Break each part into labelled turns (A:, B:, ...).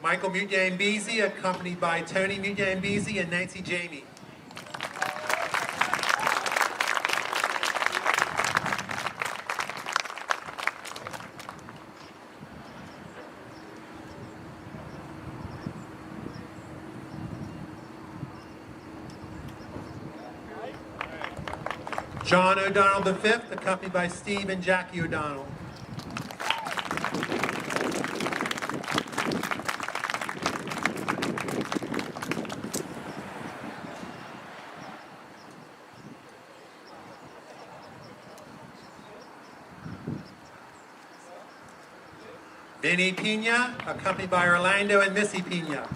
A: Michael Mutya-Mbezi, accompanied by Tony Mutya-Mbezi and Nancy Jamie. John O'Donnell V, accompanied by Steve and Jackie O'Donnell. Vinny Pina, accompanied by Orlando and Missy Pina.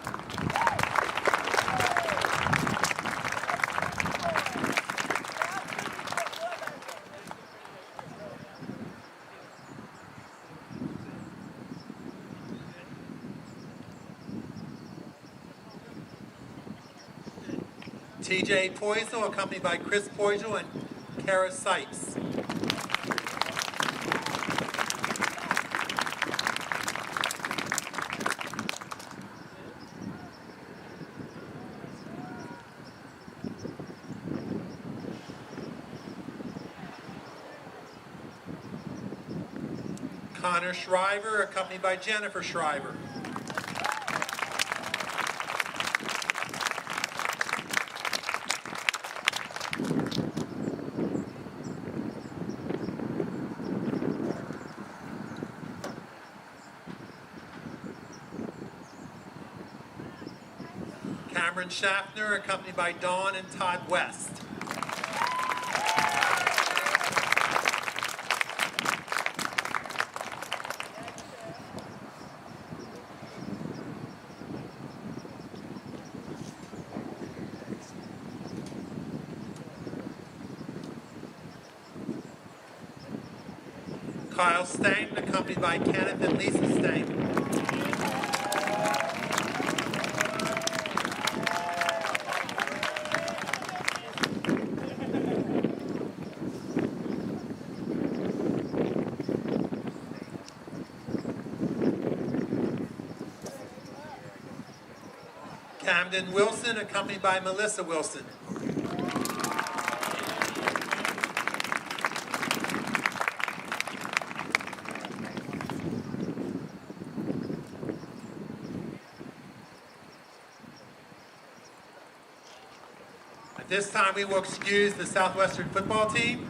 A: TJ Poisel, accompanied by Chris Poisel and Kara Sykes. Connor Shriver, accompanied by Jennifer Shriver. Cameron Schaffner, accompanied by Dawn and Todd West. Kyle Stanton, accompanied by Kenneth and Lisa Stanton. Camden Wilson, accompanied by Melissa Wilson. At this time, we will excuse the Southwestern football team.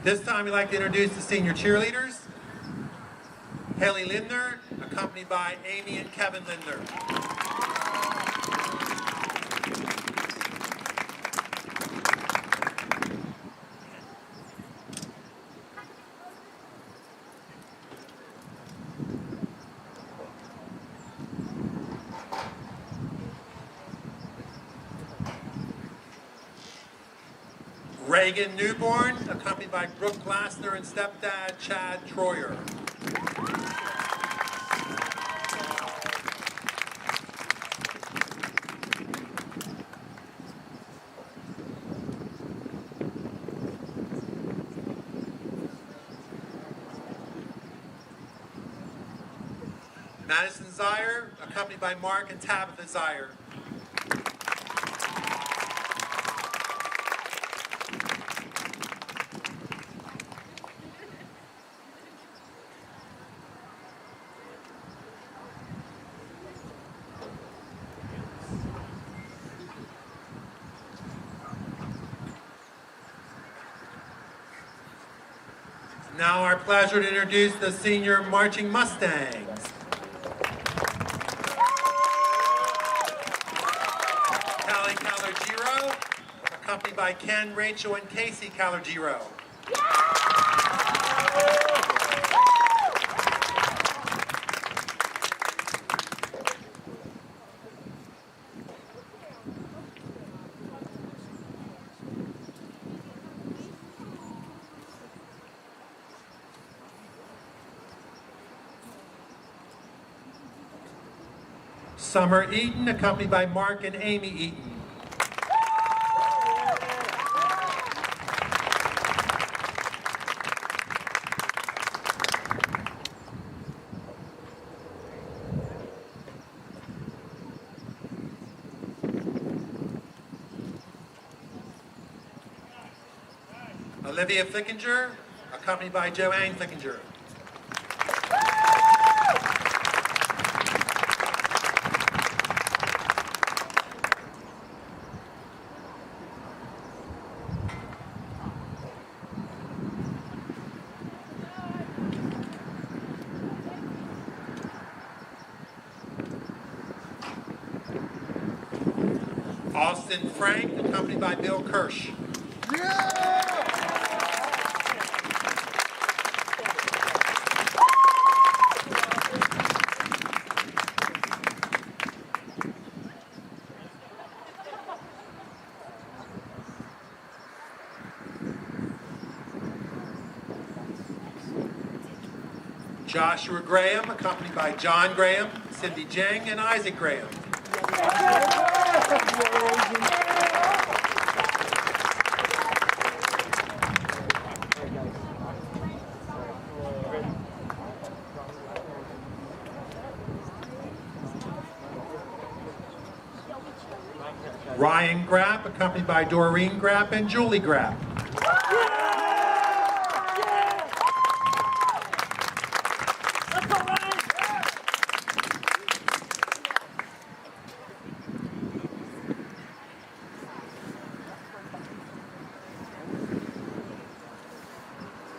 A: This time we'd like to introduce the senior cheerleaders. Haley Lindner, accompanied by Amy and Kevin Lindner. Reagan Newborn, accompanied by Brooke Glassner and stepdad Chad Troyer. Madison Zier, accompanied by Mark and Tabitha Zier. Now our pleasure to introduce the senior marching Mustangs. Callie Calargiro, accompanied by Ken, Rachel, and Casey Calargiro. Summer Eaton, accompanied by Mark and Amy Eaton. Olivia Flickinger, accompanied by Joanne Flickinger. Austin Frank, accompanied by Bill Kirsch. Joshua Graham, accompanied by John Graham, Cindy Jang, and Isaac Graham. Ryan Grapp, accompanied by Doreen Grapp and Julie Grapp.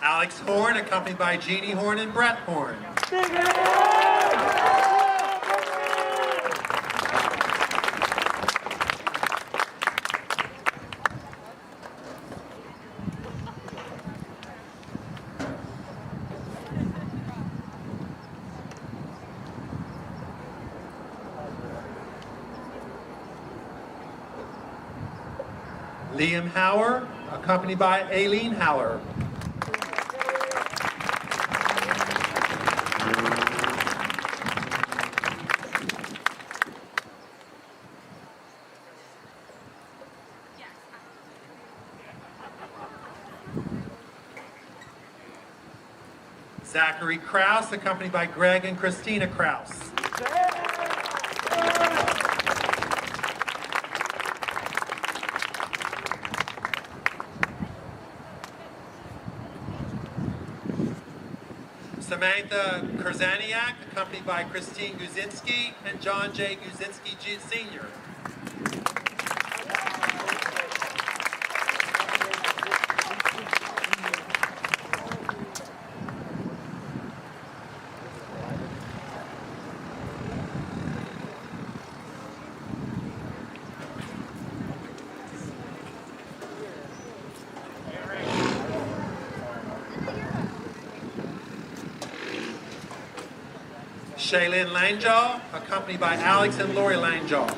A: Alex Horn, accompanied by Jeannie Horn and Brett Horn. Liam Hauer, accompanied by Aileen Hauer. Zachary Krause, accompanied by Greg and Christina Krause. Samantha Kurzaniak, accompanied by Christine Guzinski and John J. Guzinski Sr. Shaylin Langjaw, accompanied by Alex and Lori Langjaw.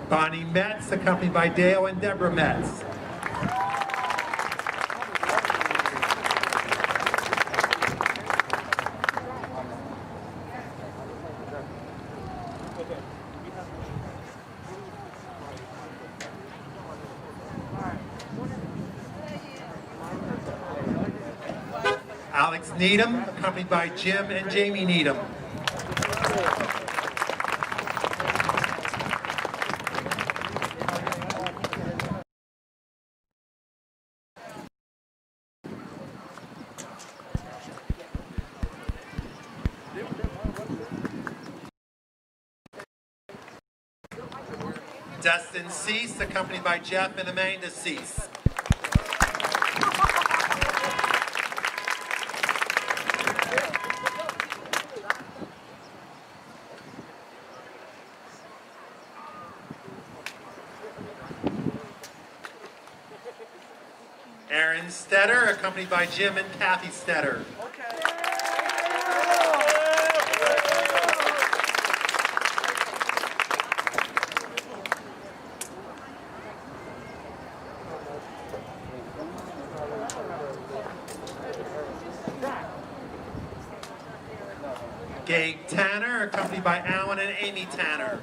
A: Bonnie Metz, accompanied by Dale and Deborah Metz. Alex Needham, accompanied by Jim and Jamie Needham. Dustin Cease, accompanied by Jeff and Amanda Cease. Aaron Stetter, accompanied by Jim and Kathy Stetter. Gabe Tanner, accompanied by Alan and Amy Tanner.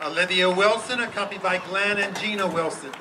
A: Olivia Wilson, accompanied by Glenn and Gina Wilson.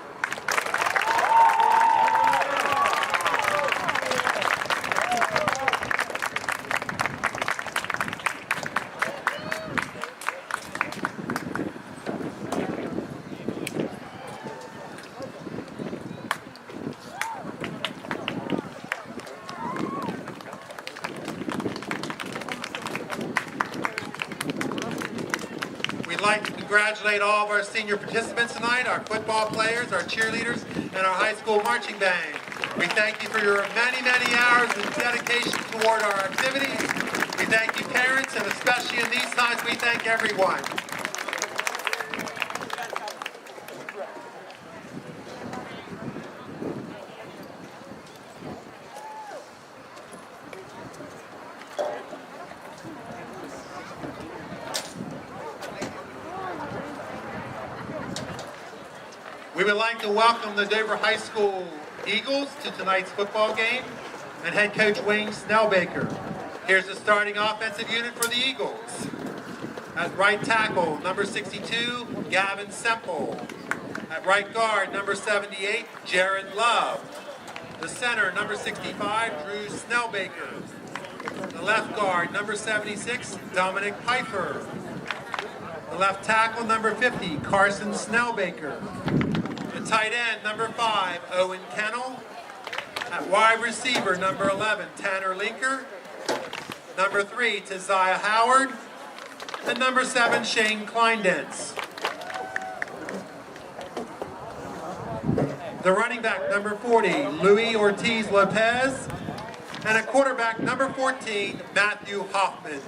A: We'd like to congratulate all of our senior participants tonight, our football players, our cheerleaders, and our high school marching band. We thank you for your many, many hours of dedication toward our activities. We thank you, parents, and especially in these times, we thank everyone. We would like to welcome the Dover High School Eagles to tonight's football game and head coach Wayne Snellbaker. Here's the starting offensive unit for the Eagles. At right tackle, number 62, Gavin Semple. At right guard, number 78, Jared Love. The center, number 65, Drew Snellbaker. The left guard, number 76, Dominic Pfeiffer. The left tackle, number 50, Carson Snellbaker. The tight end, number 5, Owen Kennel. At wide receiver, number 11, Tanner Linker. Number 3, Tiziah Howard. And number 7, Shane Kleindentz. The running back, number 40, Luis Ortiz Lopez. And a quarterback, number 14, Matthew Hoffman.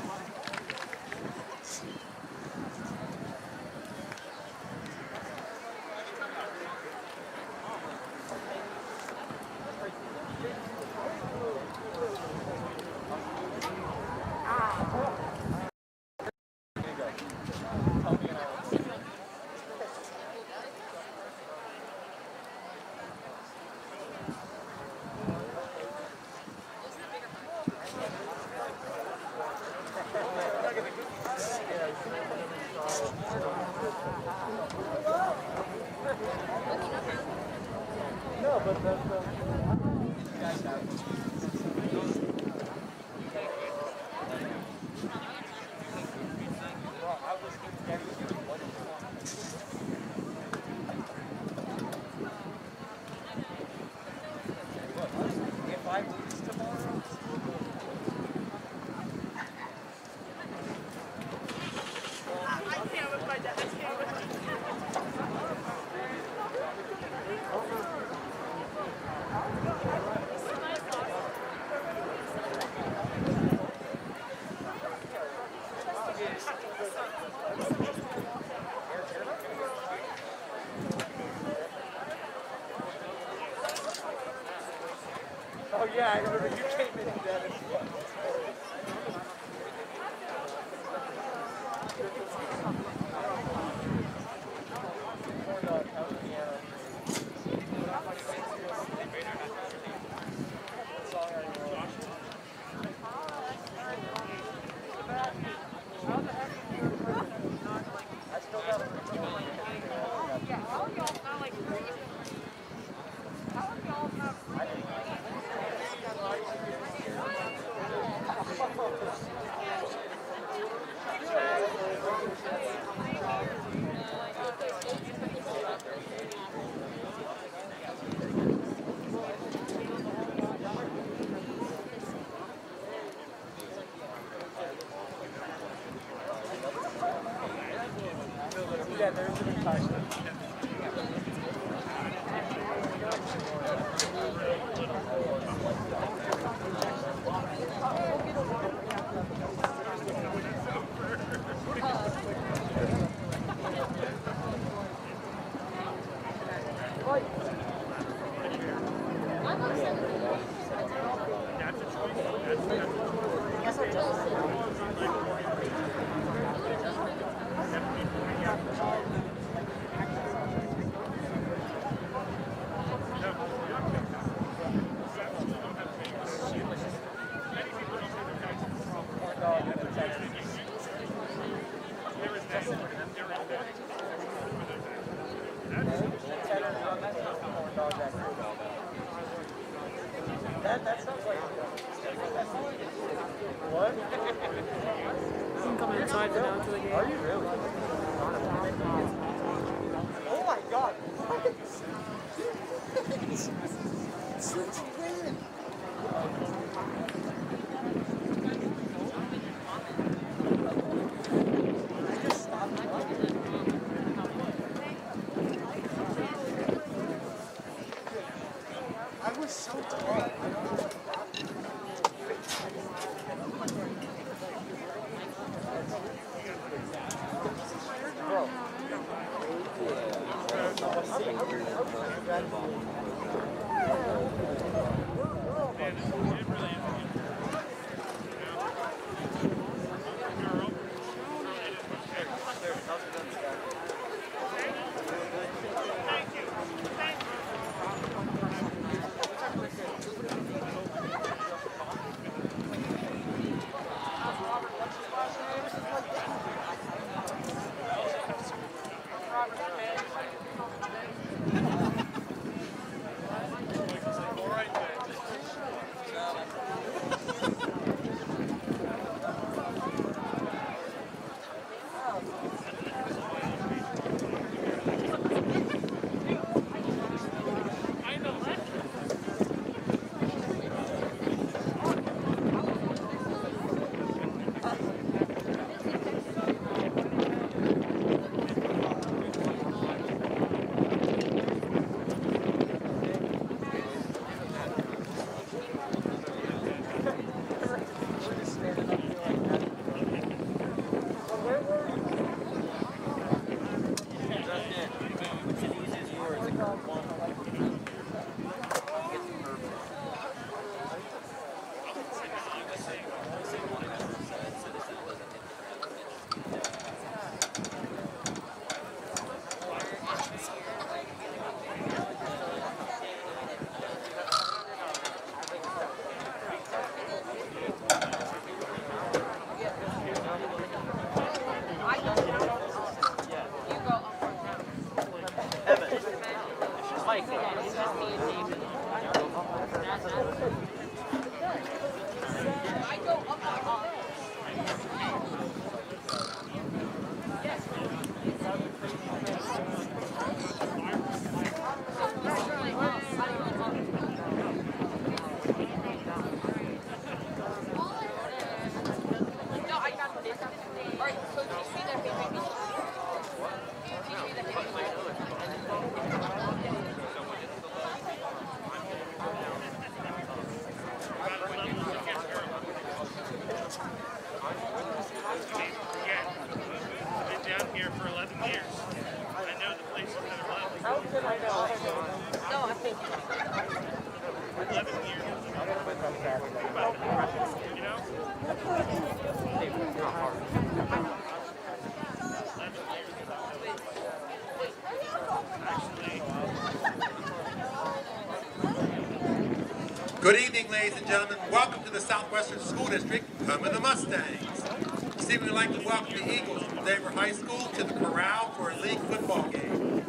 B: Oh yeah, I remember you came in that. That sounds like what?
C: You can come inside to now to the game.
B: Are you really? Oh my god! Since when? I just stopped playing. I was so tall.
A: Good evening, ladies and gentlemen. Welcome to the Southwestern School District, home of the Mustangs. This evening, we'd like to welcome the Eagles from Daver High School to the Corral for a league football game.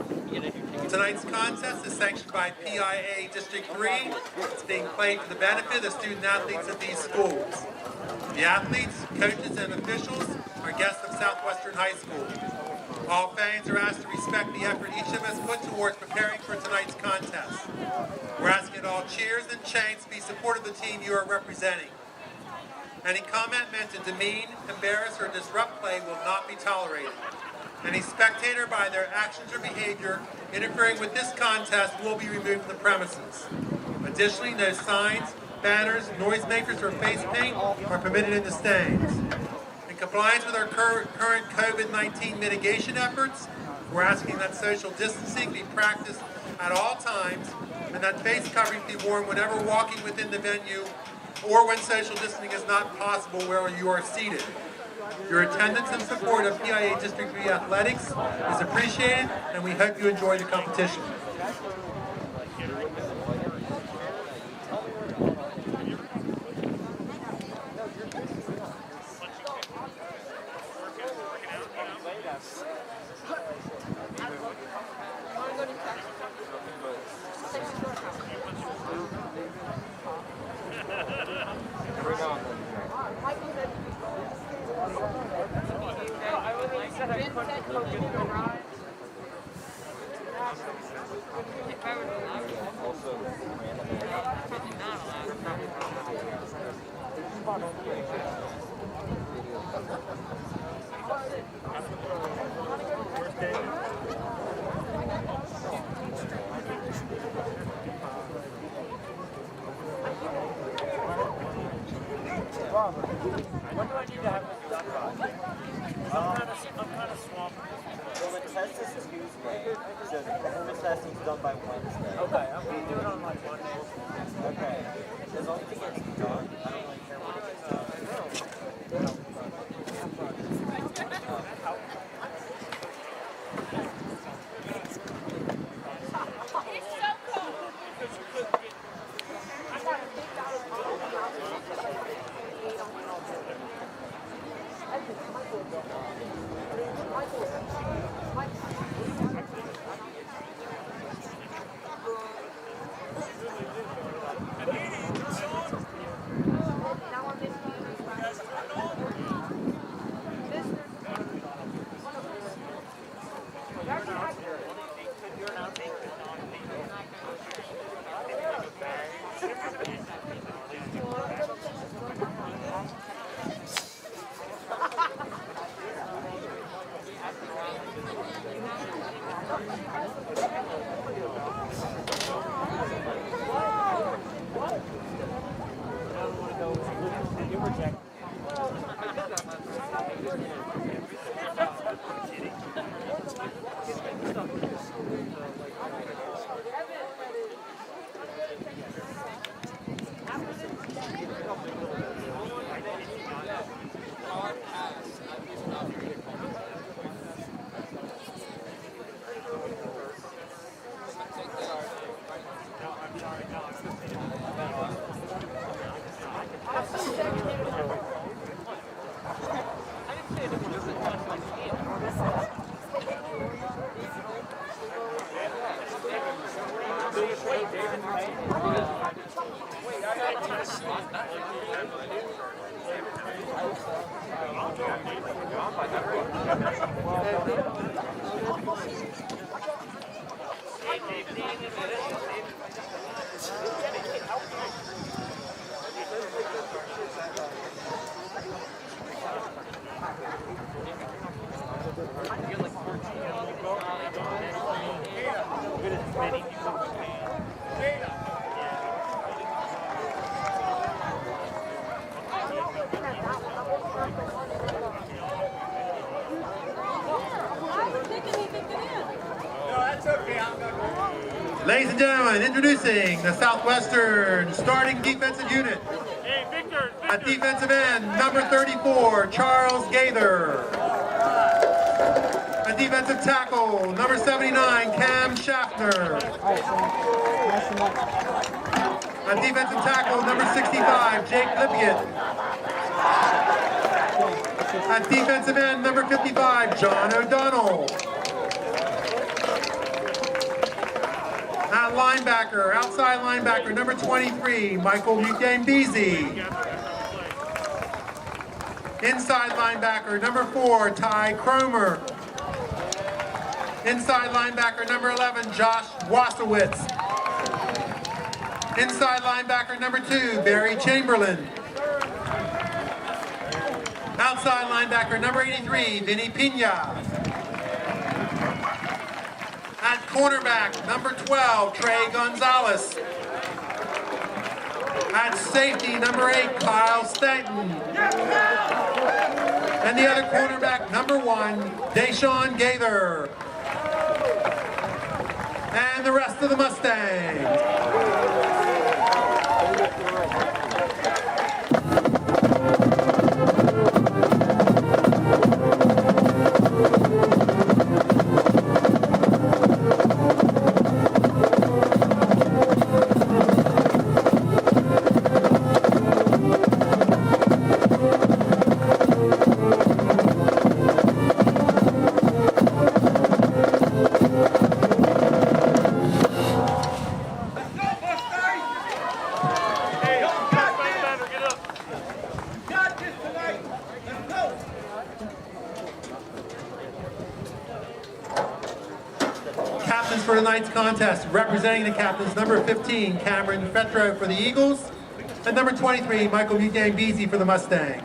A: Tonight's contest is sanctioned by PIA District 3. It's being played for the benefit of the student-athletes of these schools. The athletes, coaches, and officials are guests of Southwestern High School. All fans are asked to respect the effort each of us put towards preparing for tonight's contest. We're asking that all cheers and chants be supportive of the team you are representing. Any comment meant to demean, embarrass, or disrupt play will not be tolerated. Any spectator by their actions or behavior interfering with this contest will be removed from the premises. Additionally, no signs, banners, noisemakers, or face paint are permitted in the stands. In compliance with our current COVID-19 mitigation efforts, we're asking that social distancing be practiced at all times and that face coverings be worn whenever walking within the venue or when social distancing is not possible where you are seated. Your attendance and support of PIA District 3 Athletics is appreciated, and we hope you enjoy the competition.
B: When do I need to have this done by? I'm kind of swamped.
D: Well, the test is Tuesday, so the performance testing's done by Wednesday.
B: Okay, I'm going to do it on like Monday.
D: Okay. As long as it gets done, I don't really care when it gets done.
A: Ladies and gentlemen, introducing the Southwestern starting defensive unit.
B: Hey, Victor!
A: At defensive end, number 34, Charles Gaither. At defensive tackle, number 79, Cam Schaffner. At defensive tackle, number 65, Jake Lippiett. At defensive end, number 55, John O'Donnell. At linebacker, outside linebacker, number 23, Michael Mukambezi. Inside linebacker, number 4, Ty Cromer. Inside linebacker, number 11, Josh Wasowitz. Inside linebacker, number 2, Barry Chamberlain. Outside linebacker, number 83, Vinny Pina. At cornerback, number 12, Trey Gonzalez. At safety, number 8, Kyle Stanton. And the other cornerback, number 1, Deshaun Gaither. And the rest of the Mustangs. tonight's contest, representing the captains, number 15, Cameron Fetro for the Eagles, and number 23, Michael Mutang-Beasy for the Mustang.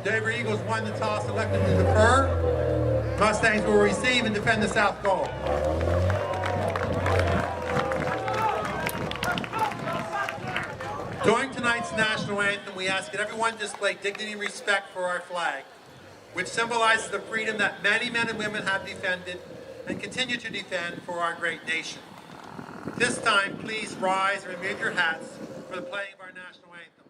A: Dover Eagles won the toss, elected to defer. Mustangs will receive and defend the south goal. During tonight's national anthem, we ask that everyone display dignity and respect for our flag, which symbolizes the freedom that many men and women have defended and continue to defend for our great nation. This time, please rise and remove your hats for the playing of our national anthem.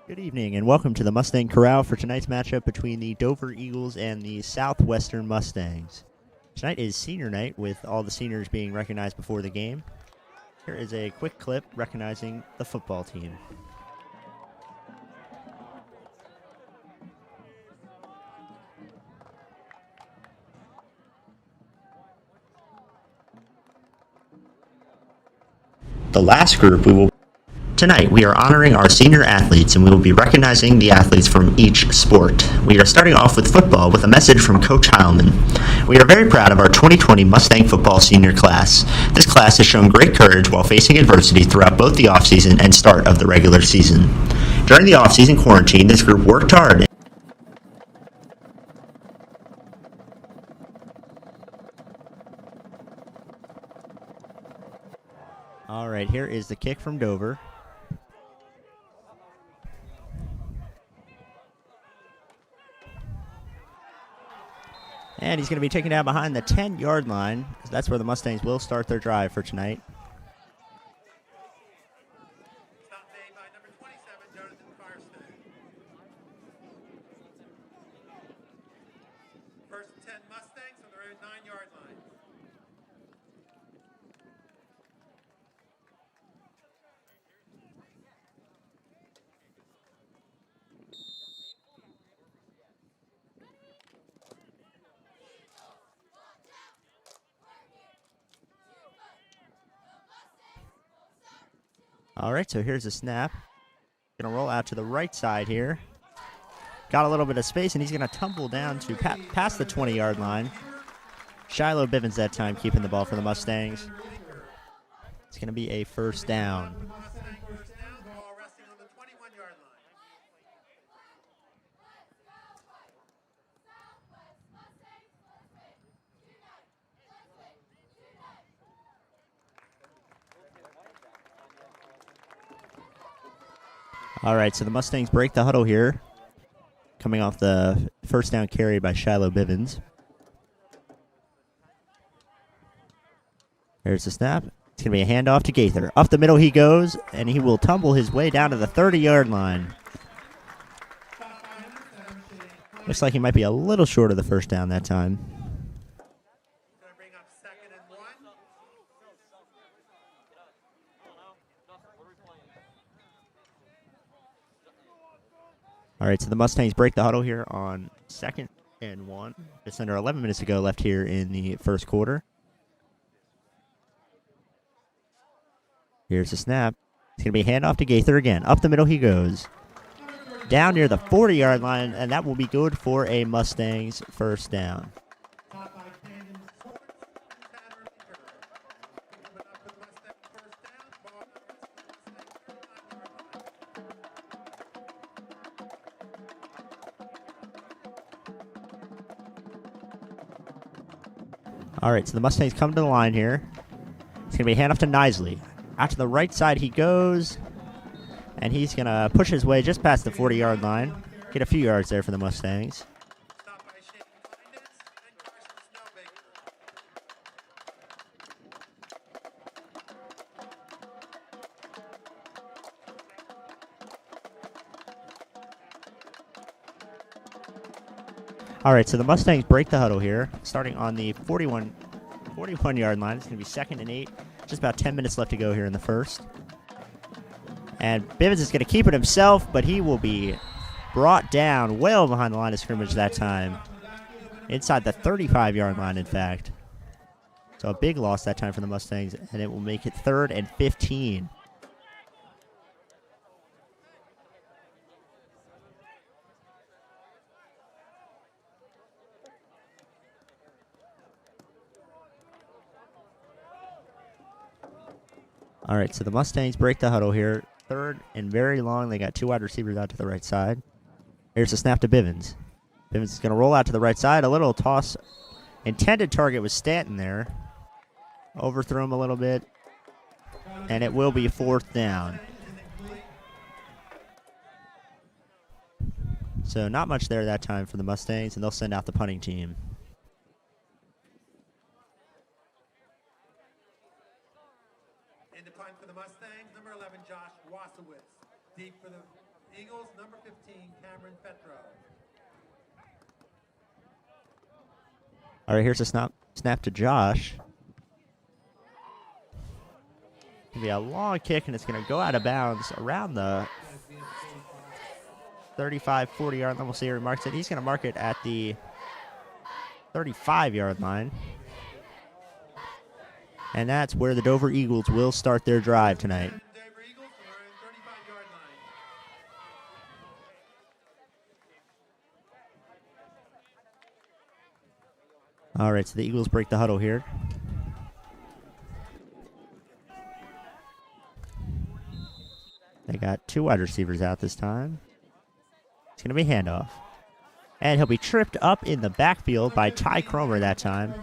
E: Good evening and welcome to the Mustang Corral for tonight's matchup between the Dover Eagles and the Southwestern Mustangs. Tonight is senior night with all the seniors being recognized before the game. Here is a quick clip recognizing the football team. The last group we will Tonight, we are honoring our senior athletes, and we will be recognizing the athletes from each sport. We are starting off with football with a message from Coach Heilman. We are very proud of our 2020 Mustang football senior class. This class has shown great courage while facing adversity throughout both the offseason and start of the regular season. During the offseason quarantine, this group worked hard. All right, here is the kick from Dover. And he's going to be taken down behind the 10-yard line. That's where the Mustangs will start their drive for tonight.
A: Stop made by number 27, Jonathan Firestone. First 10 Mustangs on their own 9-yard line.
E: All right, so here's a snap. Gonna roll out to the right side here. Got a little bit of space, and he's gonna tumble down to past the 20-yard line. Shiloh Bivens that time keeping the ball for the Mustangs. It's gonna be a first down.
A: Mustang first down, ball resting on the 21-yard line.
E: All right, so the Mustangs break the huddle here, coming off the first down carry by Shiloh Bivens. There's the snap. It's going to be a handoff to Gaither. Up the middle he goes, and he will tumble his way down to the 30-yard line. Looks like he might be a little short of the first down that time.
A: Gonna bring up 2nd and 1.
E: All right, so the Mustangs break the huddle here on 2nd and 1. Just under 11 minutes to go left here in the first quarter. Here's the snap. It's going to be a handoff to Gaither again. Up the middle he goes. Down near the 40-yard line, and that will be good for a Mustangs first down. All right, so the Mustangs come to the line here. It's going to be a handoff to Nisley. Out to the right side he goes, and he's going to push his way just past the 40-yard line. Get a few yards there for the Mustangs.
A: Stopped by Shane Kleinitz and Carson Snellbaker.
E: All right, so the Mustangs break the huddle here, starting on the 41-yard line. It's going to be 2nd and 8. Just about 10 minutes left to go here in the first. And Bivens is going to keep it himself, but he will be brought down well behind the line of scrimmage that time. Inside the 35-yard line, in fact. So a big loss that time for the Mustangs, and it will make it 3rd and 15. All right, so the Mustangs break the huddle here. 3rd and very long. They got 2 wide receivers out to the right side. Here's a snap to Bivens. Bivens is going to roll out to the right side. A little toss. Intended target was Stanton there. Overthrew him a little bit. And it will be 4th down. So not much there that time for the Mustangs, and they'll send out the punting team.
A: In the punt for the Mustangs, number 11, Josh Wasowitz. Deep for the Eagles, number 15, Cameron Petro.
E: All right, here's a snap to Josh. Gonna be a long kick, and it's going to go out of bounds around the 35, 40-yard line. We'll see where he marks it. He's going to mark it at the 35-yard line. And that's where the Dover Eagles will start their drive tonight.
A: Dover Eagles on their own 35-yard line.
E: All right, so the Eagles break the huddle here. They got 2 wide receivers out this time. It's going to be handoff. And he'll be tripped up in the backfield by Ty Cromer that time.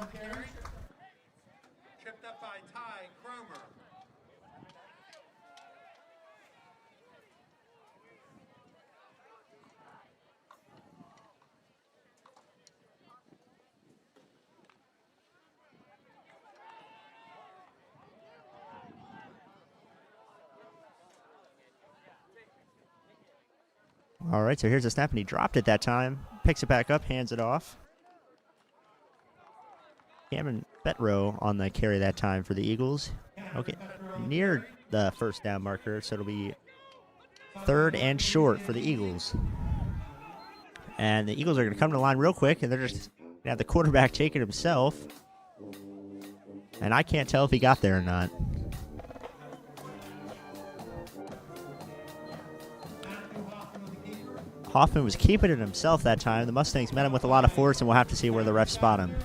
A: Tripped up by Ty Cromer.
E: All right, so here's a snap, and he dropped it that time. Picks it back up, hands it off. Cameron Betro on the carry that time for the Eagles. Okay, near the first down marker, so it'll be 3rd and short for the Eagles. And the Eagles are going to come to the line real quick, and they're just going to have the quarterback take it himself. And I can't tell if he got there or not. Hoffman was keeping it himself that time. The Mustangs met him with a lot of force, and we'll have to see where the refs spot him.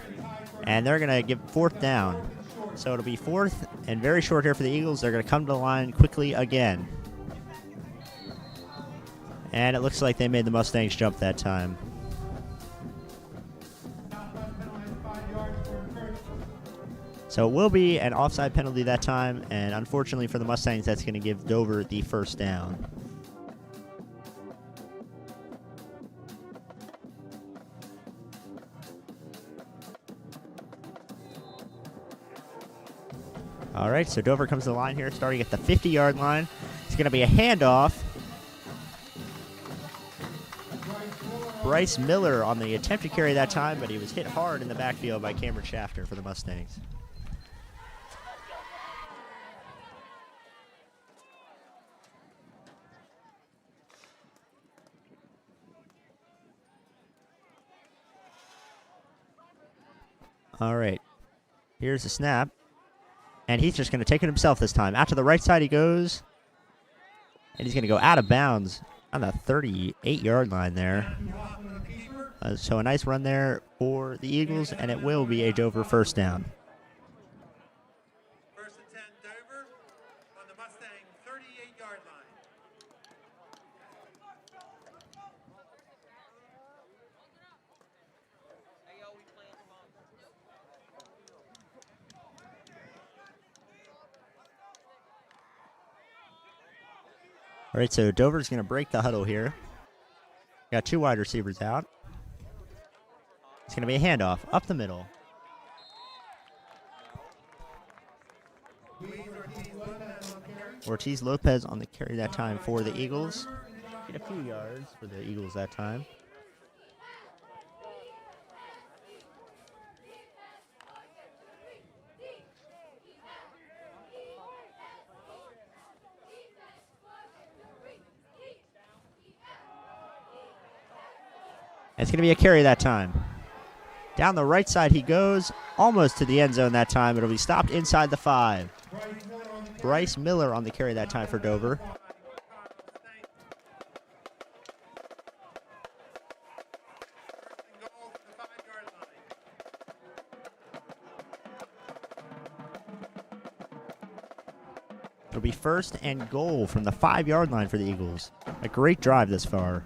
E: And they're going to give 4th down. So it'll be 4th and very short here for the Eagles. They're going to come to the line quickly again. And it looks like they made the Mustangs jump that time. So it will be an offside penalty that time, and unfortunately for the Mustangs, that's going to give Dover the first down. All right, so Dover comes to the line here, starting at the 50-yard line. It's going to be a handoff. Bryce Miller on the attempt to carry that time, but he was hit hard in the backfield by Cameron Shafter for the Mustangs. All right, here's the snap. And he's just going to take it himself this time. Out to the right side he goes. And he's going to go out of bounds on the 38-yard line there. So a nice run there for the Eagles, and it will be a Dover first down.
A: 1st and 10 Dover on the Mustang 38-yard line.
E: All right, so Dover's going to break the huddle here. Got 2 wide receivers out. It's going to be a handoff up the middle. Ortiz Lopez on the carry that time for the Eagles. Get a few yards for the Eagles that time. It's going to be a carry that time. Down the right side he goes, almost to the end zone that time. It'll be stopped inside the 5. Bryce Miller on the carry that time for Dover. It'll be 1st and goal from the 5-yard line for the Eagles. A great drive this far.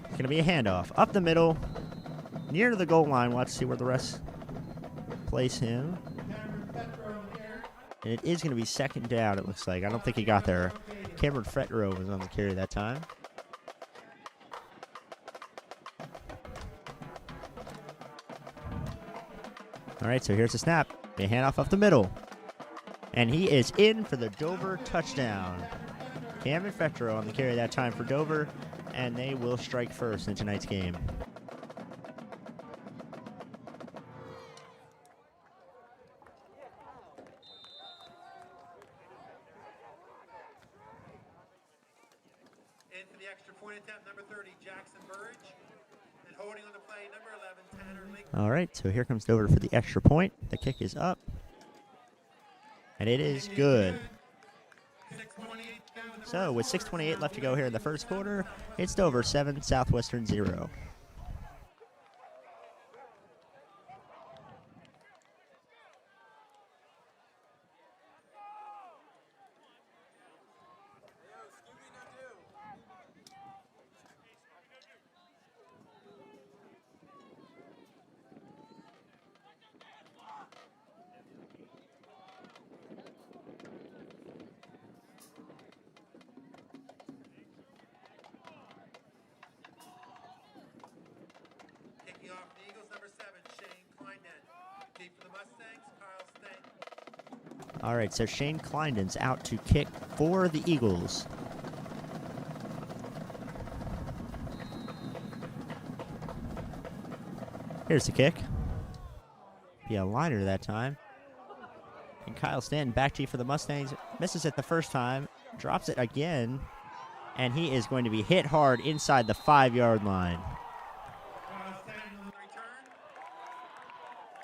E: It's going to be a handoff up the middle, near to the goal line. Watch, see where the rest place him. And it is going to be 2nd down, it looks like. I don't think he got there. Cameron Fretro was on the carry that time. All right, so here's the snap. A handoff up the middle. And he is in for the Dover touchdown. Cameron Fretro on the carry that time for Dover, and they will strike first in tonight's game.
A: In for the extra point attempt, number 30, Jackson Burridge. And holding on the play, number 11, Tanner Lincoln.
E: All right, so here comes Dover for the extra point. The kick is up. And it is good. So with 6:28 left to go here in the first quarter, it's Dover 7, Southwestern 0.
A: Kicking off the Eagles, number 7, Shane Kleinen. Deep for the Mustangs, Kyle Stanton.
E: All right, so Shane Kleinden's out to kick for the Eagles. Here's the kick. be a liner that time. And Kyle Stanton back to you for the Mustangs. Misses it the first time. Drops it again. And he is going to be hit hard inside the 5-yard line.
A: Kyle Stanton on the return.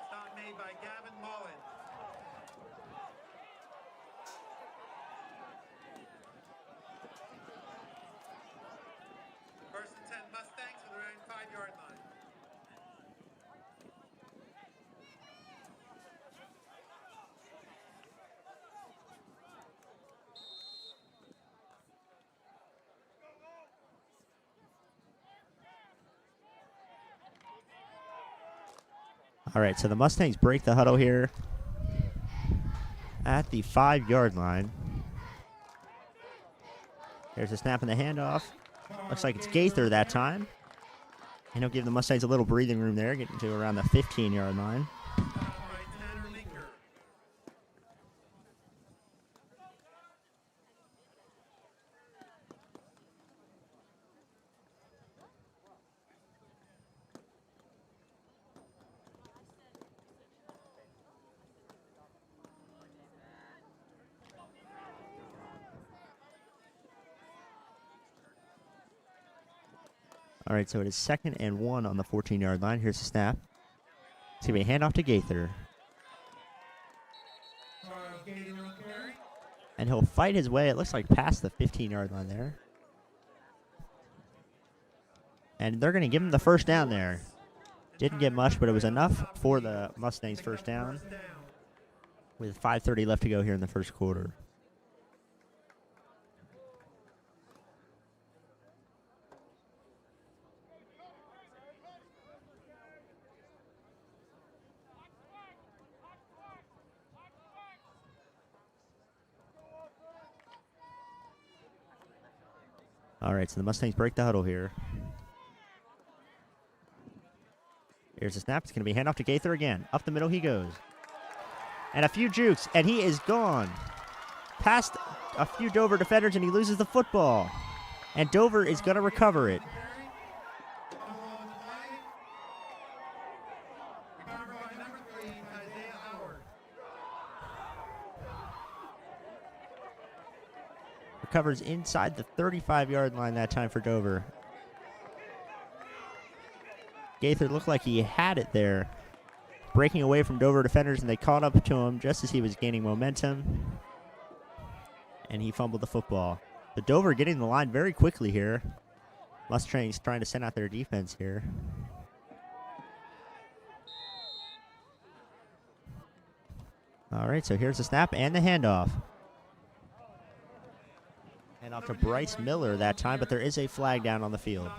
A: Stop made by Gavin Mullen. First and 10 Mustangs for their own 5-yard line.
E: All right, so the Mustangs break the huddle here at the 5-yard line. There's a snap and the handoff. Looks like it's Gaither that time. And he'll give the Mustangs a little breathing room there, getting to around the 15-yard line. All right, so it is 2nd and 1 on the 14-yard line. Here's the snap. It's going to be a handoff to Gaither. And he'll fight his way, it looks like, past the 15-yard line there. And they're going to give him the first down there. Didn't get much, but it was enough for the Mustangs' first down. With 5:30 left to go here in the first quarter. All right, so the Mustangs break the huddle here. Here's the snap. It's going to be handoff to Gaither again. Up the middle he goes. And a few jukes, and he is gone. Past a few Dover defenders, and he loses the football. And Dover is going to recover it. Recovers inside the 35-yard line that time for Dover. Gaither looked like he had it there, breaking away from Dover defenders, and they caught up to him just as he was gaining momentum. And he fumbled the football. The Dover getting the line very quickly here. Mustangs trying to send out their defense here. All right, so here's the snap and the handoff. And off to Bryce Miller that time, but there is a flag down on the field.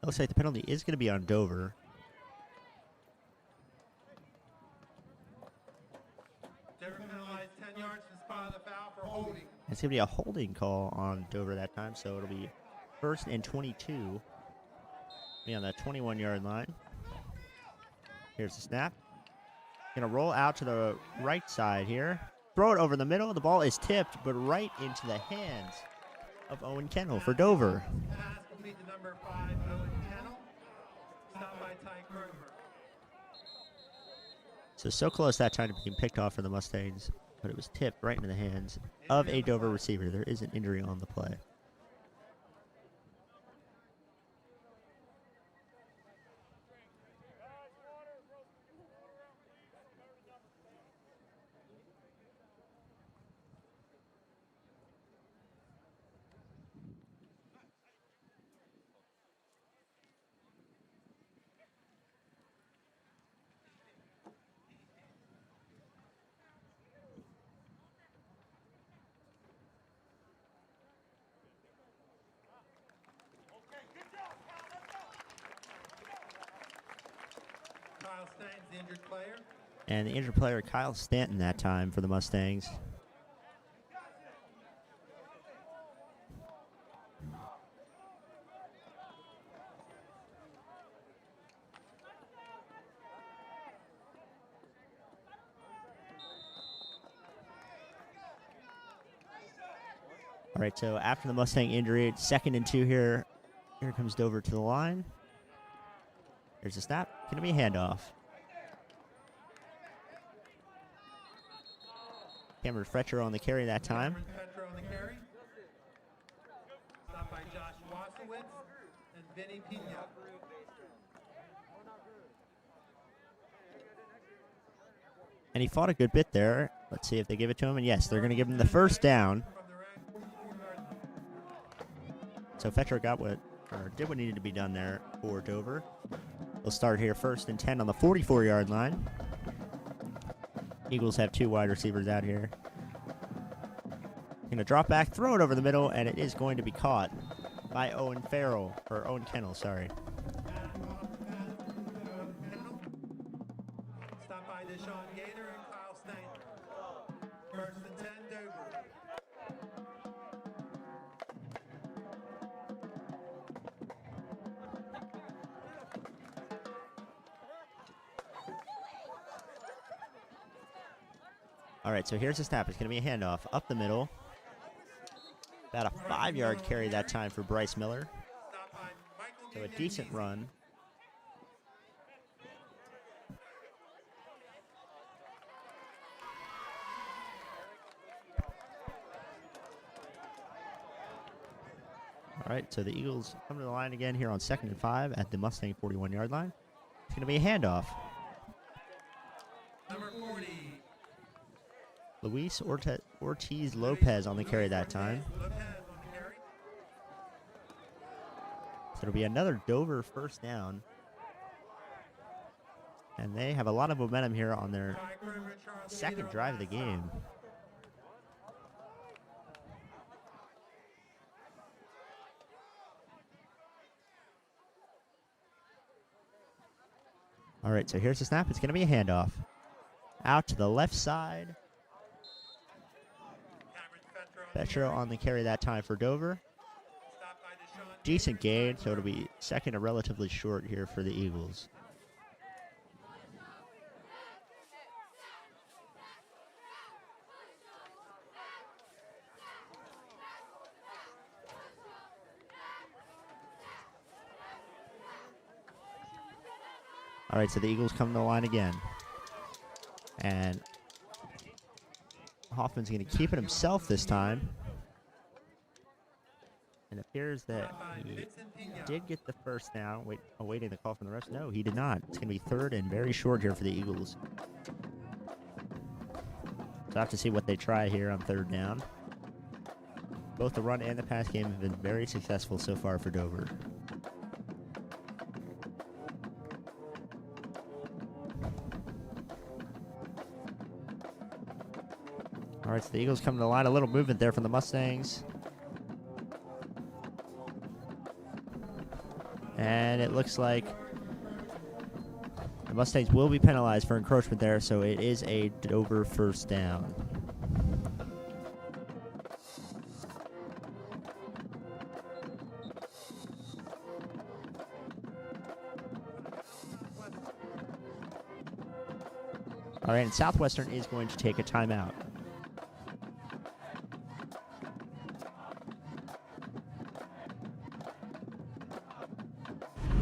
E: Looks like the penalty is going to be on Dover.
A: Dover penalized 10 yards in spot of the foul for holding.
E: It's going to be a holding call on Dover that time, so it'll be 1st and 22. Be on the 21-yard line. Here's the snap. Going to roll out to the right side here. Throw it over the middle. The ball is tipped, but right into the hands of Owen Kennel for Dover.
A: Pass complete to number 5, Owen Kennel. Stopped by Ty Kroger.
E: So close that time to being picked off for the Mustangs, but it was tipped right into the hands of a Dover receiver. There is an injury on the play.
A: Kyle Stanton's the injured player.
E: And the injured player, Kyle Stanton, that time for the Mustangs. All right, so after the Mustang injury, it's 2nd and 2 here. Here comes Dover to the line. There's a snap. Going to be a handoff. Cameron Fletcher on the carry that time.
A: Petro on the carry. Stopped by Josh Wasowitz and Vinny Pina.
E: And he fought a good bit there. Let's see if they give it to him. And yes, they're going to give him the first down. So Fetcher got what, or did what needed to be done there for Dover. We'll start here 1st and 10 on the 44-yard line. Eagles have 2 wide receivers out here. Going to drop back, throw it over the middle, and it is going to be caught by Owen Kennel, sorry.
A: Stopped by Deshaun Gator and Kyle Steiner. 1st and 10, Dover.
E: All right, so here's the snap. It's going to be a handoff up the middle. About a 5-yard carry that time for Bryce Miller. So a decent run. All right, so the Eagles come to the line again here on 2nd and 5 at the Mustang 41-yard line. It's going to be a handoff.
A: Number 40.
E: Luis Ortiz Lopez on the carry that time.
A: Lopez on the carry.
E: So it'll be another Dover first down. And they have a lot of momentum here on their 2nd drive of the game. All right, so here's the snap. It's going to be a handoff. Out to the left side. Petro on the carry that time for Dover. Decent gain, so it'll be 2nd and relatively short here for the Eagles. All right, so the Eagles come to the line again. And Hoffman's going to keep it himself this time. It appears that he did get the first down. Awaiting the call from the refs. No, he did not. It's going to be 3rd and very short here for the Eagles. So I have to see what they try here on 3rd down. Both the run and the pass game have been very successful so far for Dover. All right, so the Eagles come to the line. A little movement there from the Mustangs. And it looks like the Mustangs will be penalized for encroachment there, so it is a Dover first down. All right, and Southwestern is going to take a timeout.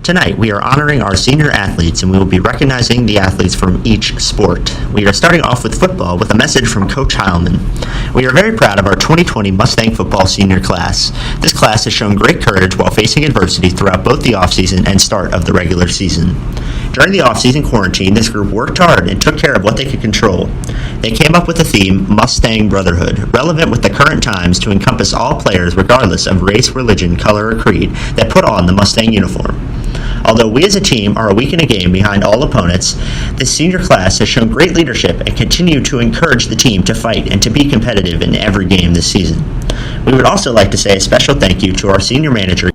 F: Tonight, we are honoring our senior athletes, and we will be recognizing the athletes from each sport. We are starting off with football with a message from Coach Heilman. We are very proud of our 2020 Mustang football senior class. This class has shown great courage while facing adversity throughout both the offseason and start of the regular season. During the offseason quarantine, this group worked hard and took care of what they could control. They came up with the theme, Mustang Brotherhood, relevant with the current times to encompass all players regardless of race, religion, color, or creed that put on the Mustang uniform. Although we as a team are a week in a game behind all opponents, this senior class has shown great leadership and continue to encourage the team to fight and to be competitive in every game this season. We would also like to say a special thank you to our senior manager.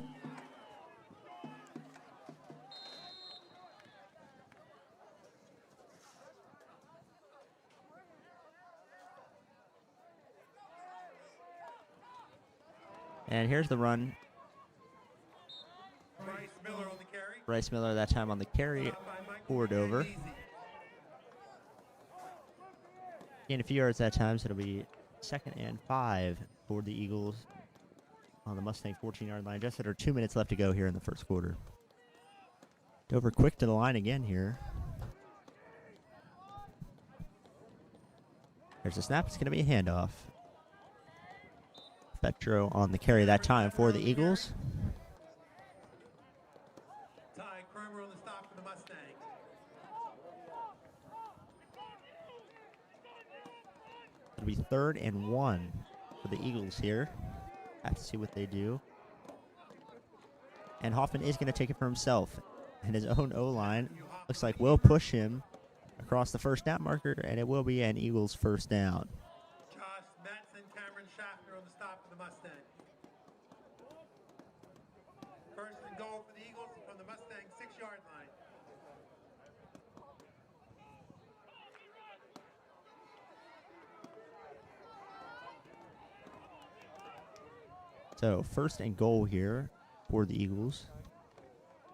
E: And here's the run.
A: Bryce Miller on the carry.
E: Bryce Miller that time on the carry for Dover. Gained a few yards that time, so it'll be 2nd and 5 for the Eagles
F: on the Mustang 14-yard line. Just under 2 minutes left to go here in the first quarter. Dover quick to the line again here. There's a snap. It's going to be a handoff. Petro on the carry that time for the Eagles.
A: Ty Cromer on the stop for the Mustangs.
F: It'll be 3rd and 1 for the Eagles here. Have to see what they do. And Hoffman is going to take it for himself. And his own O-line looks like will push him across the first down marker, and it will be an Eagles first down.
A: Josh Metz and Cameron Schaffner on the stop for the Mustangs. First and goal for the Eagles from the Mustang 6-yard line.
F: So first and goal here for the Eagles.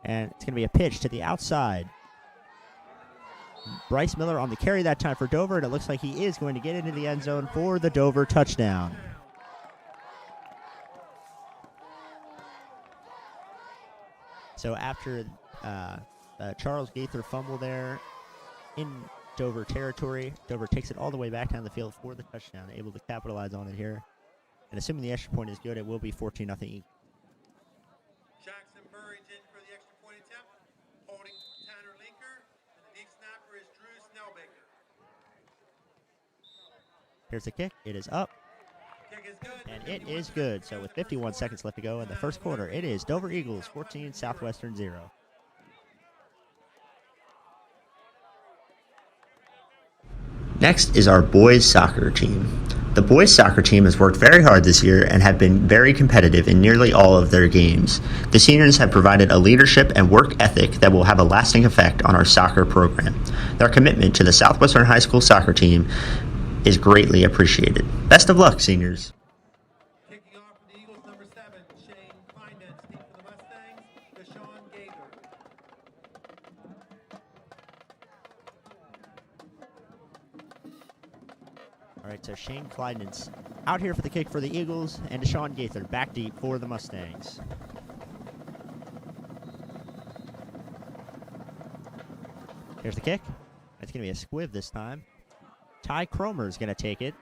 F: And it's going to be a pitch to the outside. Bryce Miller on the carry that time for Dover, and it looks like he is going to get into the end zone for the Dover touchdown. So after Charles Gaither fumble there in Dover territory, Dover takes it all the way back down the field for the touchdown, able to capitalize on it here. And assuming the extra point is good, it will be 14-0 Eagles.
A: Jackson Burridge in for the extra point attempt. Holding Tanner Linker. And the deep snapper is Drew Snellbaker.
F: Here's the kick. It is up.
A: Kick is good.
F: And it is good. So with 51 seconds left to go in the first quarter, it is Dover Eagles 14, Southwestern 0.
E: Next is our boys soccer team. The boys soccer team has worked very hard this year and have been very competitive in nearly all of their games. The seniors have provided a leadership and work ethic that will have a lasting effect on our soccer program. Their commitment to the Southwestern High School soccer team is greatly appreciated. Best of luck, seniors.
A: Kicking off for the Eagles, number 7, Shane Kleindenz. Deep for the Mustangs, Deshaun Gaither.
F: All right, so Shane Kleinden's out here for the kick for the Eagles, and Deshaun Gaither back deep for the Mustangs. Here's the kick. It's going to be a squib this time. Ty Cromer is going to take it.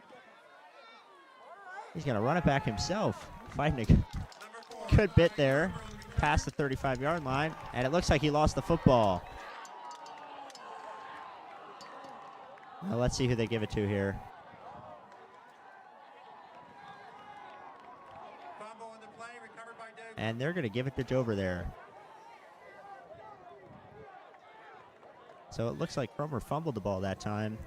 F: He's going to run it back himself. Fighting a good bit there past the 35-yard line, and it looks like he lost the football. Now let's see who they give it to here.
A: Fumble on the play, recovered by Dover.
F: And they're going to give it to Dover there. So it looks like Cromer fumbled the ball that time.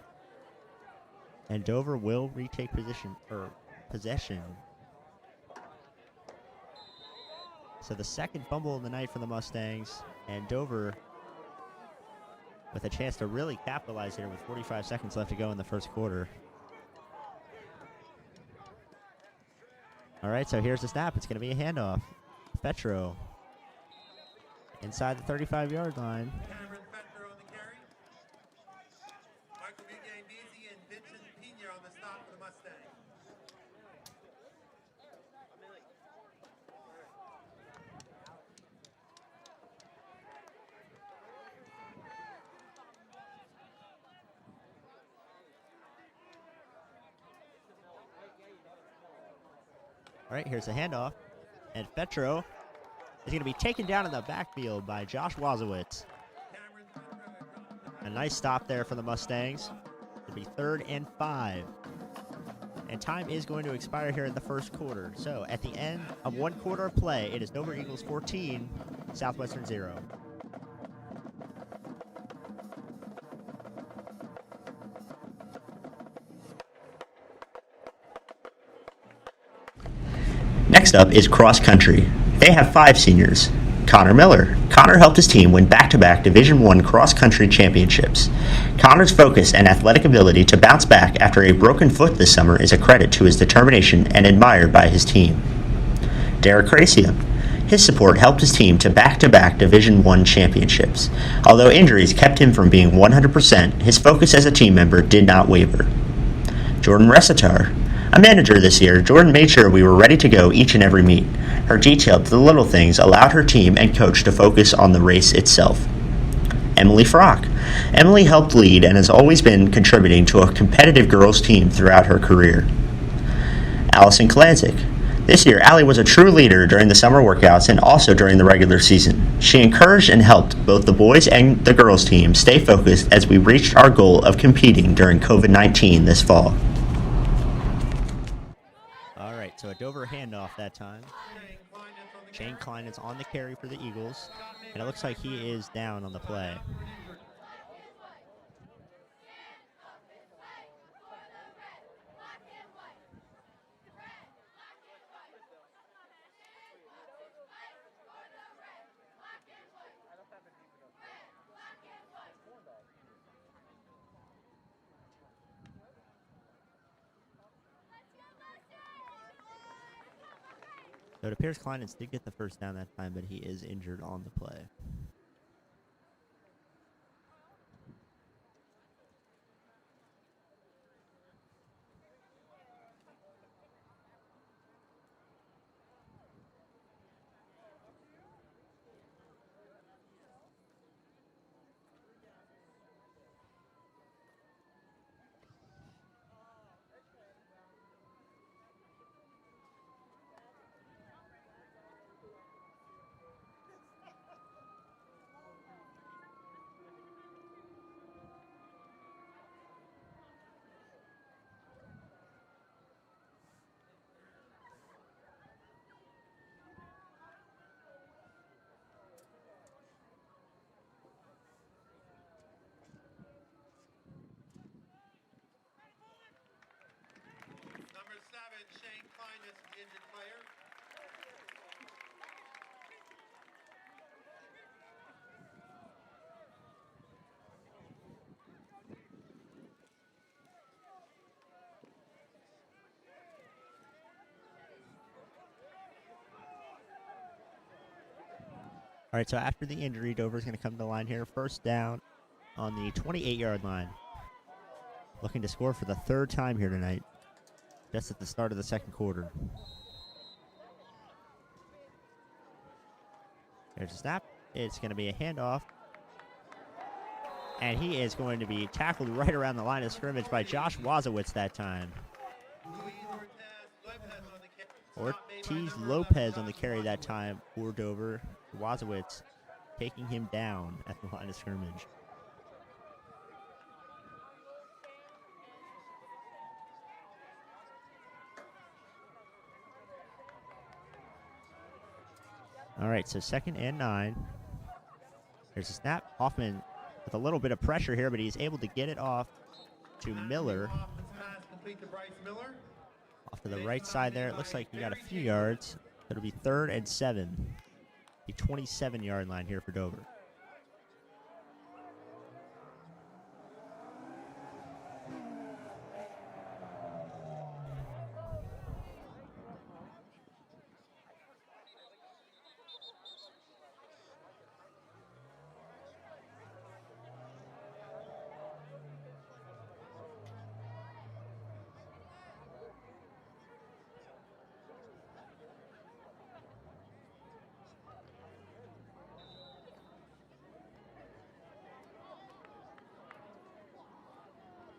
F: And Dover will retake possession. So the second fumble of the night for the Mustangs. And Dover with a chance to really capitalize here with 45 seconds left to go in the first quarter. All right, so here's the snap. It's going to be a handoff. Petro inside the 35-yard line.
A: Cameron Fetcher on the carry. Michael Bugay-Beasy and Vincent Pena on the stop for the Mustangs.
F: All right, here's the handoff. And Petro is going to be taken down in the backfield by Josh Wazowitz. A nice stop there for the Mustangs. It'll be 3rd and 5. And time is going to expire here in the first quarter. So at the end of one quarter of play, it is Dover Eagles 14, Southwestern 0.
E: Next up is cross country. They have 5 seniors. Connor Miller. Connor helped his team win back-to-back Division I cross-country championships. Connor's focus and athletic ability to bounce back after a broken foot this summer is a credit to his determination and admired by his team. Derek Cracia. His support helped his team to back-to-back Division I championships. Although injuries kept him from being 100%, his focus as a team member did not waver. Jordan Resitar.
F: A manager this year, Jordan made sure we were ready to go each and every meet. Her detail to the little things allowed her team and coach to focus on the race itself. Emily Frock. Emily helped lead and has always been contributing to a competitive girls team throughout her career. Allison Klanzik. This year, Allie was a true leader during the summer workouts and also during the regular season. She encouraged and helped both the boys and the girls team stay focused as we reached our goal of competing during COVID-19 this fall.
E: All right, so a Dover handoff that time. Shane Klein is on the carry for the Eagles, and it looks like he is down on the play. So it appears Kleinitz did get the first down that time, but he is injured on the play.
A: Number 7, Shane Klein is the injured player.
E: All right, so after the injury, Dover's going to come to the line here. First down on the 28-yard line. Looking to score for the third time here tonight, just at the start of the second quarter. There's a snap. It's going to be a handoff. And he is going to be tackled right around the line of scrimmage by Josh Wazowitz that time. Ortiz Lopez on the carry that time for Dover. Wazowitz taking him down at the line of scrimmage. All right, so 2nd and 9. There's a snap. Hoffman with a little bit of pressure here, but he's able to get it off to Miller. Off to the right side there. It looks like he got a few yards. It'll be 3rd and 7. The 27-yard line here for Dover.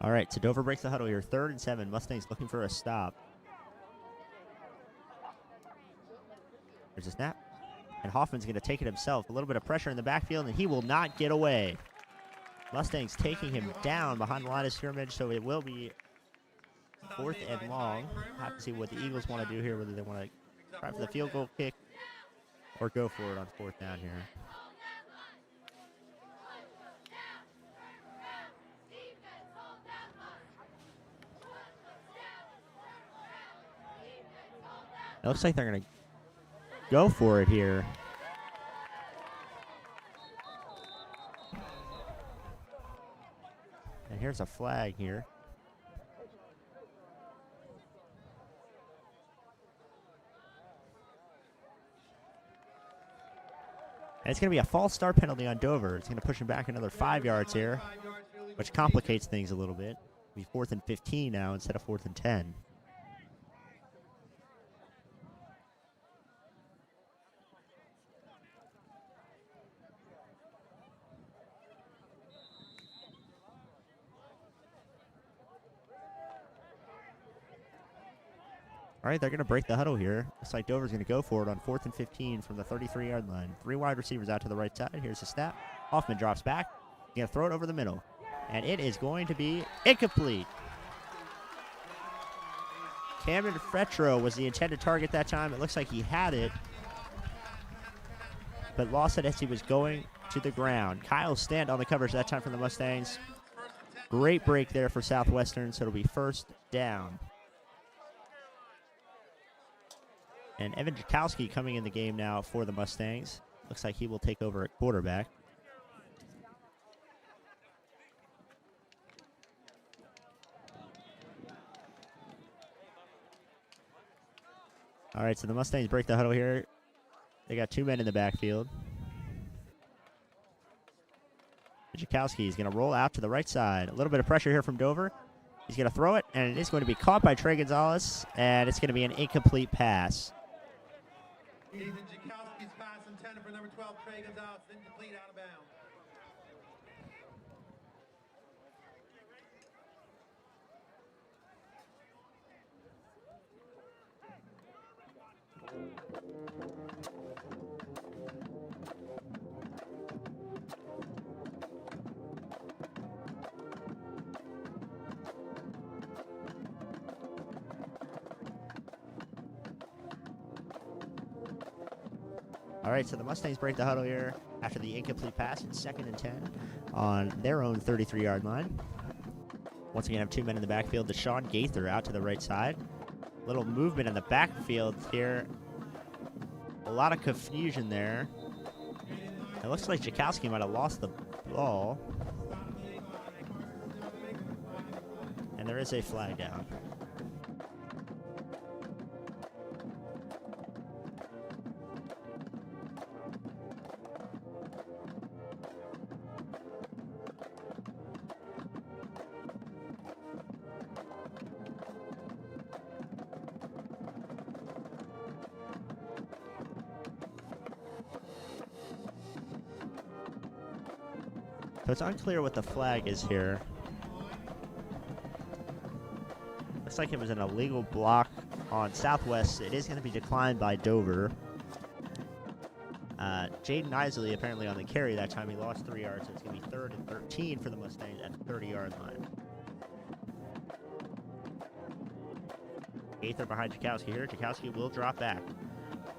E: All right, so Dover breaks the huddle here. 3rd and 7. Mustangs looking for a stop. There's a snap. And Hoffman's going to take it himself. A little bit of pressure in the backfield, and he will not get away. Mustangs taking him down behind the line of scrimmage, so it will be 4th and long. Have to see what the Eagles want to do here, whether they want to try for the field goal kick or go for it on 4th down here. It looks like they're going to go for it here. And here's a flag here. And it's going to be a false start penalty on Dover. It's going to push him back another 5 yards here, which complicates things a little bit. It'll be 4th and 15 now instead of 4th and 10.
F: All right, they're going to break the huddle here. Looks like Dover's going to go for it on 4th and 15 from the 33-yard line. 3 wide receivers out to the right side. Here's the snap. Hoffman drops back. He's going to throw it over the middle. And it is going to be incomplete. Cameron Fretro was the intended target that time. It looks like he had it, but lost it as he was going to the ground. Kyle Stant on the coverage that time for the Mustangs. Great break there for Southwestern, so it'll be first down. And Evan Jakowski coming in the game now for the Mustangs. Looks like he will take over at quarterback. All right, so the Mustangs break the huddle here. They got 2 men in the backfield. Jakowski is going to roll out to the right side. A little bit of pressure here from Dover. He's going to throw it, and it is going to be caught by Trey Gonzalez, and it's going to be an incomplete pass.
A: Ethan Jakowski's pass intended for number 12, Trey Gonzalez, incomplete, out of bounds.
F: All right, so the Mustangs break the huddle here after the incomplete pass. It's 2nd and 10 on their own 33-yard line. Once again, have 2 men in the backfield. Deshaun Gaither out to the right side. Little movement in the backfield here. A lot of confusion there. It looks like Jakowski might have lost the ball. And there is a flag down. So it's unclear what the flag is here. Looks like it was an illegal block on Southwest. It is going to be declined by Dover. Jaden Isley apparently on the carry that time. He lost 3 yards, so it's going to be 3rd and 13 for the Mustangs at the 30-yard line. Gaither behind Jakowski here. Jakowski will drop back.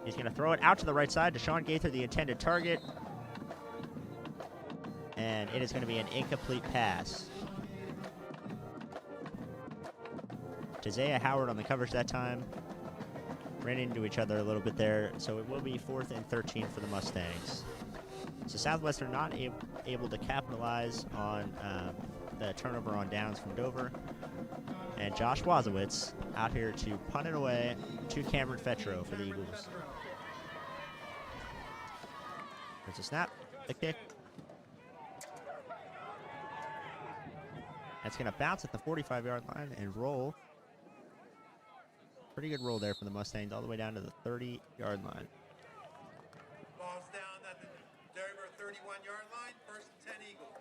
F: He's going to throw it out to the right side. Deshaun Gaither, the intended target. And it is going to be an incomplete pass. Josiah Howard on the coverage that time. Ran into each other a little bit there, so it will be 4th and 13 for the Mustangs. So Southwestern not able to capitalize on the turnover on downs from Dover. And Josh Wazowitz out here to punt it away to Cameron Fetro for the Eagles. There's a snap, the kick. That's going to bounce at the 45-yard line and roll. Pretty good roll there for the Mustangs all the way down to the 30-yard line.
A: Ball's down at the Dover 31-yard line, 1st and 10 Eagles.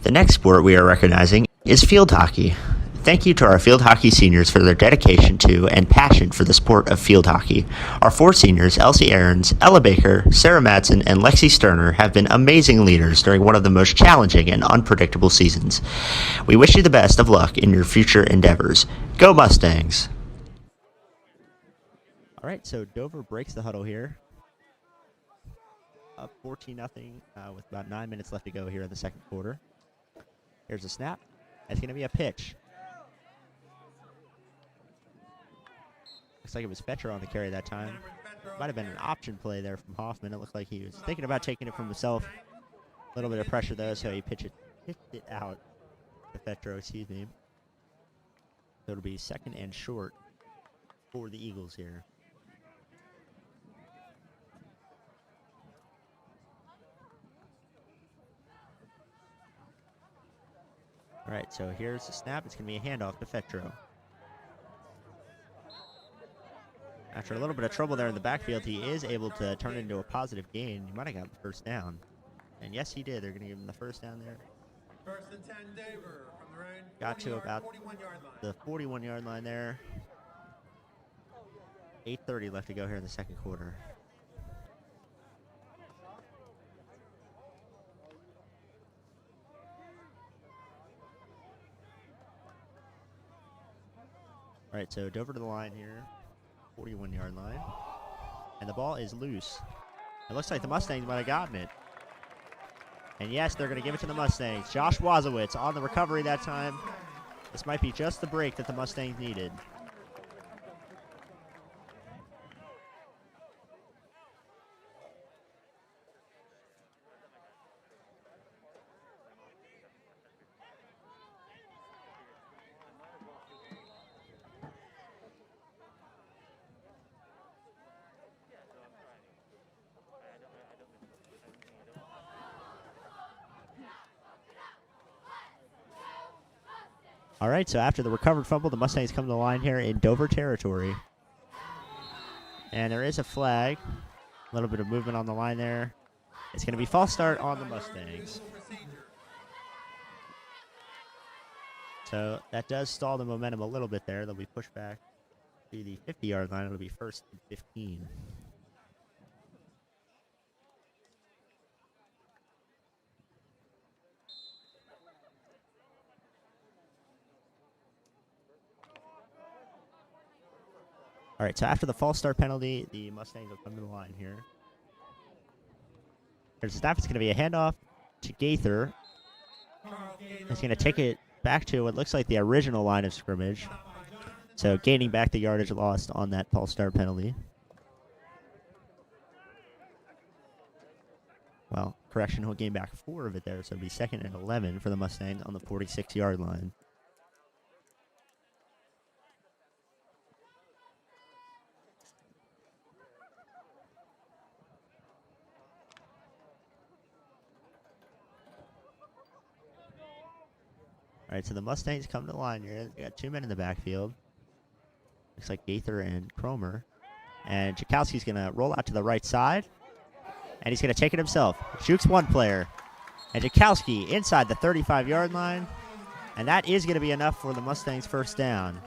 F: The next sport we are recognizing is field hockey. Thank you to our field hockey seniors for their dedication to and passion for the sport of field hockey. Our 4 seniors, Elsie Aarons, Ella Baker, Sarah Madsen, and Lexi Sterner, have been amazing leaders during one of the most challenging and unpredictable seasons. We wish you the best of luck in your future endeavors. Go Mustangs! All right, so Dover breaks the huddle here. Up 14-0 with about 9 minutes left to go here in the second quarter. Here's a snap. It's going to be a pitch. Looks like it was Fetcher on the carry that time. Might have been an option play there from Hoffman. It looked like he was thinking about taking it from himself. A little bit of pressure though, so he pitched it out to Fetcher, excuse me. So it'll be 2nd and short for the Eagles here. All right, so here's the snap. It's going to be a handoff to Fetro. After a little bit of trouble there in the backfield, he is able to turn it into a positive gain. He might have got the first down. And yes, he did. They're going to give him the first down there.
A: 1st and 10 Dover from their own
F: Got to about
A: 41-yard line.
F: the 41-yard line there. 8:30 left to go here in the second quarter. All right, so Dover to the line here, 41-yard line. And the ball is loose. It looks like the Mustangs might have gotten it. And yes, they're going to give it to the Mustangs. Josh Wazowitz on the recovery that time. This might be just the break that the Mustangs needed. All right, so after the recovered fumble, the Mustangs come to the line here in Dover territory. And there is a flag. A little bit of movement on the line there. It's going to be false start on the Mustangs. So that does stall the momentum a little bit there. They'll be pushed back to the 50-yard line. It'll be first and 15. All right, so after the false start penalty, the Mustangs will come to the line here. There's a snap. It's going to be a handoff to Gaither. He's going to take it back to what looks like the original line of scrimmage. So gaining back the yardage lost on that false start penalty. Well, correction, he'll gain back 4 of it there, so it'll be second and 11 for the Mustangs on the 46-yard line. All right, so the Mustangs come to the line here. They got 2 men in the backfield. Looks like Gaither and Cromer. And Jakowski's going to roll out to the right side. And he's going to take it himself. Jukes one player. And Jakowski inside the 35-yard line. And that is going to be enough for the Mustangs' first down.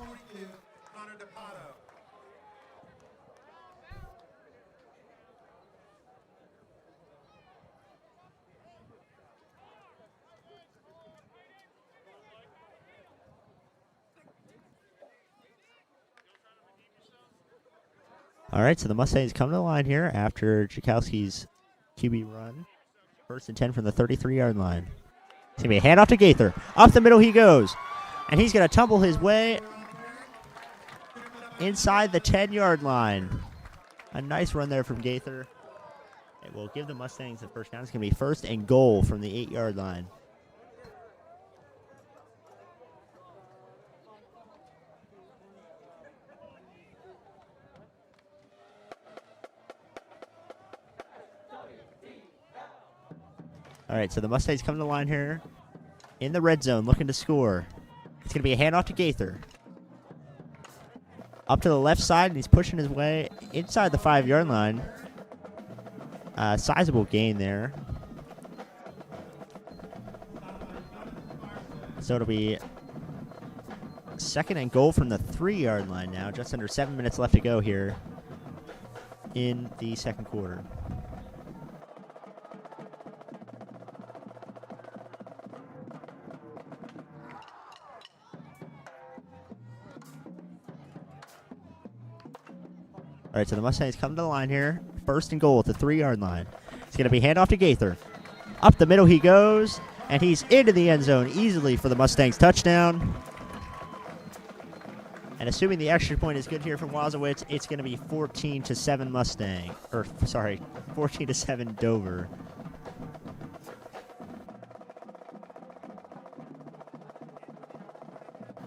F: All right, so the Mustangs come to the line here after Jakowski's QB run. First and 10 from the 33-yard line. It's going to be a handoff to Gaither. Up the middle he goes. And he's going to tumble his way inside the 10-yard line. A nice run there from Gaither. It will give the Mustangs the first down. It's going to be first and goal from the 8-yard line. All right, so the Mustangs come to the line here in the red zone looking to score. It's going to be a handoff to Gaither. Up to the left side, and he's pushing his way inside the 5-yard line. Sizable gain there. So it'll be second and goal from the 3-yard line now. Just under 7 minutes left to go here in the second quarter. All right, so the Mustangs come to the line here. First and goal at the 3-yard line. It's going to be handoff to Gaither. Up the middle he goes, and he's into the end zone easily for the Mustangs touchdown. And assuming the extra point is good here from Wazowitz, it's going to be 14-7 Mustang. Or, sorry, 14-7 Dover.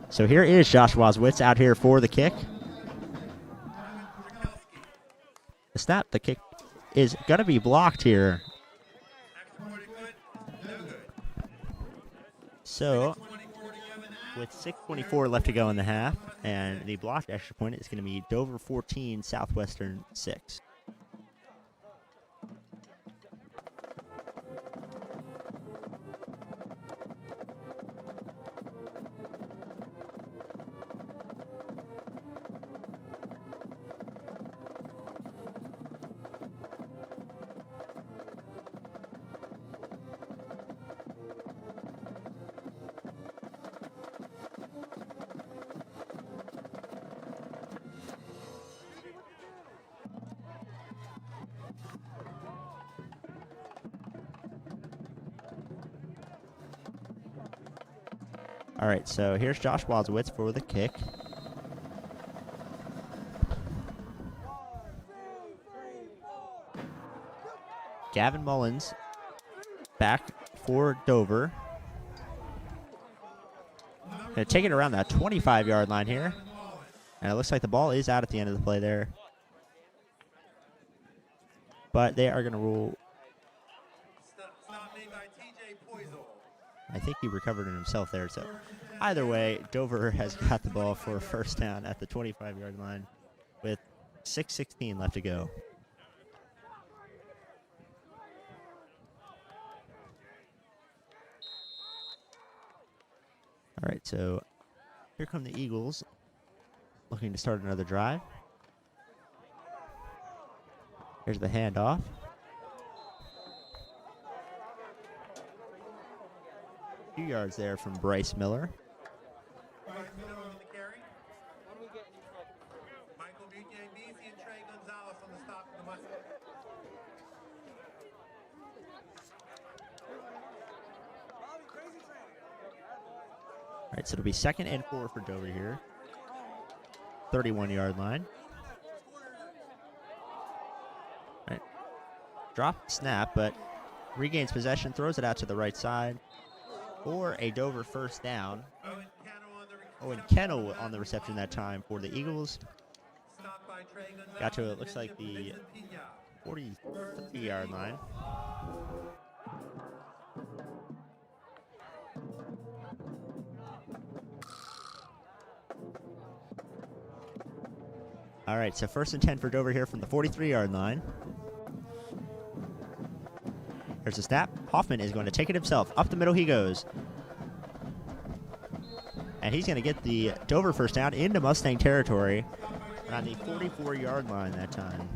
F: So here is Josh Wazowitz out here for the kick. The snap, the kick is going to be blocked here. So, with 6:24 left to go in the half, and the blocked extra point is going to be Dover 14, Southwestern 6. All right, so here's Josh Wazowitz for the kick. Gavin Mullins back for Dover. Gonna take it around that 25-yard line here. And it looks like the ball is out at the end of the play there. But they are going to rule.
A: Stop made by TJ Poisel.
F: I think he recovered it himself there. So either way, Dover has got the ball for a first down at the 25-yard line with 6:16 left to go. All right, so here come the Eagles looking to start another drive. Here's the handoff. A few yards there from Bryce Miller.
A: Bryce Miller on the carry. Michael Butte and Trey Gonzalez on the stop of the Mustang.
F: All right, so it'll be 2nd and 4 for Dover here. 31-yard line. All right. Drop, snap, but regains possession, throws it out to the right side for a Dover first down. Owen Kennel on the reception that time for the Eagles. Got to, it looks like, the 43-yard line. All right, so 1st and 10 for Dover here from the 43-yard line. Here's the snap. Hoffman is going to take it himself. Up the middle he goes. And he's going to get the Dover first down into Mustang territory on the 44-yard line that time.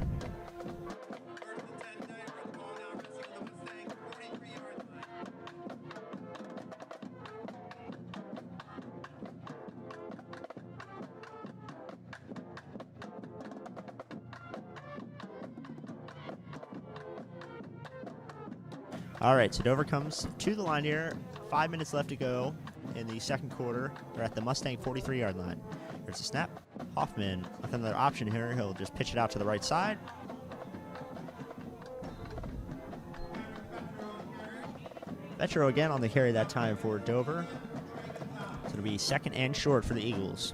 F: All right, so Dover comes to the line here. 5 minutes left to go in the second quarter. We're at the Mustang 43-yard line. There's a snap. Hoffman with another option here. He'll just pitch it out to the right side. Vetro again on the carry that time for Dover. So it'll be 2nd and short for the Eagles.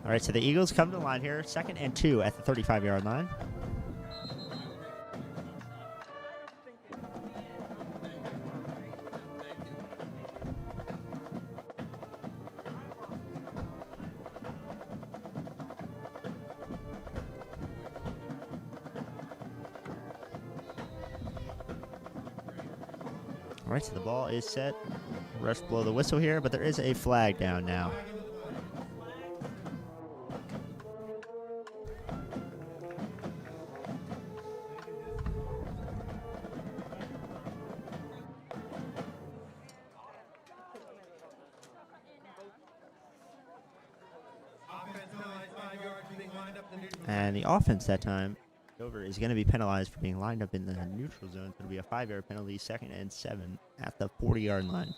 F: All right, so the Eagles come to the line here, 2nd and 2 at the 35-yard line. All right, so the ball is set. Refs blow the whistle here, but there is a flag down now. And the offense that time, Dover is going to be penalized for being lined up in the neutral zone. It's going to be a 5-yard penalty, 2nd and 7 at the 40-yard line.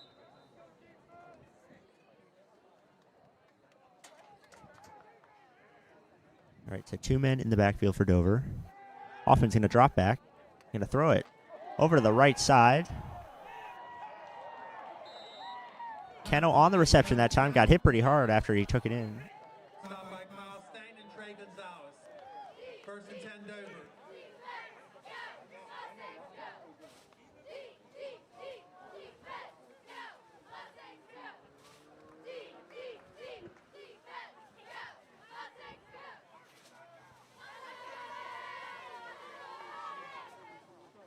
F: All right, so 2 men in the backfield for Dover. Hoffman's going to drop back. Going to throw it over to the right side. Kennel on the reception that time. Got hit pretty hard after he took it in.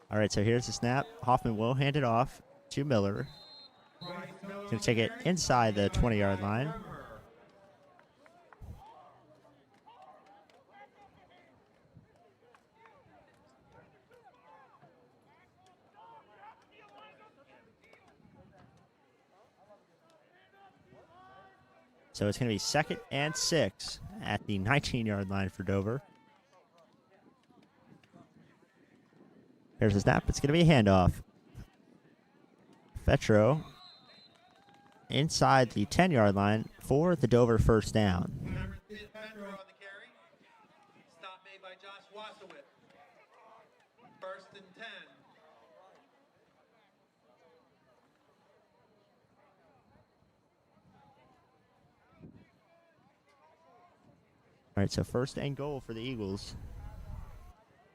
F: All right, so here's the snap. Hoffman will hand it off to Miller. He's going to take it inside the 20-yard line. So it's going to be 2nd and 6 at the 19-yard line for Dover. There's a snap. It's going to be a handoff. Fetro inside the 10-yard line for the Dover first down.
A: Number 2, Pedro on the carry. Stop made by Josh Wasowitz. 1st and 10.
F: All right, so 1st and goal for the Eagles.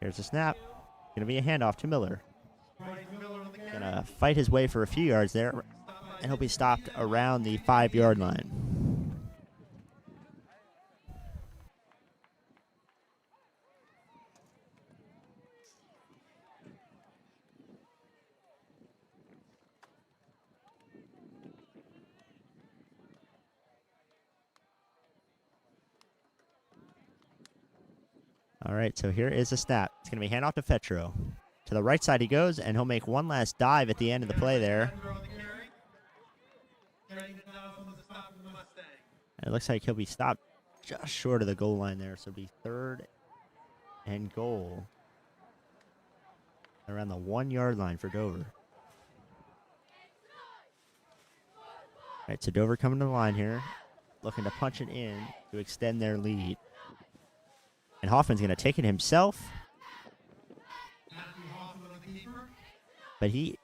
F: Here's the snap. Going to be a handoff to Miller. Going to fight his way for a few yards there, and he'll be stopped around the 5-yard line. All right, so here is a snap. It's going to be handoff to Fetro. To the right side he goes, and he'll make one last dive at the end of the play there. And it looks like he'll be stopped just short of the goal line there, so it'll be 3rd and goal around the 1-yard line for Dover. All right, so Dover coming to the line here, looking to punch it in to extend their lead. And Hoffman's going to take it himself. But he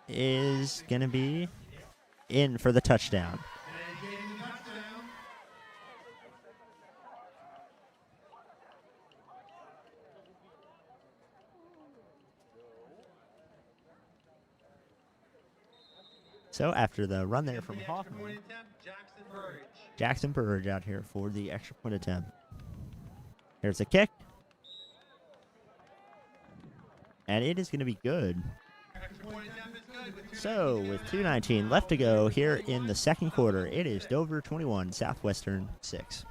F: is going to be in for the touchdown. So after the run there from Hoffman, Jackson Burridge out here for the extra point attempt. Here's a kick. And it is going to be good. So with 2:19 left to go here in the second quarter, it is Dover 21, Southwestern 6.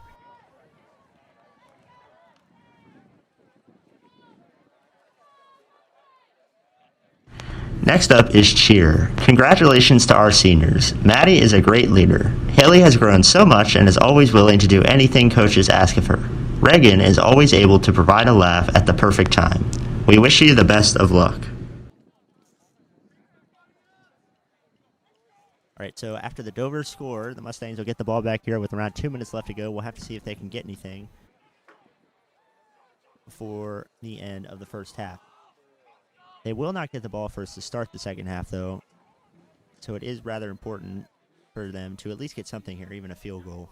E: Next up is cheer. Congratulations to our seniors. Maddie is a great leader. Haley has grown so much and is always willing to do anything coaches ask of her. Reagan is always able to provide a laugh at the perfect time. We wish you the best of luck.
F: All right, so after the Dover score, the Mustangs will get the ball back here with around 2 minutes left to go. We'll have to see if they can get anything before the end of the first half. They will not get the ball first to start the second half, though, so it is rather important for them to at least get something here, even a field goal.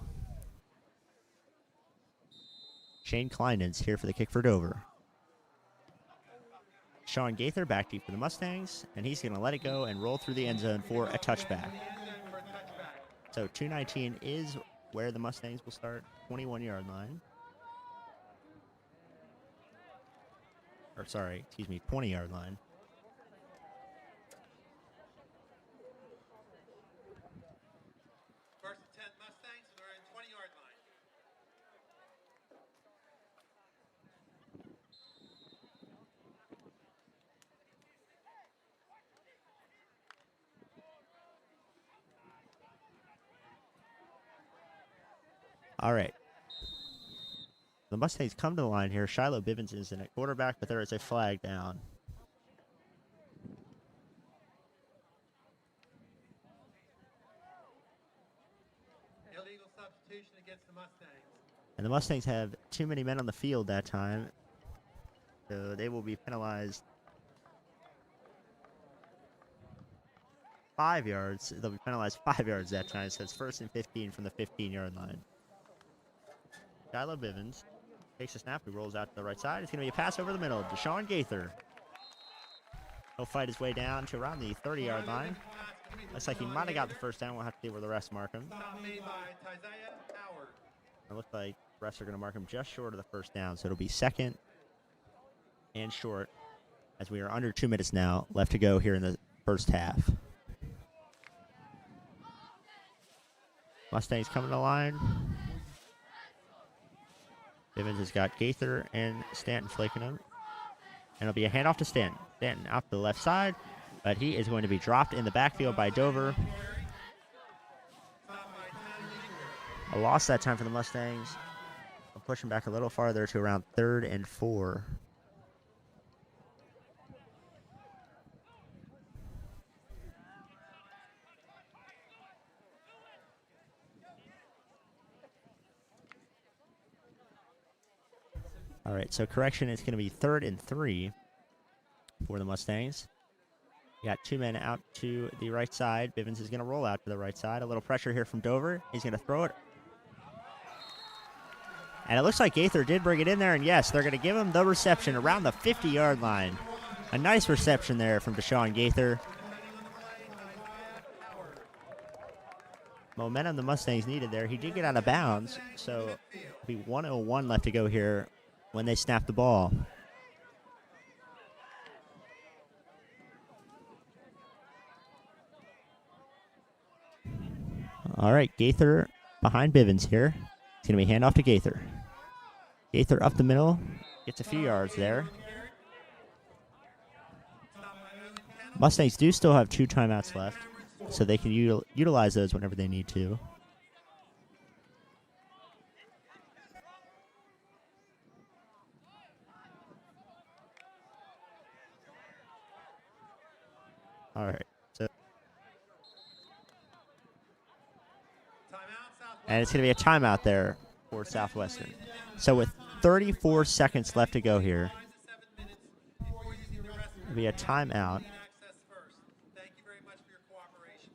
F: Shane Kleinen's here for the kick for Dover. Sean Gaither back deep for the Mustangs, and he's going to let it go and roll through the end zone for a touchback. So 2:19 is where the Mustangs will start, 21-yard line. Or sorry, excuse me, 20-yard line.
A: First and 10 Mustangs, and they're in 20-yard line.
F: All right. The Mustangs come to the line here. Shiloh Bivens is in at quarterback, but there is a flag down.
A: Illegal substitution against the Mustangs.
F: And the Mustangs have too many men on the field that time, so they will be penalized 5 yards. They'll be penalized 5 yards that time, so it's 1st and 15 from the 15-yard line. Shiloh Bivens takes a snap. He rolls out to the right side. It's going to be a pass over the middle. Deshaun Gaither. He'll fight his way down to around the 30-yard line. Looks like he might have got the first down. We'll have to see where the refs mark him. It looks like the refs are going to mark him just short of the first down, so it'll be 2nd and short as we are under 2 minutes now left to go here in the first half. Mustangs coming to the line. Bivens has got Gaither and Stanton flaking him. And it'll be a handoff to Stanton. Stanton out to the left side, but he is going to be dropped in the backfield by Dover. A loss that time for the Mustangs. I'll push them back a little farther to around 3rd and 4. All right, so correction, it's going to be 3rd and 3 for the Mustangs. You got 2 men out to the right side. Bivens is going to roll out to the right side. A little pressure here from Dover. He's going to throw it. And it looks like Gaither did bring it in there, and yes, they're going to give him the reception around the 50-yard line. A nice reception there from Deshaun Gaither. Momentum the Mustangs needed there. He did get out of bounds, so it'll be 1:01 left to go here when they snap the ball. All right, Gaither behind Bivens here. It's going to be handoff to Gaither. Gaither up the middle, gets a few yards there. Mustangs do still have 2 timeouts left, so they can utilize those whenever they need to. All right, so and it's going to be a timeout there for Southwestern. So with 34 seconds left to go here, it'll be a timeout.
A: Thank you very much for your cooperation.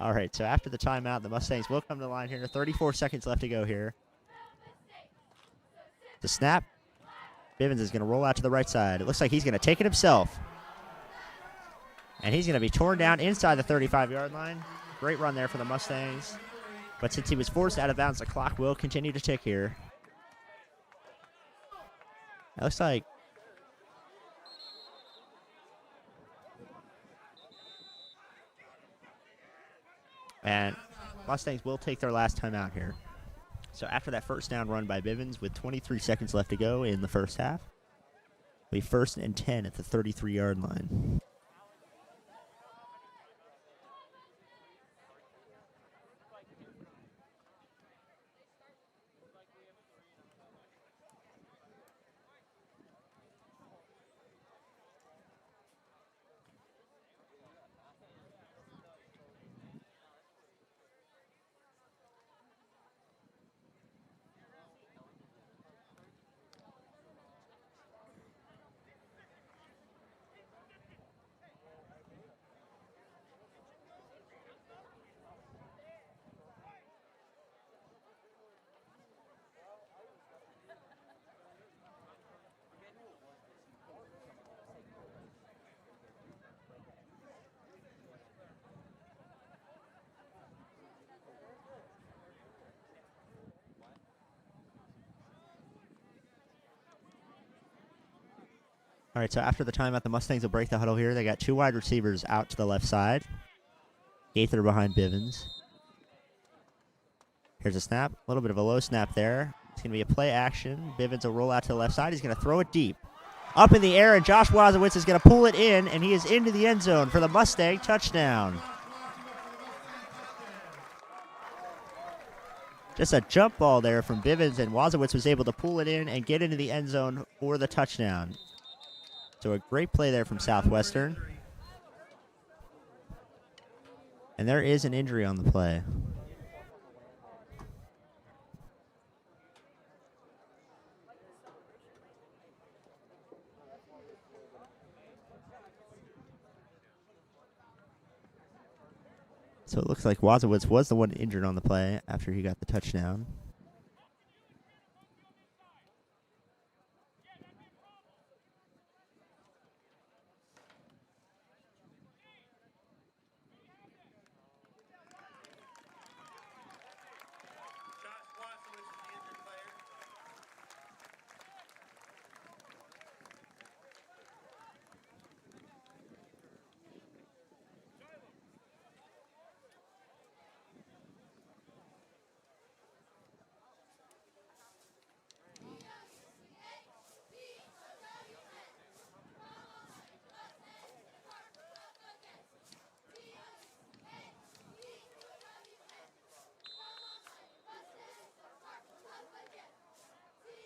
F: All right, so after the timeout, the Mustangs will come to the line here. 34 seconds left to go here. The snap. Bivens is going to roll out to the right side. It looks like he's going to take it himself. And he's going to be torn down inside the 35-yard line. Great run there for the Mustangs. But since he was forced out of bounds, the clock will continue to tick here. It looks like and Mustangs will take their last time out here. So after that first down run by Bivens with 23 seconds left to go in the first half, it'll be 1st and 10 at the 33-yard line. All right, so after the timeout, the Mustangs will break the huddle here. They got 2 wide receivers out to the left side. Gaither behind Bivens. Here's a snap. A little bit of a low snap there. It's going to be a play action. Bivens will roll out to the left side. He's going to throw it deep. Up in the air, and Josh Wazowitz is going to pull it in, and he is into the end zone for the Mustang touchdown. Just a jump ball there from Bivens, and Wazowitz was able to pull it in and get into the end zone for the touchdown. So a great play there from Southwestern. And there is an injury on the play. So it looks like Wazowitz was the one injured on the play after he got the touchdown.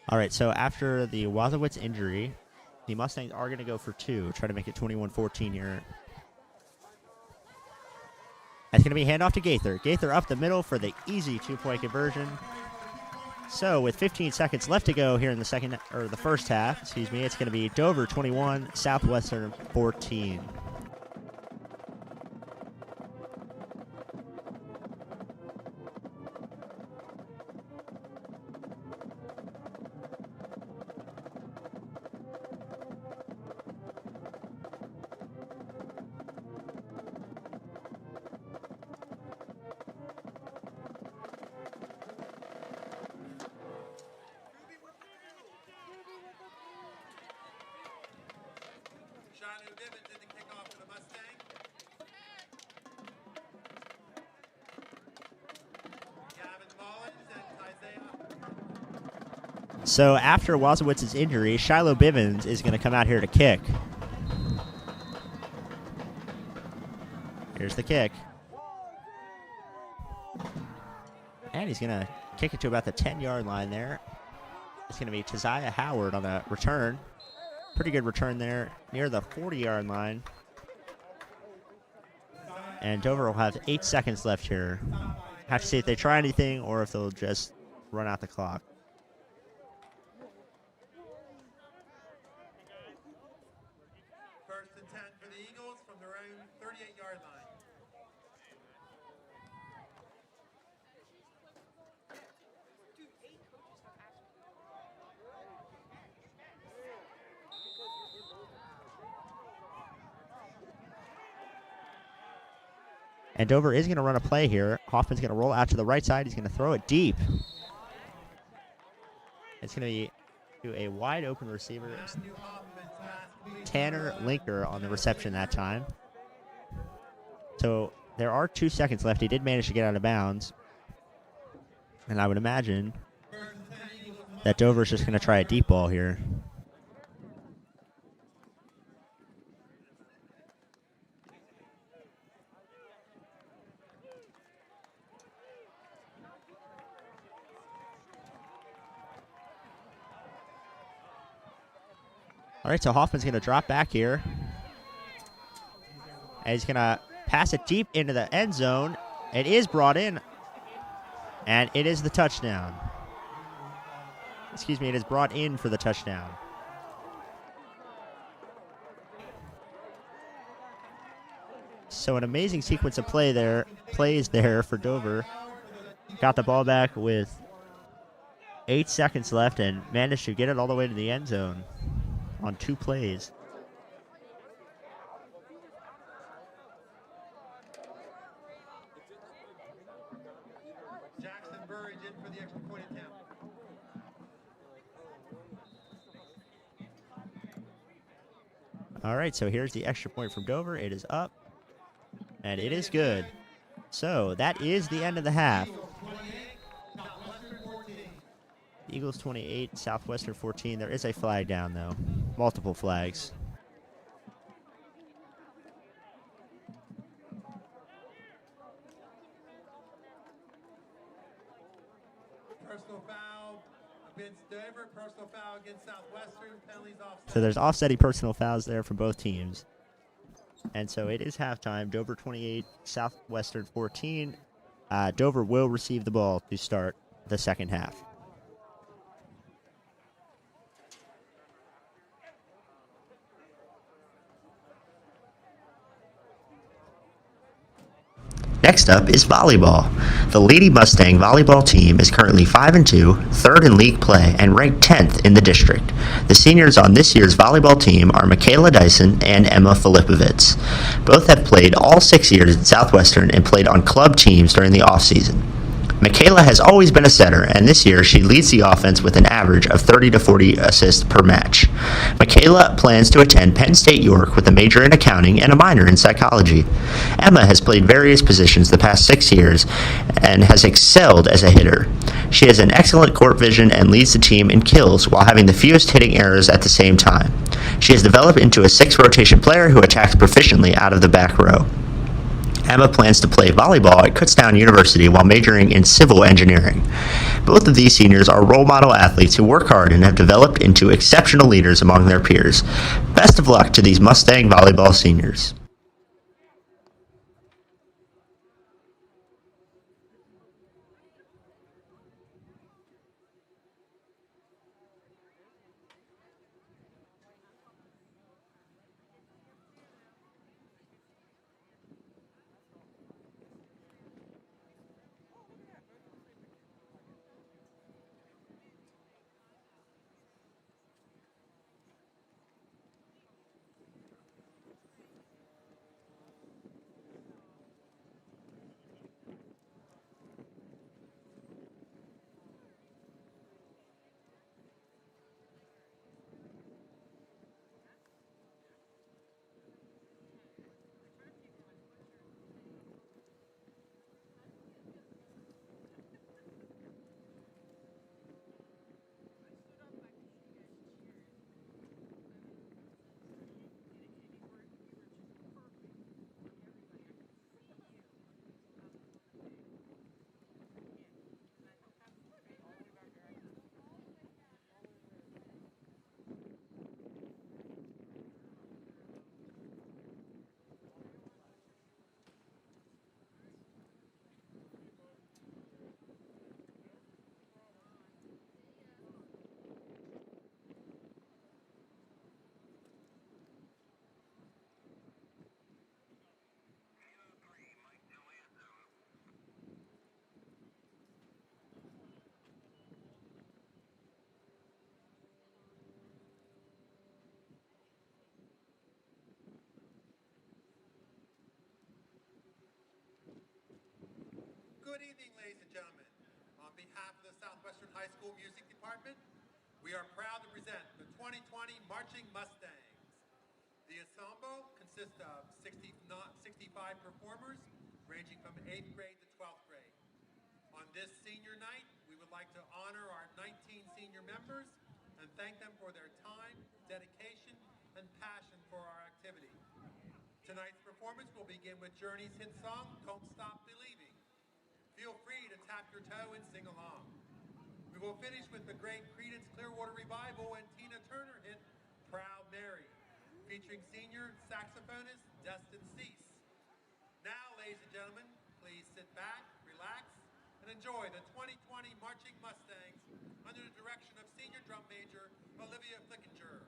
F: All right, so after the Wazowitz injury, the Mustangs are going to go for two, try to make it 21-14 here. That's going to be handoff to Gaither. Gaither up the middle for the easy two-point conversion. So with 15 seconds left to go here in the first half, it's going to be Dover 21, Southwestern 14.
A: Shiloh Bivens in the kickoff for the Mustang. Gavin Mullins and Isaiah.
F: So after Wazowitz's injury, Shiloh Bivens is going to come out here to kick. Here's the kick. And he's going to kick it to about the 10-yard line there. It's going to be Keziah Howard on a return. Pretty good return there near the 40-yard line. And Dover will have 8 seconds left here. Have to see if they try anything or if they'll just run out the clock.
A: First and 10 for the Eagles from their own 38-yard line.
F: And Dover is going to run a play here. Hoffman's going to roll out to the right side. He's going to throw it deep. It's going to be to a wide open receiver. Tanner Linker on the reception that time. So there are 2 seconds left. He did manage to get out of bounds. And I would imagine that Dover's just going to try a deep ball here. All right, so Hoffman's going to drop back here. And he's going to pass it deep into the end zone. It is brought in. And it is the touchdown. Excuse me, it is brought in for the touchdown. So an amazing sequence of plays there for Dover. Got the ball back with 8 seconds left and managed to get it all the way to the end zone on 2 plays.
A: Jackson Burridge in for the extra point attempt.
F: All right, so here's the extra point from Dover. It is up, and it is good. So that is the end of the half. Eagles 28, Southwestern 14. There is a flag down, though. Multiple flags.
A: Personal foul against Dover. Personal foul against Southwestern. Penalties offset.
F: So there's offsetting personal fouls there for both teams. And so it is halftime. Dover 28, Southwestern 14. Dover will receive the ball to start the second half.
E: Next up is volleyball. The Lady Mustang volleyball team is currently 5-2, third in league play, and ranked 10th in the district. The seniors on this year's volleyball team are Michaela Dyson and Emma Filipovitz. Both have played all 6 years at Southwestern and played on club teams during the offseason. Michaela has always been a setter, and this year she leads the offense with an average of 30 to 40 assists per match. Michaela plans to attend Penn State York with a major in accounting and a minor in psychology. Emma has played various positions the past 6 years and has excelled as a hitter. She has an excellent court vision and leads the team in kills while having the fewest hitting errors at the same time. She has developed into a 6th rotation player who attacks proficiently out of the back row.
F: Emma plans to play volleyball at Kutztown University while majoring in civil engineering. Both of these seniors are role model athletes who work hard and have developed into exceptional leaders among their peers. Best of luck to these Mustang volleyball seniors.
A: Good evening, ladies and gentlemen. On behalf of the Southwestern High School Music Department, we are proud to present the 2020 Marching Mustangs. The ensemble consists of 65 performers ranging from 8th grade to 12th grade. On this senior night, we would like to honor our 19 senior members and thank them for their time, dedication, and passion for our activity. Tonight's performance will begin with Journey's hit song, Don't Stop Believing. Feel free to tap your toe and sing along. We will finish with the great Creedence Clearwater Revival and Tina Turner hit, Proud Mary, featuring senior saxophonist Destin Cease. Now, ladies and gentlemen, please sit back, relax, and enjoy the 2020 Marching Mustangs under the direction of Senior Drum Major Olivia Flickinger.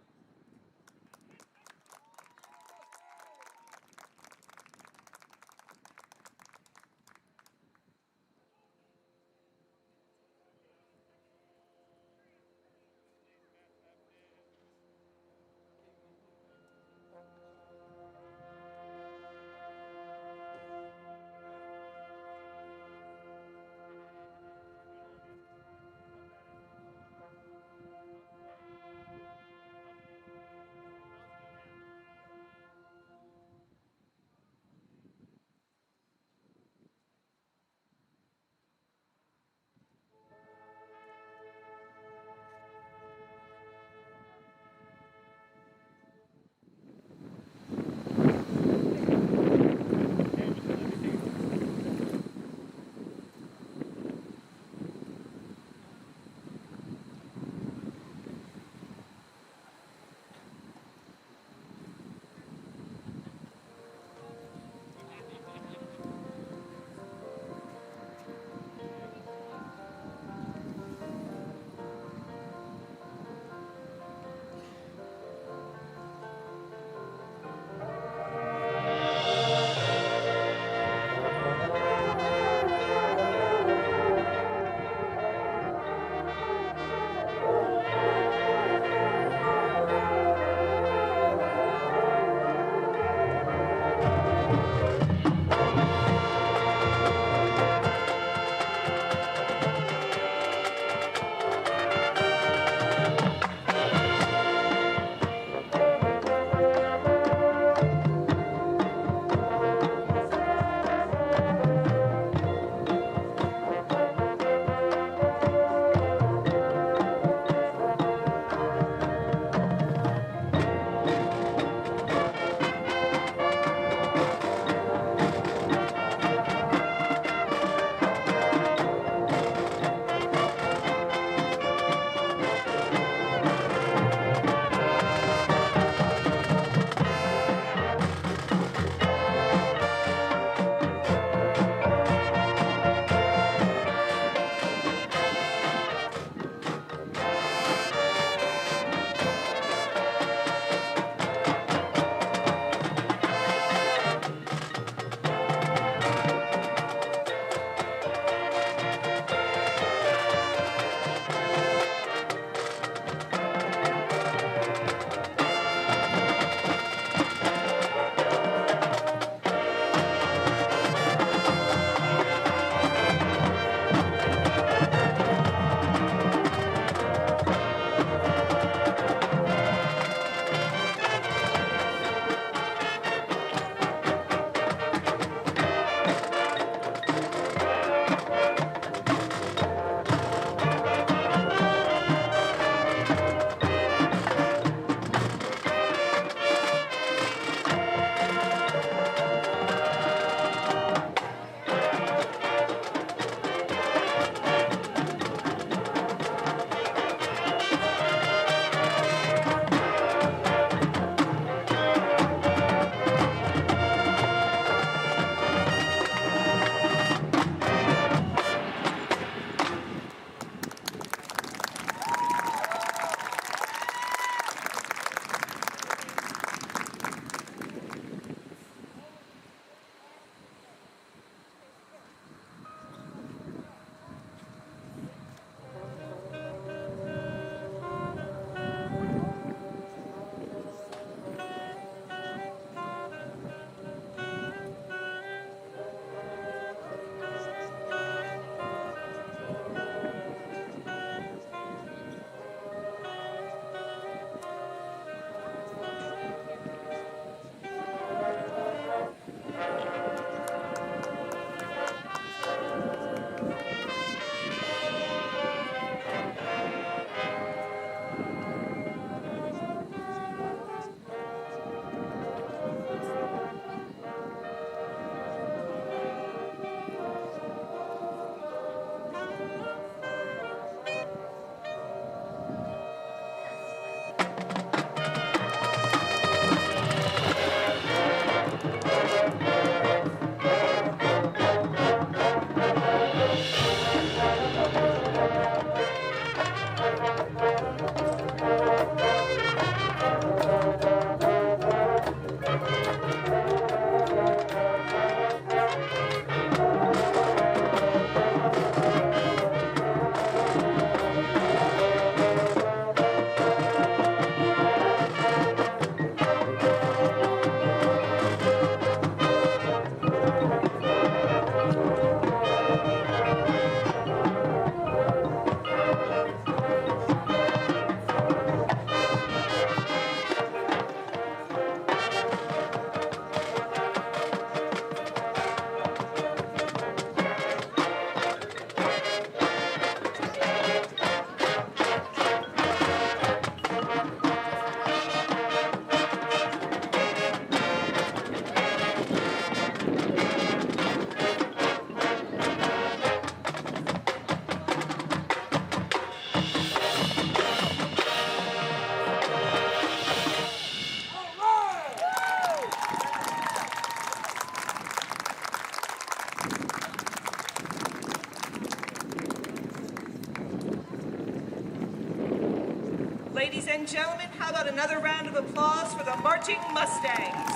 G: Ladies and gentlemen, how about another round of applause for the Marching Mustangs?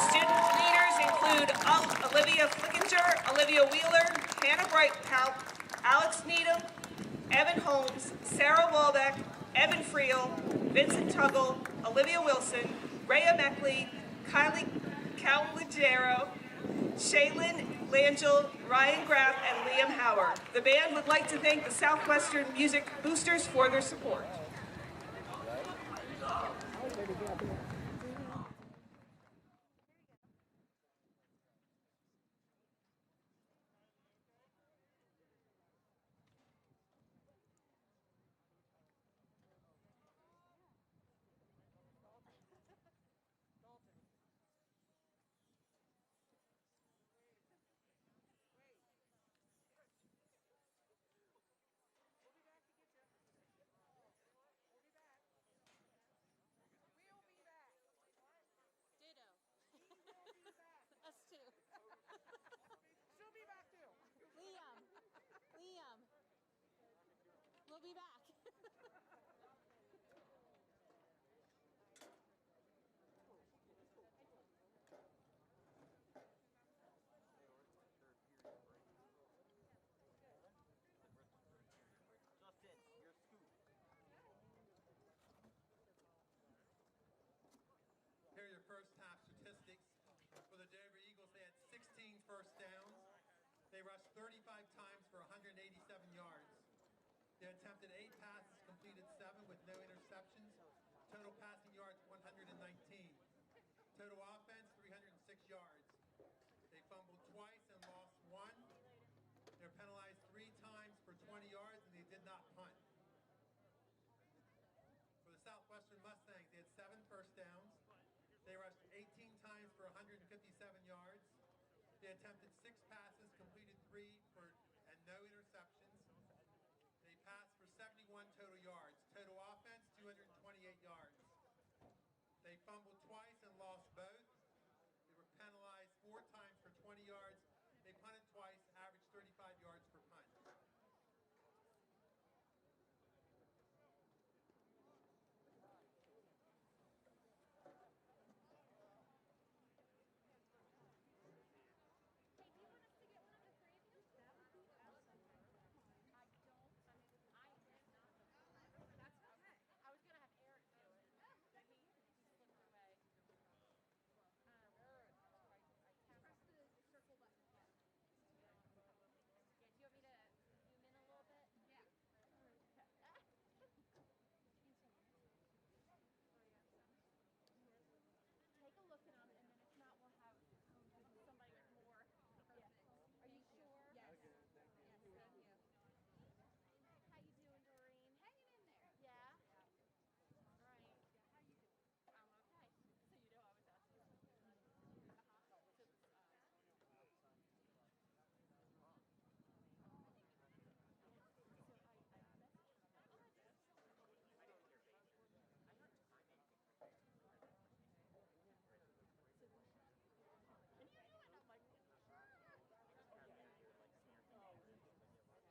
G: Student leaders include Olivia Flickinger, Olivia Wheeler, Hannah Brightpalp, Alex Needham, Evan Holmes, Sarah Walbeck, Evan Friel, Vincent Tuggle, Olivia Wilson, Rhea Meckley, Kylie Caligero, Shaylin Langell, Ryan Graff, and Liam Howard. The band would like to thank the Southwestern Music Boosters for their support.
H: Us too. She'll be back too. Liam. We'll be back.
D: Justin, your scoop.
A: Here are your first half statistics. For the Dover Eagles, they had 16 first downs. They rushed 35 times for 187 yards. They attempted 8 passes, completed 7 with no interceptions. Total passing yards, 119. Total offense, 306 yards. They fumbled twice and lost 1. They were penalized 3 times for 20 yards, and they did not punt. For the Southwestern Mustangs, they had 7 first downs. They rushed 18 times for 157 yards. They attempted 6 passes, completed 3 and no interceptions. They passed for 71 total yards. Total offense, 228 yards. They fumbled twice and lost both. They were penalized 4 times for 20 yards. They punted twice, averaged 35 yards per punt.
H: Take a look at them, and then if not, we'll have somebody with more. Yeah. Are you sure? Yes. Okay, thank you. Yes, thank you. How you doing, Doreen? Hanging in there. Yeah? Right.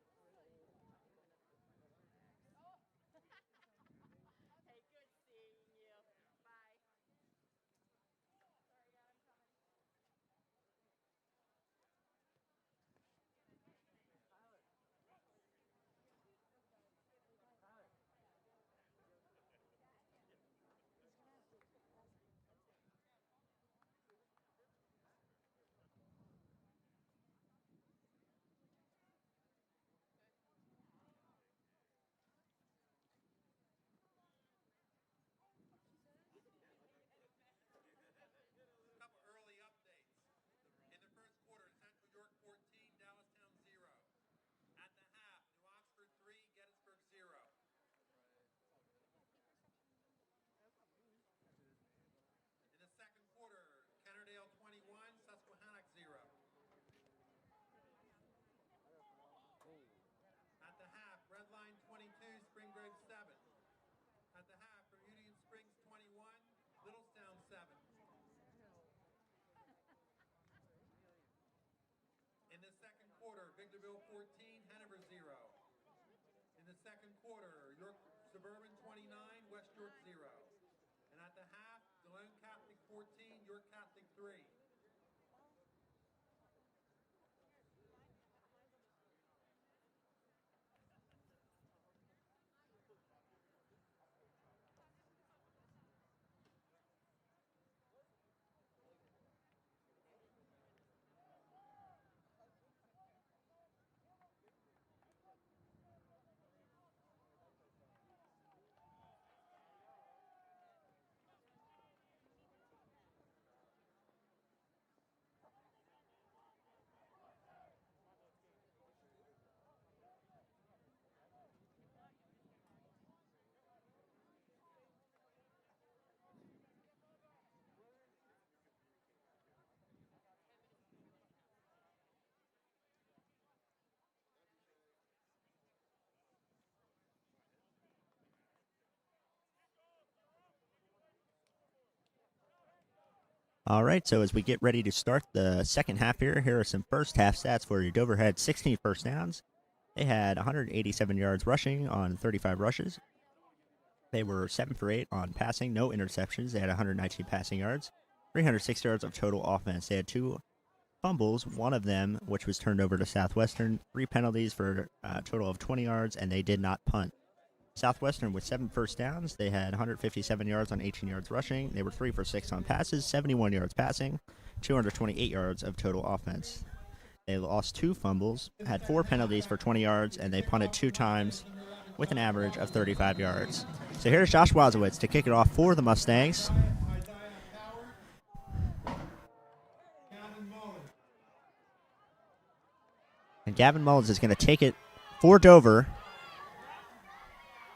H: How you doing? I'm okay. So you know I was asking you. Hey, good seeing you. Bye. Sorry, I'm coming.
A: A couple early updates. In the first quarter, Central York 14, Dallastown 0. At the half, New Oxford 3, Gettysburg 0. In the second quarter, Kennerdale 21, Susquehannock 0. At the half, Redline 22, Spring Grove 7. At the half, Bermudian Springs 21, Littlestown 7. In the second quarter, Victorville 14, Hanover 0. In the second quarter, York Suburban 29, West York 0. And at the half, Delone Catholic 14, York Catholic 3.
F: All right, so as we get ready to start the second half here are some first half stats for you. Dover had 16 first downs. They had 187 yards rushing on 35 rushes. They were 7 for 8 on passing, no interceptions. They had 119 passing yards, 306 yards of total offense. They had 2 fumbles, one of them which was turned over to Southwestern, 3 penalties for a total of 20 yards, and they did not punt. Southwestern with 7 first downs. They had 157 yards on 18 yards rushing. They were 3 for 6 on passes, 71 yards passing, 228 yards of total offense. They lost 2 fumbles, had 4 penalties for 20 yards, and they punted 2 times with an average of 35 yards. So here's Josh Wazowitz to kick it off for the Mustangs. And Gavin Mullins is going to take it for Dover.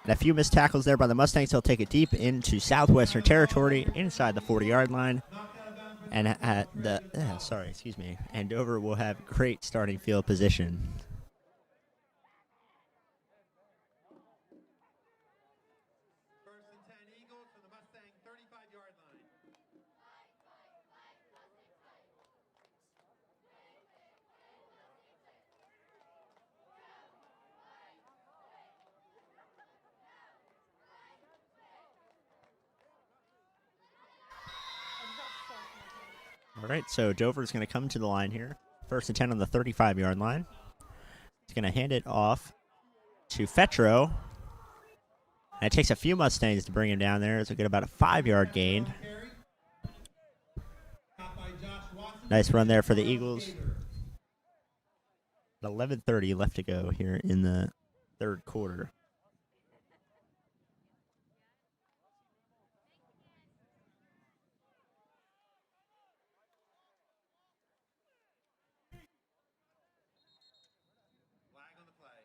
F: And a few missed tackles there by the Mustangs. He'll take it deep into Southwestern territory inside the 40-yard line. And And Dover will have great starting field position.
A: First and 10 Eagles from the Mustang 35-yard line.
F: All right, so Dover's going to come to the line here. First and 10 on the 35-yard line. He's going to hand it off to Fetro. And it takes a few Mustangs to bring him down there. So get about a 5-yard gain. Nice run there for the Eagles. 11:30 left to go here in the third quarter.
A: Flag on the play.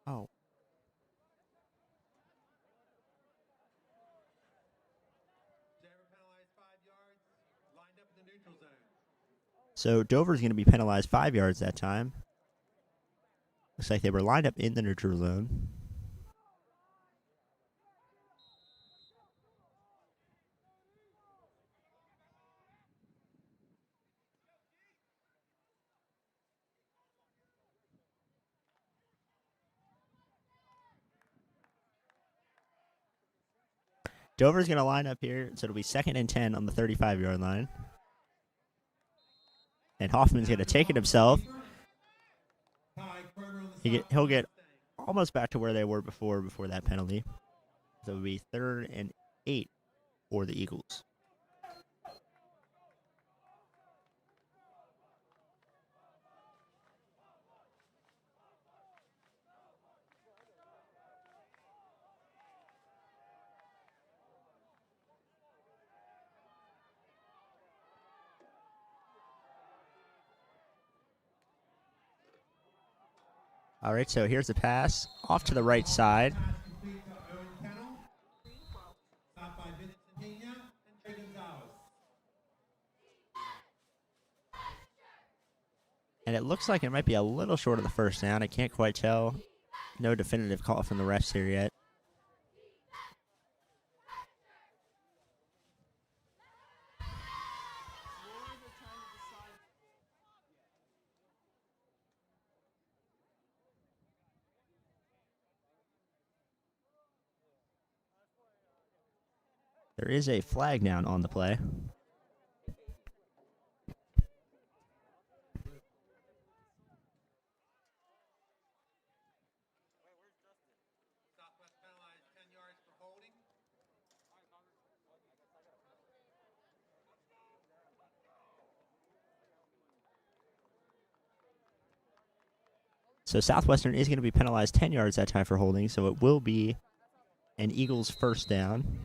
F: Oh.
A: Dover penalized 5 yards, lined up in the neutral zone.
F: So Dover's going to be penalized 5 yards that time. Looks like they were lined up in the neutral zone. Dover's going to line up here, so it'll be 2nd and 10 on the 35-yard line. And Hoffman's going to take it himself. He'll get almost back to where they were before that penalty. So it'll be 3rd and 8 for the Eagles. All right, so here's the pass off to the right side. And it looks like it might be a little short of the first down. I can't quite tell. No definitive call from the refs here yet. There is a flag down on the play.
A: Southwest penalized 10 yards for holding.
F: So Southwestern is going to be penalized 10 yards that time for holding, so it will be an Eagles first down.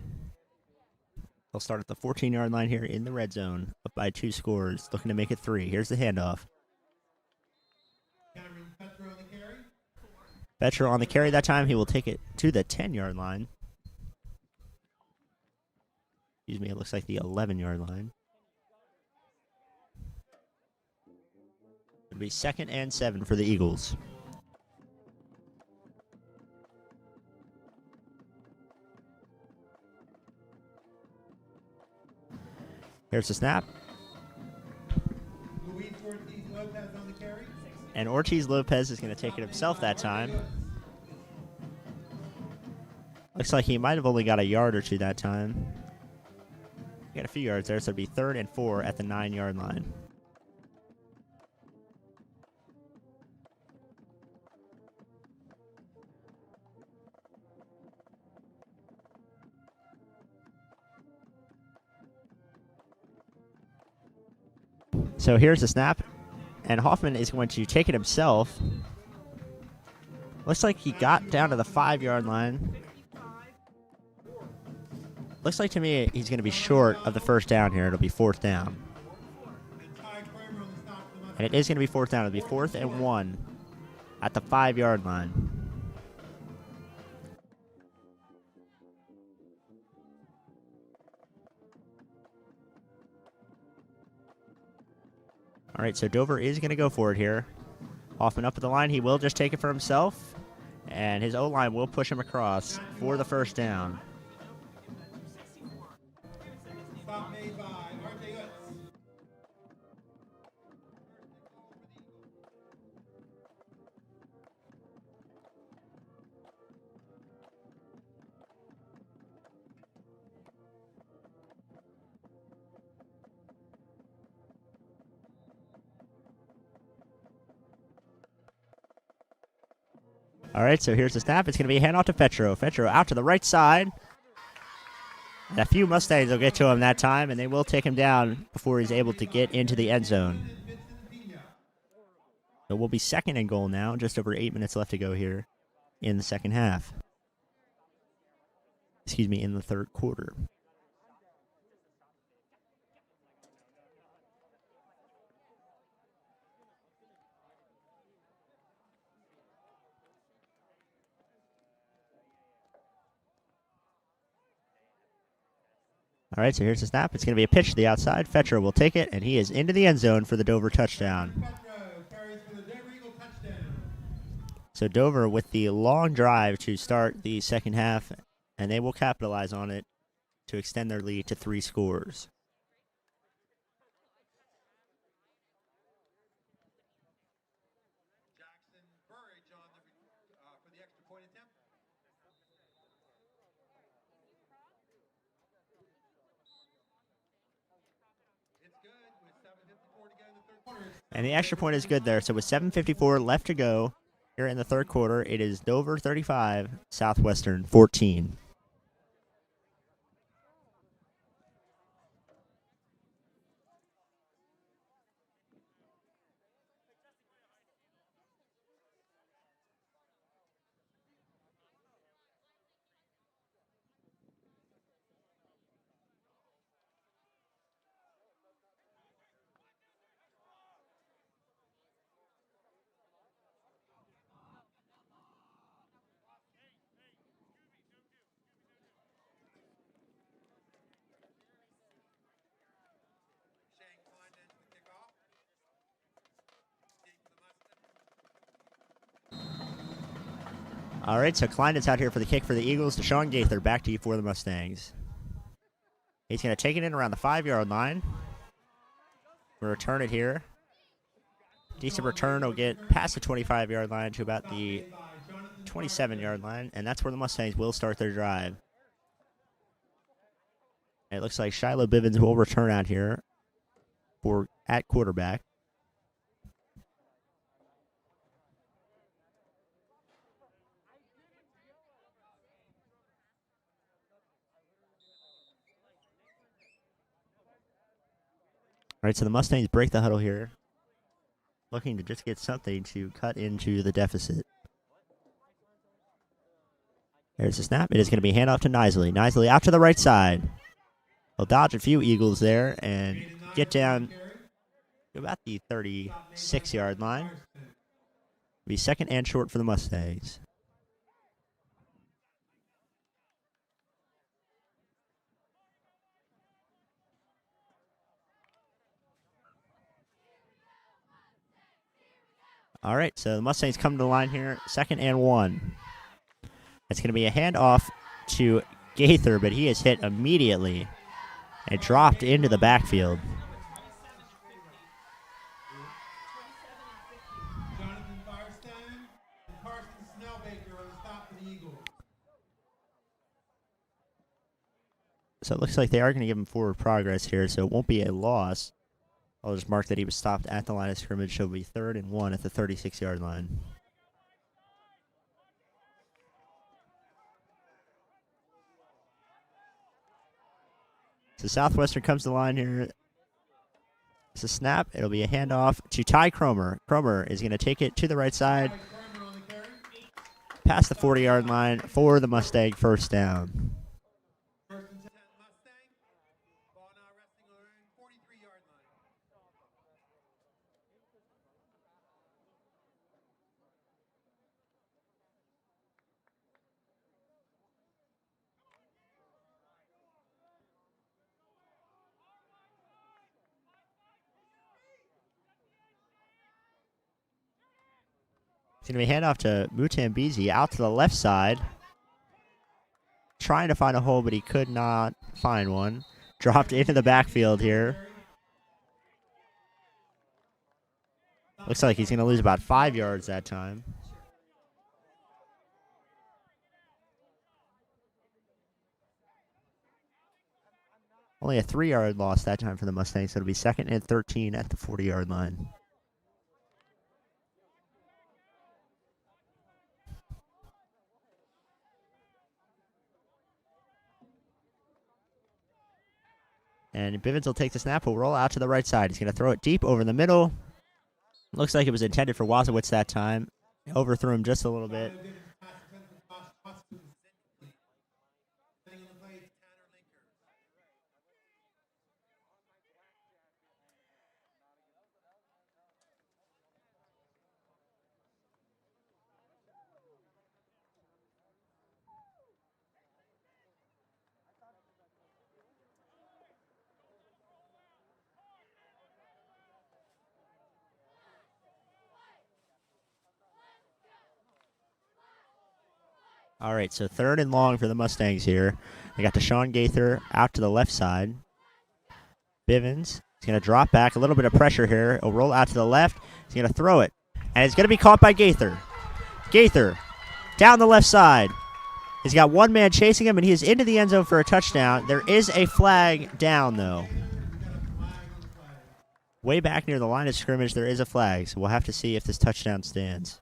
F: They'll start at the 14-yard line here in the red zone, up by 2 scores, looking to make it 3. Here's the handoff.
A: Cameron Petro on the carry.
F: Betcher on the carry that time. He will take it to the 10-yard line. Excuse me, it looks like the 11-yard line. It'll be 2nd and 7 for the Eagles. Here's the snap.
A: Luis Ortiz Lopez on the carry.
F: And Ortiz Lopez is going to take it himself that time. Looks like he might have only got a yard or 2 that time. Got a few yards there, so it'll be 3rd and 4 at the 9-yard line. So here's the snap, and Hoffman is going to take it himself. Looks like he got down to the 5-yard line. Looks like to me he's going to be short of the first down here. It'll be 4th down. And it is going to be 4th down. It'll be 4th and 1 at the 5-yard line. All right, so Dover is going to go for it here. Hoffman up at the line. He will just take it for himself. And his O-line will push him across for the first down.
A: Stop made by R.J. Utz.
F: All right, so here's the snap. It's going to be a handoff to Fetro. Fetro out to the right side. And a few Mustangs will get to him that time, and they will take him down before he's able to get into the end zone. So we'll be 2nd and goal now. Just over 8 minutes left to go here in the second half. Excuse me, in the 3rd quarter. All right, so here's the snap. It's going to be a pitch to the outside. Fetcher will take it, and he is into the end zone for the Dover touchdown.
A: Petro carries for the Dover Eagle touchdown.
F: So Dover with the long drive to start the second half, and they will capitalize on it to extend their lead to 3 scores.
A: Jackson Burridge on for the extra point attempt. It's good with 7:54 to go in the 3rd quarter.
F: And the extra point is good there. So with 7:54 left to go here in the 3rd quarter, it is Dover 35, Southwestern 14.
A: Shane Klein ends the kickoff. Deep to the Mustangs.
F: All right, so Klein is out here for the kick for the Eagles. Deshaun Gaither back to you for the Mustangs. He's going to take it in around the 5-yard line. We'll return it here. Decent return will get past the 25-yard line to about the 27-yard line, and that's where the Mustangs will start their drive. It looks like Shiloh Bivens will return out here at quarterback. All right, so the Mustangs break the huddle here, looking to just get something to cut into the deficit. There's the snap. It is going to be handoff to Nisley. Nisley out to the right side. He'll dodge a few Eagles there and get down to about the 36-yard line. Be second and short for the Mustangs. All right, so the Mustangs come to the line here, 2nd and 1. It's going to be a handoff to Gaither, but he is hit immediately and dropped into the backfield.
A: Jonathan Firestone and Carson Snellbaker on the stop for the Eagles.
F: So it looks like they are going to give him forward progress here, so it won't be a loss. I'll just mark that he was stopped at the line of scrimmage, so it'll be 3rd and 1 at the 36-yard line. So Southwestern comes to the line here. It's a snap. It'll be a handoff to Ty Cromer. Cromer is going to take it to the right side, past the 40-yard line for the Mustang first down.
A: First and 10 Mustang. Ball now resting on their own 43-yard line.
F: It's going to be a handoff to Mutambizi out to the left side. Trying to find a hole, but he could not find one. Dropped into the backfield here. Looks like he's going to lose about 5 yards that time. Only a 3-yard loss that time for the Mustangs, so it'll be 2nd and 13 at the 40-yard line. And Bivens will take the snap. Will roll out to the right side. He's going to throw it deep over the middle. Looks like it was intended for Wazowitz that time. Overthrew him just a little bit. All right, so 3rd and long for the Mustangs here. They got Deshaun Gaither out to the left side. Bivens is going to drop back. A little bit of pressure here. He'll roll out to the left. He's going to throw it. And it's going to be caught by Gaither. Gaither down the left side. He's got one man chasing him, and he is into the end zone for a touchdown. There is a flag down, though. Way back near the line of scrimmage, there is a flag, so we'll have to see if this touchdown stands.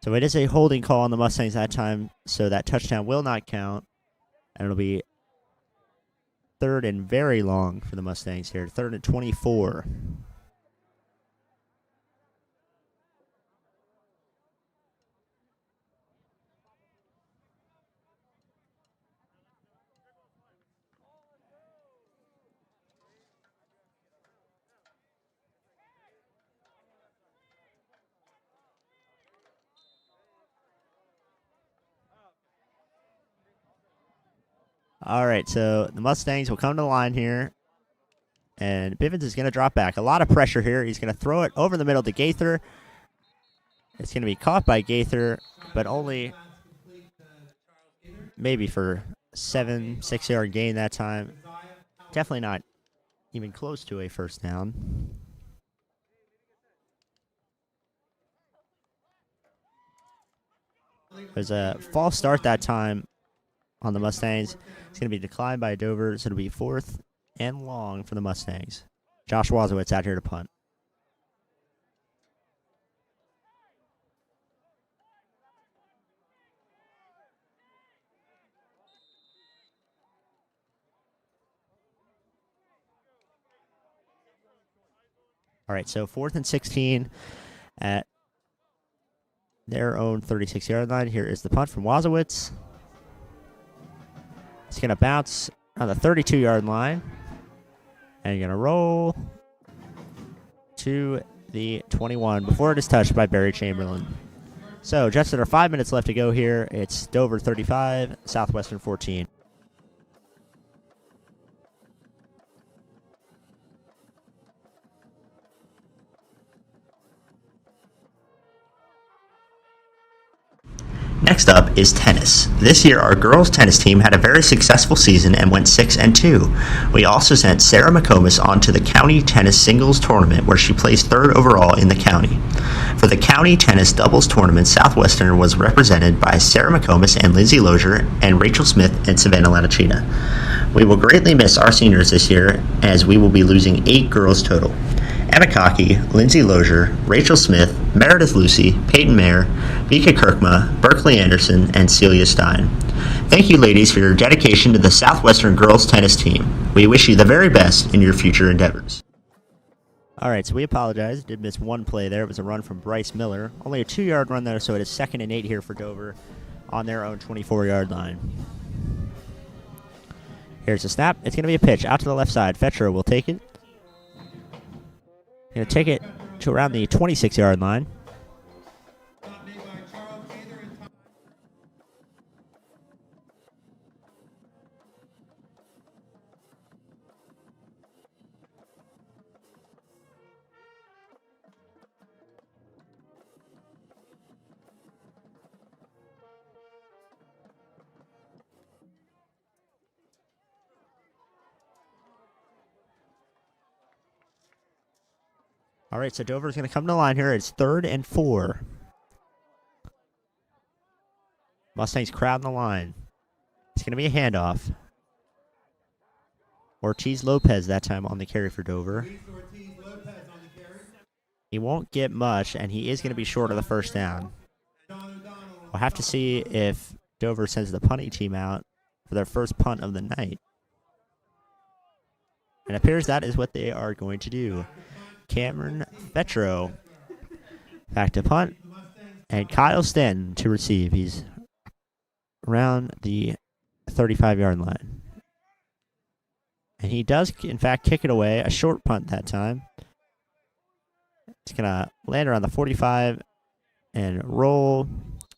F: So it is a holding call on the Mustangs that time, so that touchdown will not count. And it'll be 3rd and very long for the Mustangs here, 3rd and 24. All right, so the Mustangs will come to the line here. And Bivens is going to drop back. A lot of pressure here. He's going to throw it over the middle to Gaither. It's going to be caught by Gaither, but only maybe for 6-yard gain that time. Definitely not even close to a first down. There's a false start that time on the Mustangs. It's going to be declined by Dover, so it'll be 4th and long for the Mustangs. Josh Wazowitz out here to punt. All right, so 4th and 16 at their own 36-yard line. Here is the punt from Wazowitz. It's going to bounce on the 32-yard line. And you're going to roll to the 21 before it is touched by Barry Chamberlain. So just under 5 minutes left to go here. It's Dover 35, Southwestern 14.
E: Next up is tennis. This year, our girls' tennis team had a very successful season and went 6-2. We also sent Sarah McComas on to the county tennis singles tournament, where she placed 3rd overall in the county. For the county tennis doubles tournament, Southwestern was represented by Sarah McComas and Lindsay Lozier, and Rachel Smith and Savannah Laticina. We will greatly miss our seniors this year, as we will be losing 8 girls total. Emma Cockey, Lindsay Lozier, Rachel Smith, Meredith Lucy, Peyton Mayer, Vika Kirkma, Berkeley Anderson, and Celia Stein. Thank you, ladies, for your dedication to the Southwestern girls tennis team. We wish you the very best in your future endeavors.
F: All right, so we apologize. Did miss one play there. It was a run from Bryce Miller. Only a 2-yard run there, so it is 2nd and 8 here for Dover on their own 24-yard line. Here's the snap. It's going to be a pitch out to the left side. Fetcher will take it. Going to take it to around the 26-yard line. All right, so Dover's going to come to the line here. It's 3rd and 4. Mustangs crowding the line. It's going to be a handoff. Ortiz Lopez that time on the carry for Dover. He won't get much, and he is going to be short of the first down. We'll have to see if Dover sends the punting team out for their first punt of the night. And it appears that is what they are going to do. Cameron Fetro back to punt, and Kyle Stanton to receive. He's around the 35-yard line. And he does, in fact, kick it away. A short punt that time. It's going to land around the 45 and roll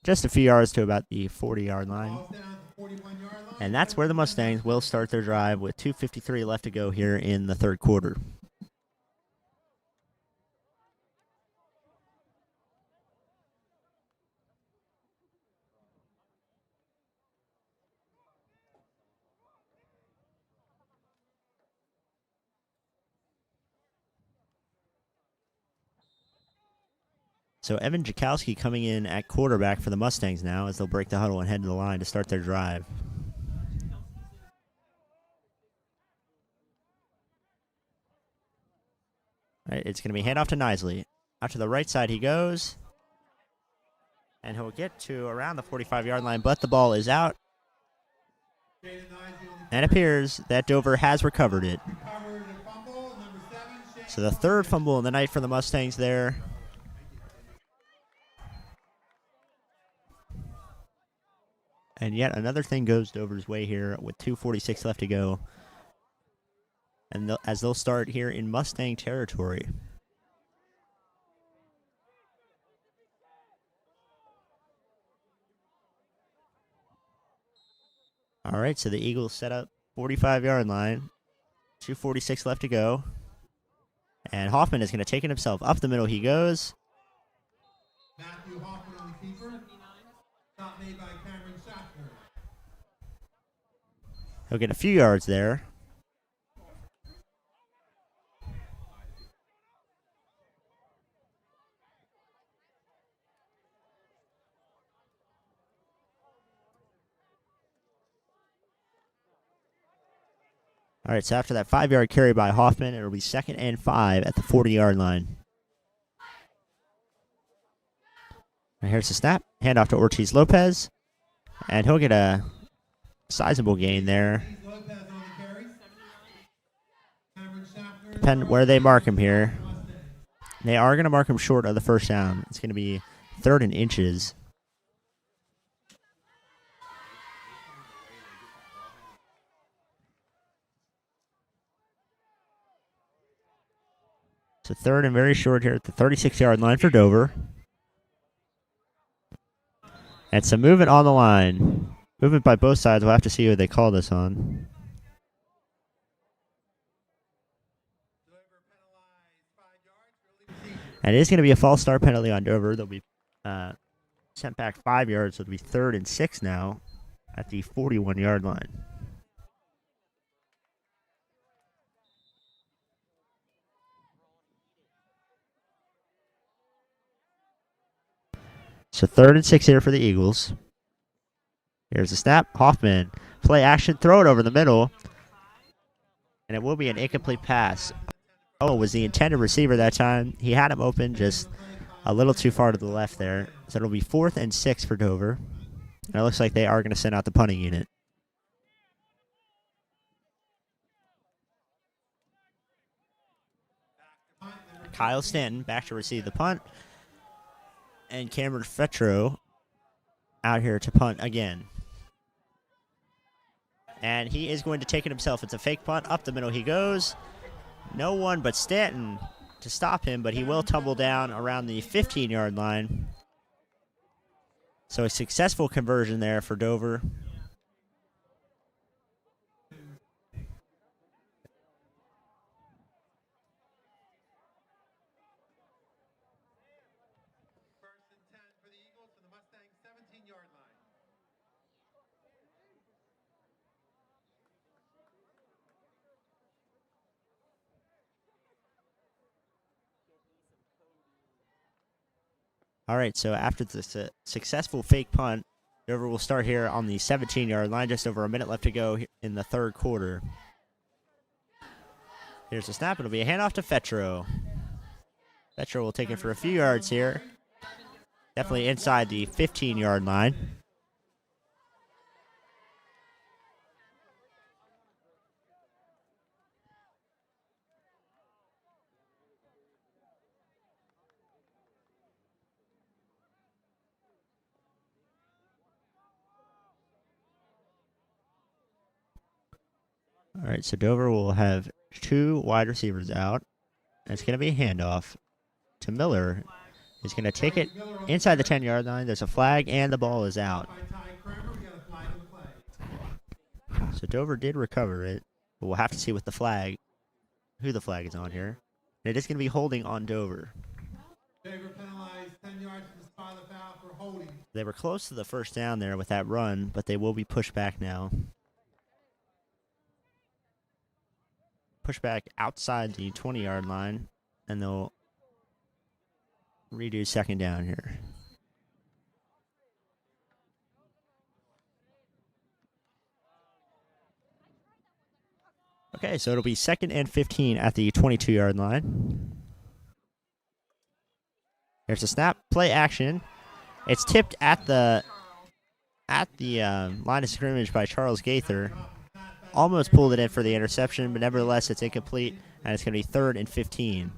F: just a few yards to about the 40-yard line. And that's where the Mustangs will start their drive with 2:53 left to go here in the third quarter. So Evan Jakowski coming in at quarterback for the Mustangs now as they'll break the huddle and head to the line to start their drive. All right, it's going to be handoff to Nisley. Out to the right side he goes. And he'll get to around the 45-yard line, but the ball is out. And it appears that Dover has recovered it. So the 3rd fumble of the night for the Mustangs there. And yet another thing goes Dover's way here with 2:46 left to go. And as they'll start here in Mustang territory. All right, so the Eagles set up 45-yard line. 2:46 left to go. And Hoffman is going to take it himself. Up the middle he goes.
A: Matthew Hoffman on the keeper. Stop made by Cameron Schaffner.
F: He'll get a few yards there. All right, so after that 5-yard carry by Hoffman, it'll be 2nd and 5 at the 40-yard line. And here's the snap. Handoff to Ortiz Lopez. And he'll get a sizable gain there. Depend where they mark him here. They are going to mark him short of the first down. It's going to be 3rd and inches. So 3rd and very short here at the 36-yard line for Dover. And some movement on the line. Movement by both sides. We'll have to see who they call this on. And it is going to be a false start penalty on Dover. They'll be sent back 5 yards, so it'll be 3rd and 6 now at the 41-yard line. So 3rd and 6 here for the Eagles. Here's the snap. Hoffman, play action, throw it over the middle. And it will be an incomplete pass. Oh, was the intended receiver that time. He had him open just a little too far to the left there. So it'll be 4th and 6 for Dover. And it looks like they are going to send out the punting unit. Kyle Stanton back to receive the punt. And Cameron Fetro out here to punt again. And he is going to take it himself. It's a fake punt. Up the middle he goes. No one but Stanton to stop him, but he will tumble down around the 15-yard line. So a successful conversion there for Dover. All right, so after the successful fake punt, Dover will start here on the 17-yard line. Just over a minute left to go in the 3rd quarter. Here's the snap. It'll be a handoff to Fetro. Fetro will take it for a few yards here. Definitely inside the 15-yard line. All right, so Dover will have 2 wide receivers out. And it's going to be a handoff to Miller. He's going to take it inside the 10-yard line. There's a flag, and the ball is out. So Dover did recover it, but we'll have to see with the flag who the flag is on here. And it is going to be holding on Dover.
A: Dover penalized 10 yards from the spot of the foul for holding.
F: They were close to the first down there with that run, but they will be pushed back now. Push back outside the 20-yard line, and they'll redo 2nd down here. Okay, so it'll be 2nd and 15 at the 22-yard line. Here's a snap, play action. It's tipped at the line of scrimmage by Charles Gaither. Almost pulled it in for the interception, but nevertheless it's incomplete, and it's going to be 3rd and 15.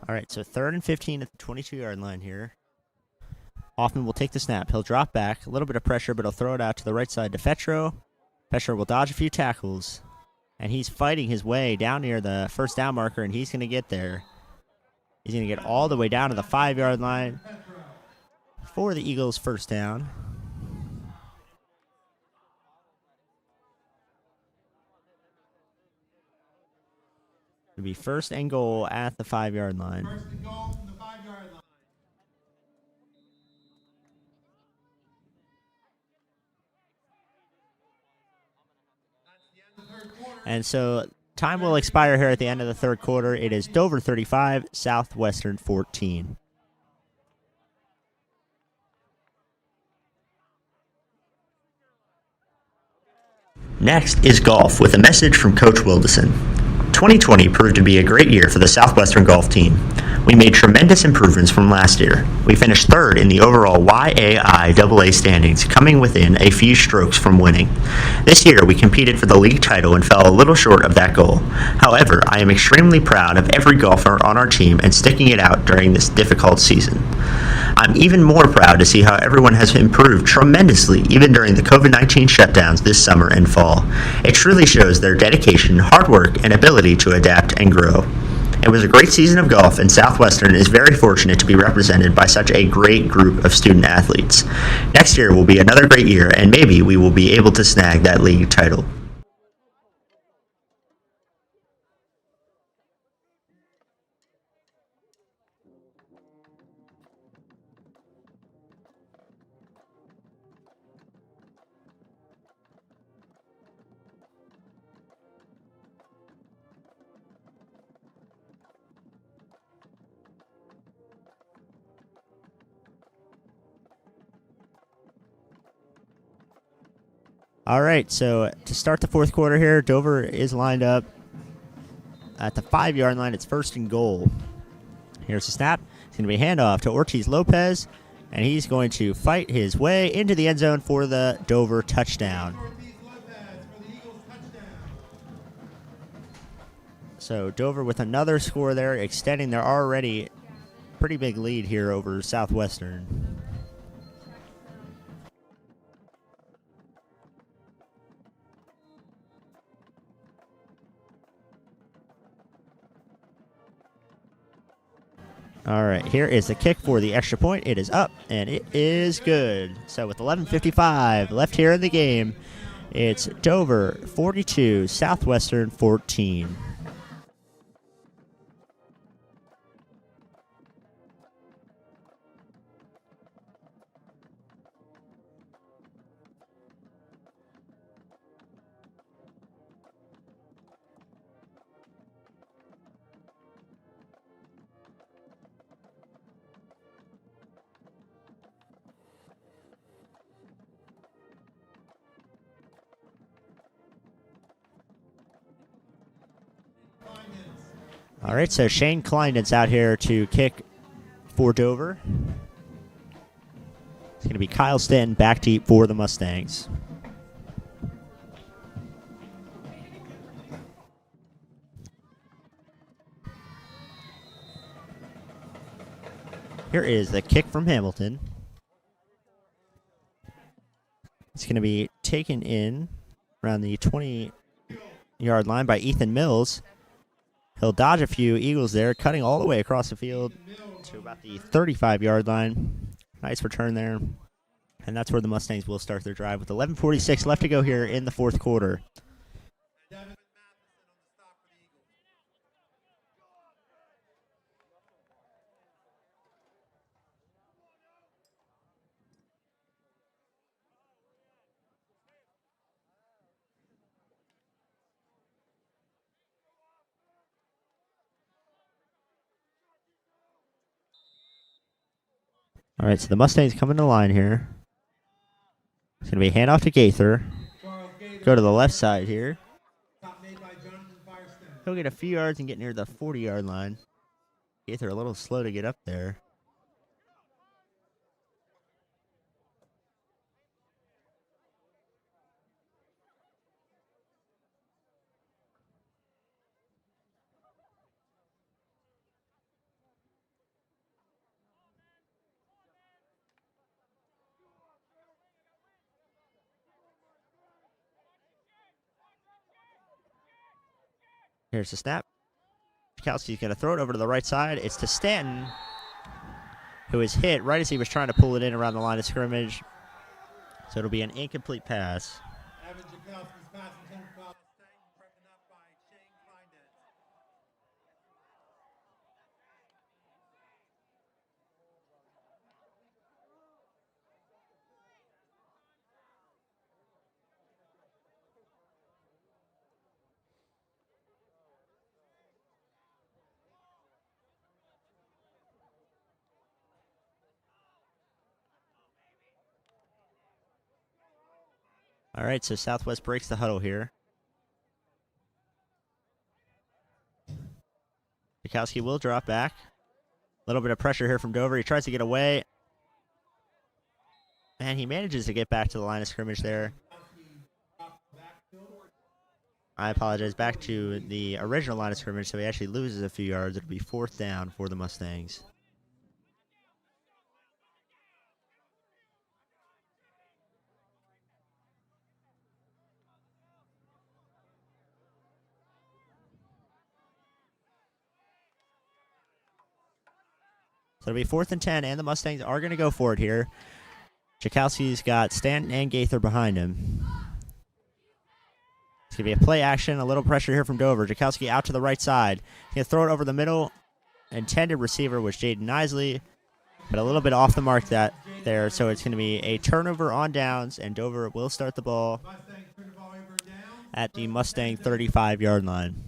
F: All right, so 3rd and 15 at the 22-yard line here. Hoffman will take the snap. He'll drop back. A little bit of pressure, but he'll throw it out to the right side to Fetro. Fetro will dodge a few tackles. And he's fighting his way down near the first down marker, and he's going to get there. He's going to get all the way down to the 5-yard line for the Eagles' first down. It'll be first and goal at the 5-yard line.
A: First and goal from the 5-yard line.
F: And so time will expire here at the end of the third quarter. It is Dover 35, Southwestern 14.
E: Next is golf with a message from Coach Wilderson. 2020 proved to be a great year for the Southwestern golf team. We made tremendous improvements from last year. We finished third in the overall YAIAA standings, coming within a few strokes from winning. This year, we competed for the league title and fell a little short of that goal. However, I am extremely proud of every golfer on our team and sticking it out during this difficult season. I'm even more proud to see how everyone has improved tremendously even during the COVID-19 shutdowns this summer and fall. It truly shows their dedication, hard work, and ability to adapt and grow. It was a great season of golf, and Southwestern is very fortunate to be represented by such a great group of student athletes. Next year will be another great year, and maybe we will be able to snag that league title.
F: All right, so to start the fourth quarter here, Dover is lined up at the 5-yard line. It's first and goal. Here's the snap. It's going to be a handoff to Ortiz Lopez, and he's going to fight his way into the end zone for the Dover touchdown. So Dover with another score there, extending their already pretty big lead here over Southwestern. All right, here is the kick for the extra point. It is up, and it is good. So with 11:55 left here in the game, it's Dover 42, Southwestern 14. All right, so Shane Kleinden's out here to kick for Dover. It's going to be Kyle Stanton back deep for the Mustangs. Here is the kick from Hamilton. It's going to be taken in around the 20-yard line by Ethan Mills. He'll dodge a few Eagles there, cutting all the way across the field to about the 35-yard line. Nice return there. And that's where the Mustangs will start their drive with 11:46 left to go here in the fourth quarter. All right, so the Mustangs come in the line here. It's going to be a handoff to Gaither. Go to the left side here. He'll get a few yards and get near the 40-yard line. Gaither a little slow to get up there. Here's the snap. Chakowski's going to throw it over to the right side. It's to Stanton, who is hit right as he was trying to pull it in around the line of scrimmage. So it'll be an incomplete pass.
A: Evan Jakowski's pass intended for Stanton, broken up by Shane Kleindet.
F: All right, so Southwest breaks the huddle here. Chakowski will drop back. A little bit of pressure here from Dover. He tries to get away. And he manages to get back to the line of scrimmage there. I apologize. Back to the original line of scrimmage, so he actually loses a few yards. It'll be 4th down for the Mustangs. So it'll be 4th and 10, and the Mustangs are going to go for it here. Chakowski's got Stanton and Gaither behind him. It's going to be a play action, a little pressure here from Dover. Chakowski out to the right side. He's going to throw it over the middle. Intended receiver was Jaden Isley, but a little bit off the mark there. So it's going to be a turnover on downs, and Dover will start the ball at the Mustang 35-yard line.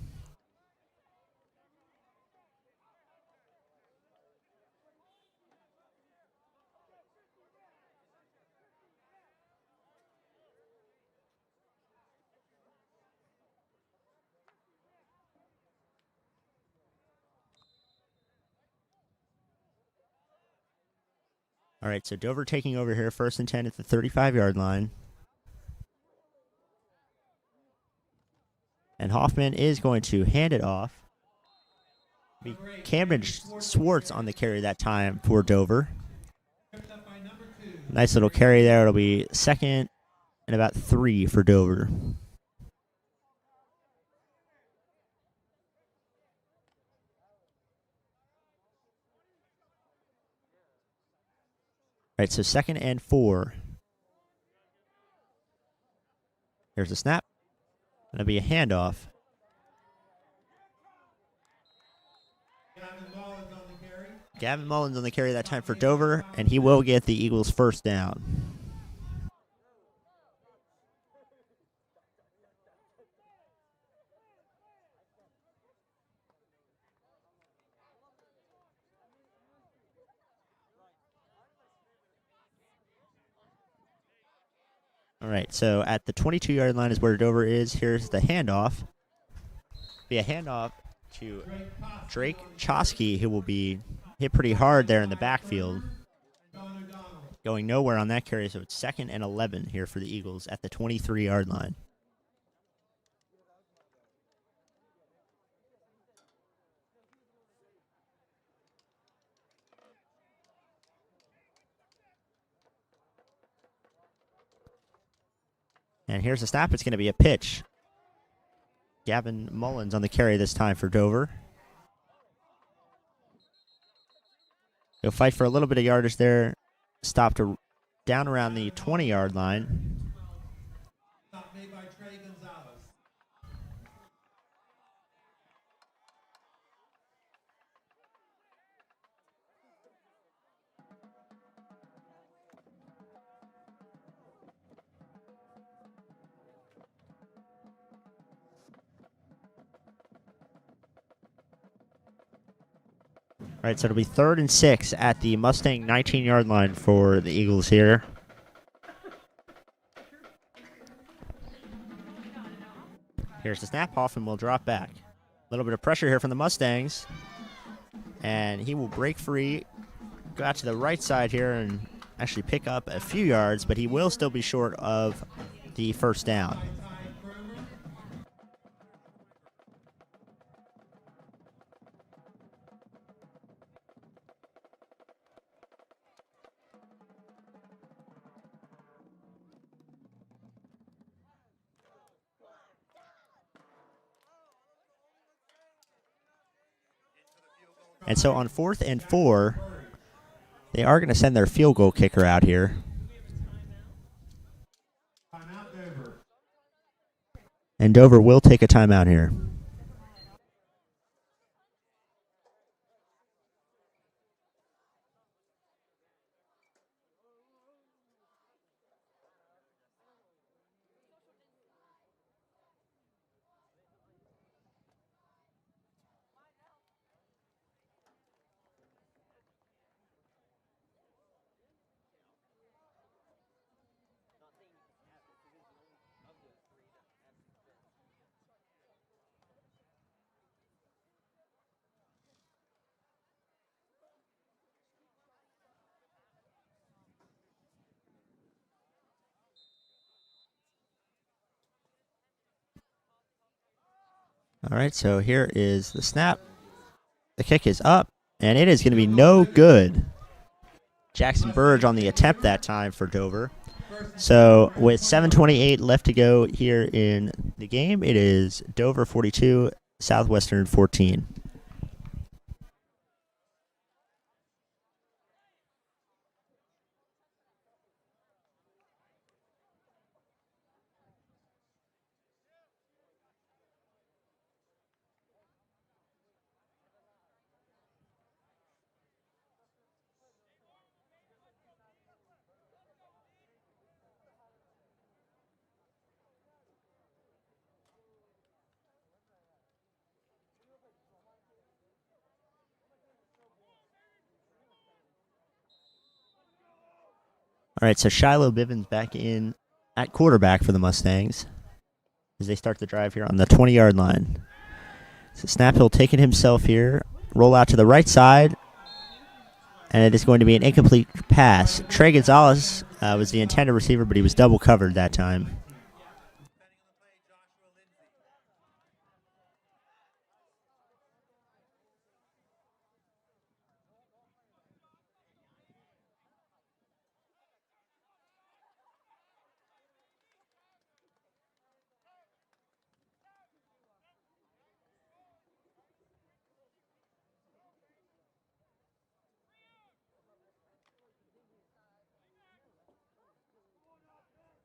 F: All right, so Dover taking over here, 1st and 10 at the 35-yard line. And Hoffman is going to hand it off. Camden Swartz on the carry that time for Dover. Nice little carry there. It'll be 2nd and about 3 for Dover. All right, so 2nd and 4. Here's the snap. It'll be a handoff. Gavin Mullins on the carry that time for Dover, and he will get the Eagles' 1st down. All right, so at the 22-yard line is where Dover is. Here's the handoff. Be a handoff to Drake Chosky, who will be hit pretty hard there in the backfield. Going nowhere on that carry, so it's 2nd and 11 here for the Eagles at the 23-yard line. And here's the snap. It's going to be a pitch. Gavin Mullins on the carry this time for Dover. He'll fight for a little bit of yardage there. Stopped down around the 20-yard line.
A: Stop made by Trey Gonzalez.
F: All right, so it'll be 3rd and 6 at the Mustang 19-yard line for the Eagles here. Here's the snap. Hoffman will drop back. A little bit of pressure here from the Mustangs. And he will break free, go out to the right side here and actually pick up a few yards, but he will still be short of the 1st down. And so on 4th and 4, they are going to send their field goal kicker out here. And Dover will take a timeout here. All right, so here is the snap. The kick is up, and it is going to be no good. Jackson Burge on the attempt that time for Dover. So with 7:28 left to go here in the game, it is Dover 42, Southwestern 14. All right, so Shiloh Bivens back in at quarterback for the Mustangs as they start the drive here on the 20-yard line. So Snaphill taking himself here, roll out to the right side, and it is going to be an incomplete pass. Trey Gonzalez was the intended receiver, but he was double covered that time.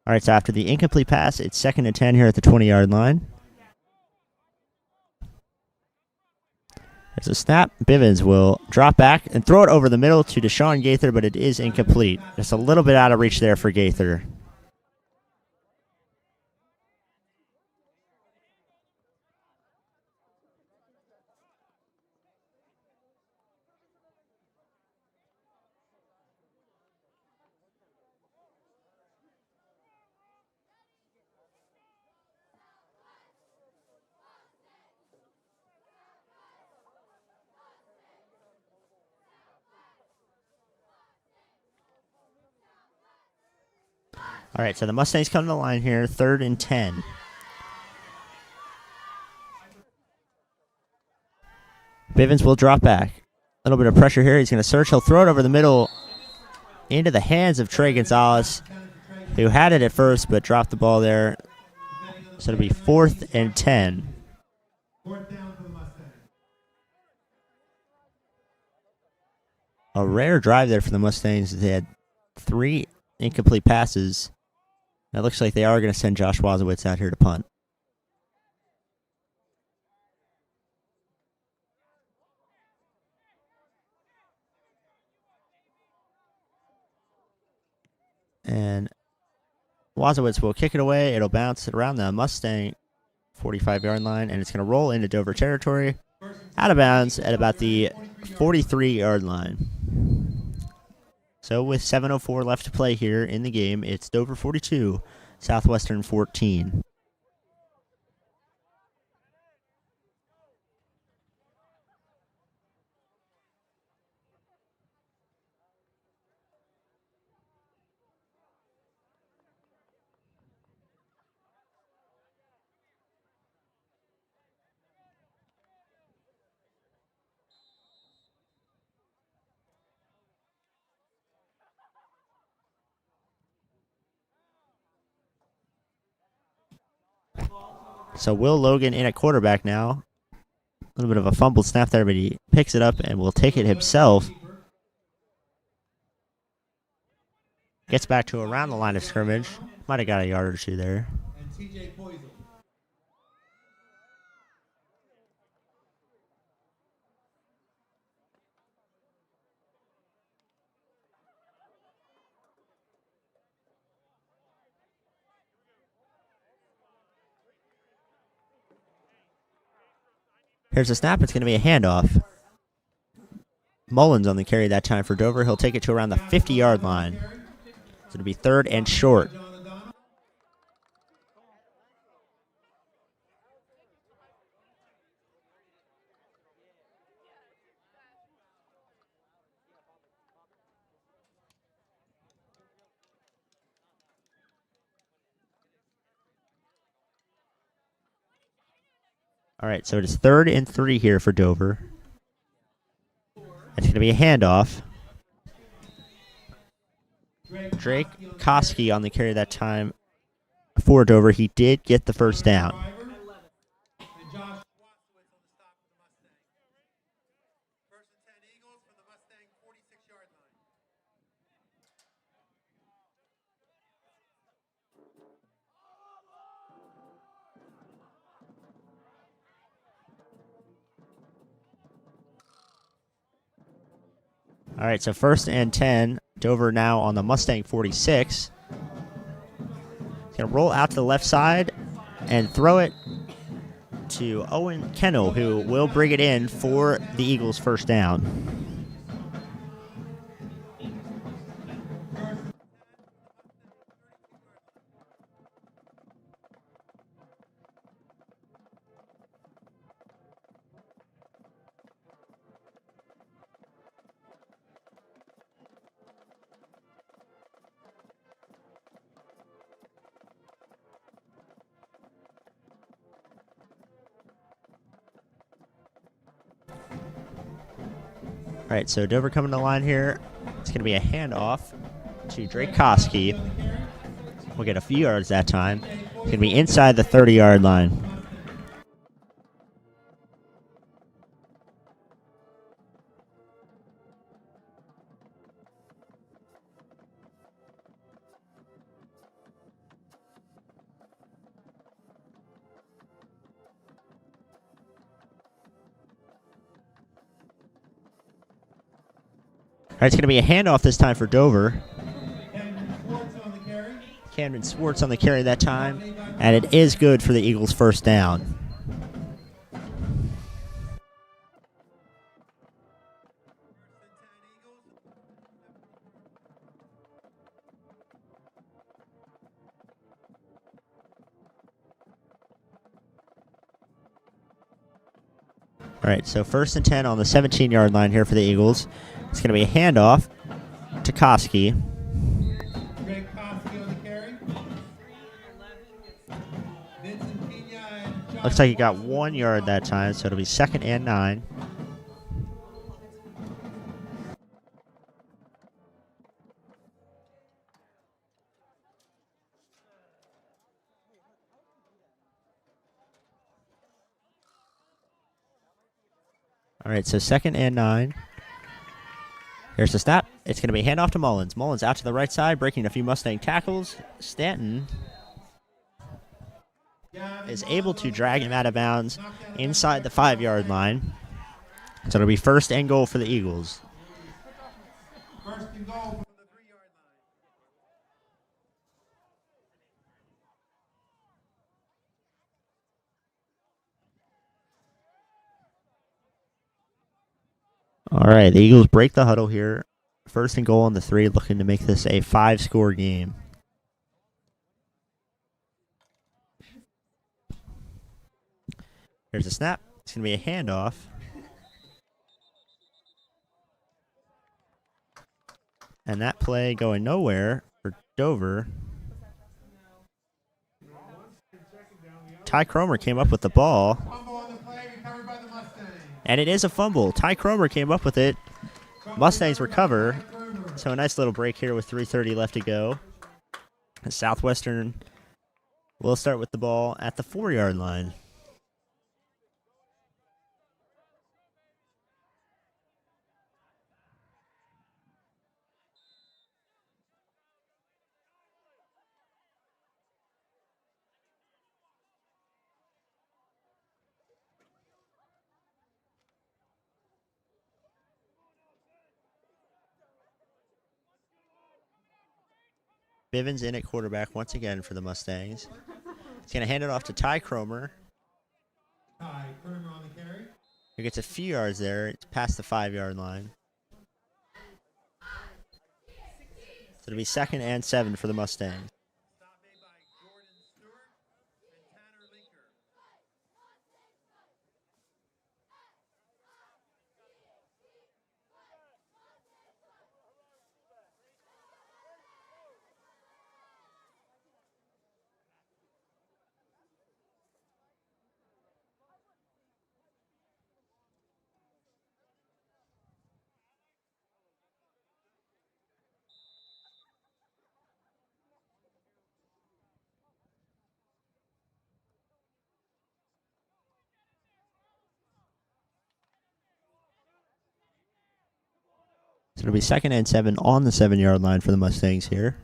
F: All right, so after the incomplete pass, it's 2nd and 10 here at the 20-yard line. There's a snap. Bivens will drop back and throw it over the middle to Deshaun Gaither, but it is incomplete. Just a little bit out of reach there for Gaither. All right, so the Mustangs come to the line here, 3rd and 10. Bivens will drop back. A little bit of pressure here. He's going to search. He'll throw it over the middle into the hands of Trey Gonzalez, who had it at first but dropped the ball there. So it'll be 4th and 10. A rare drive there for the Mustangs. They had 3 incomplete passes. It looks like they are going to send Josh Wazowitz out here to punt. And Wazowitz will kick it away. It'll bounce around the Mustang 45-yard line, and it's going to roll into Dover territory. Out of bounds at about the 43-yard line. So with 7:04 left to play here in the game, it's Dover 42, Southwestern 14. So Will Logan in at quarterback now. little bit of a fumbled snap there, but he picks it up and will take it himself. Gets back to around the line of scrimmage. Might have got a yard or two there. Here's a snap. It's going to be a handoff. Mullins on the carry that time for Dover. He'll take it to around the 50-yard line. It's going to be 3rd and short. All right, so it is 3rd and 3 here for Dover. It's going to be a handoff. Drake Koski on the carry that time for Dover. He did get the first down. All right, so 1st and 10. Dover now on the Mustang 46. He's going to roll out to the left side and throw it to Owen Kennel, who will bring it in for the Eagles' first down. All right, so Dover coming to the line here. It's going to be a handoff to Drake Koski. We'll get a few yards that time. It's going to be inside the 30-yard line. All right, it's going to be a handoff this time for Dover. Camden Swartz on the carry that time, and it is good for the Eagles' first down. All right, so 1st and 10 on the 17-yard line here for the Eagles. It's going to be a handoff to Koski. Looks like he got 1 yard that time, so it'll be 2nd and 9. All right, so 2nd and 9. Here's the snap. It's going to be a handoff to Mullins. Mullins out to the right side, breaking a few Mustang tackles. Stanton is able to drag him out of bounds inside the 5-yard line. So it'll be 1st and goal for the Eagles.
A: First and goal from the 3-yard line.
F: All right, the Eagles break the huddle here. 1st and goal on the 3, looking to make this a 5-score game. Here's a snap. It's going to be a handoff. And that play going nowhere for Dover. Ty Cromer came up with the ball. And it is a fumble. Ty Cromer came up with it. Mustangs recover. So a nice little break here with 3:30 left to go. Southwestern will start with the ball at the 4-yard line. Bivens in at quarterback once again for the Mustangs. He's going to hand it off to Ty Cromer,
A: Ty Kramer on the carry.
F: who gets a few yards there. It's past the 5-yard line. So it'll be 2nd and 7 for the Mustangs.
A: Stop made by Jordan Stewart and Tanner Linker.
F: So it'll be 2nd and 7 on the 7-yard line for the Mustangs here.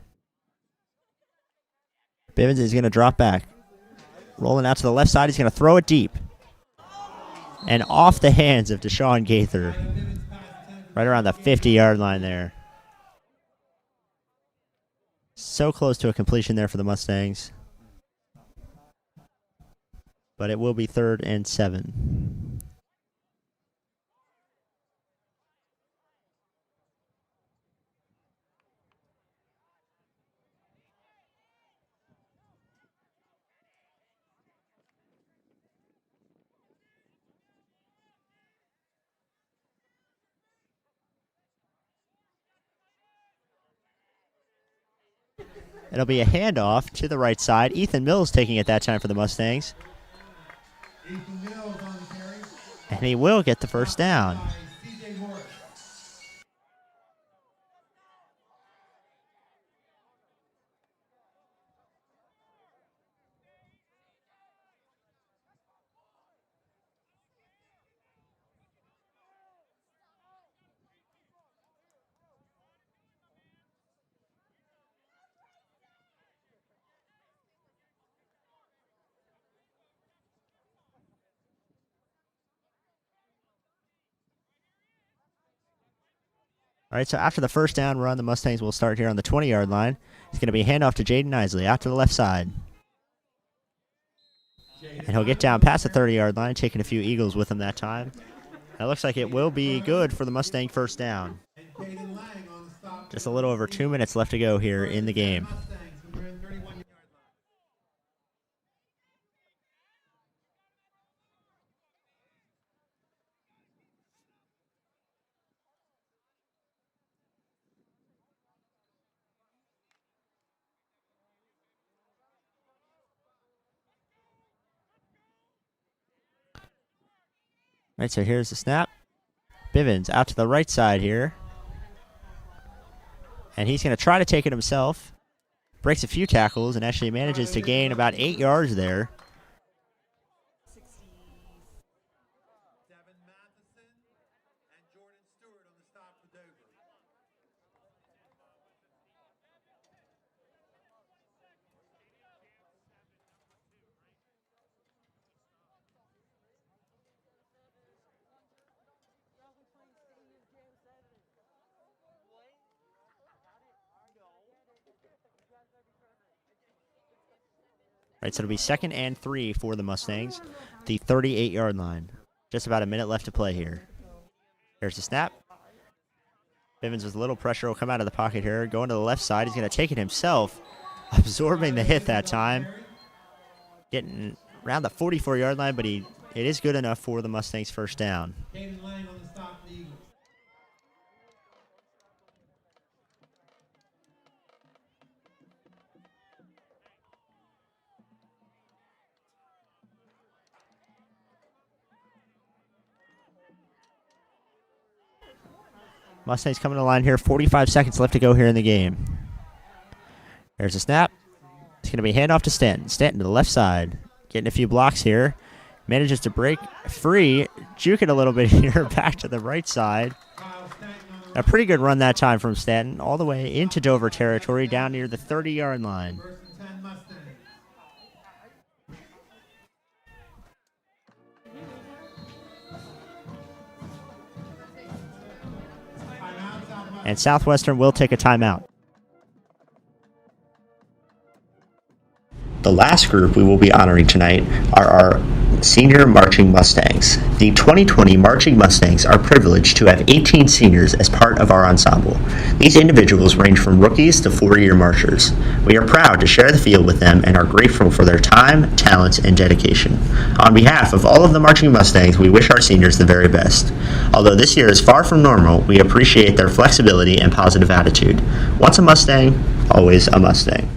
F: Bivens is going to drop back. Rolling out to the left side. He's going to throw it deep. And off the hands of Deshaun Gaither. Right around the 50-yard line there. So close to a completion there for the Mustangs. But it will be 3rd and 7. It'll be a handoff to the right side. Ethan Mills taking it that time for the Mustangs.
A: Ethan Mills on the carry.
F: And he will get the first down.
A: By C.J. Morris.
F: All right, so after the first down run, the Mustangs will start here on the 20-yard line. It's going to be a handoff to Jaden Isley out to the left side. And he'll get down past the 30-yard line, taking a few Eagles with him that time. That looks like it will be good for the Mustang first down. Just a little over 2 minutes left to go here in the game. All right, so here's the snap. Bivens out to the right side here. And he's going to try to take it himself. Breaks a few tackles and actually manages to gain about 8 yards there.
A: Devin Matheson and Jordan Stewart on the stop for Dover.
F: Right, so it'll be 2nd and 3 for the Mustangs. The 38-yard line. Just about a minute left to play here. Here's the snap. Bivens with a little pressure will come out of the pocket here. Going to the left side. He's going to take it himself. Absorbing the hit that time. Getting around the 44-yard line, but it is good enough for the Mustangs first down.
A: Caden Lang on the stop for the Eagles.
F: Mustangs coming to the line here. 45 seconds left to go here in the game. There's a snap. It's going to be handoff to Stanton. Stanton to the left side. Getting a few blocks here. Manages to break free. Juke it a little bit here. Back to the right side. A pretty good run that time from Stanton. All the way into Dover territory. Down near the 30-yard line.
A: First and 10 Mustangs.
F: And Southwestern will take a timeout. The last group we will be honoring tonight are our Senior Marching Mustangs. The 2020 Marching Mustangs are privileged to have 18 seniors as part of our ensemble. These individuals range from rookies to 4-year marchers. We are proud to share the field with them and are grateful for their time, talents, and dedication. On behalf of all of the Marching Mustangs, we wish our seniors the very best. Although this year is far from normal, we appreciate their flexibility and positive attitude. Once a Mustang, always a Mustang.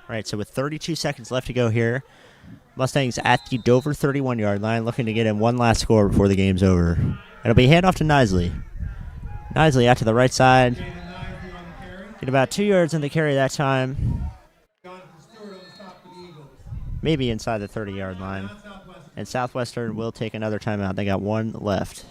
F: All right, so with 32 seconds left to go here, Mustangs at the Dover 31-yard line, looking to get in one last score before the game's over. It'll be handoff to Nisley. Nisley out to the right side. Get about 2 yards in the carry that time. Maybe inside the 30-yard line. And Southwestern will take another timeout. They got one left.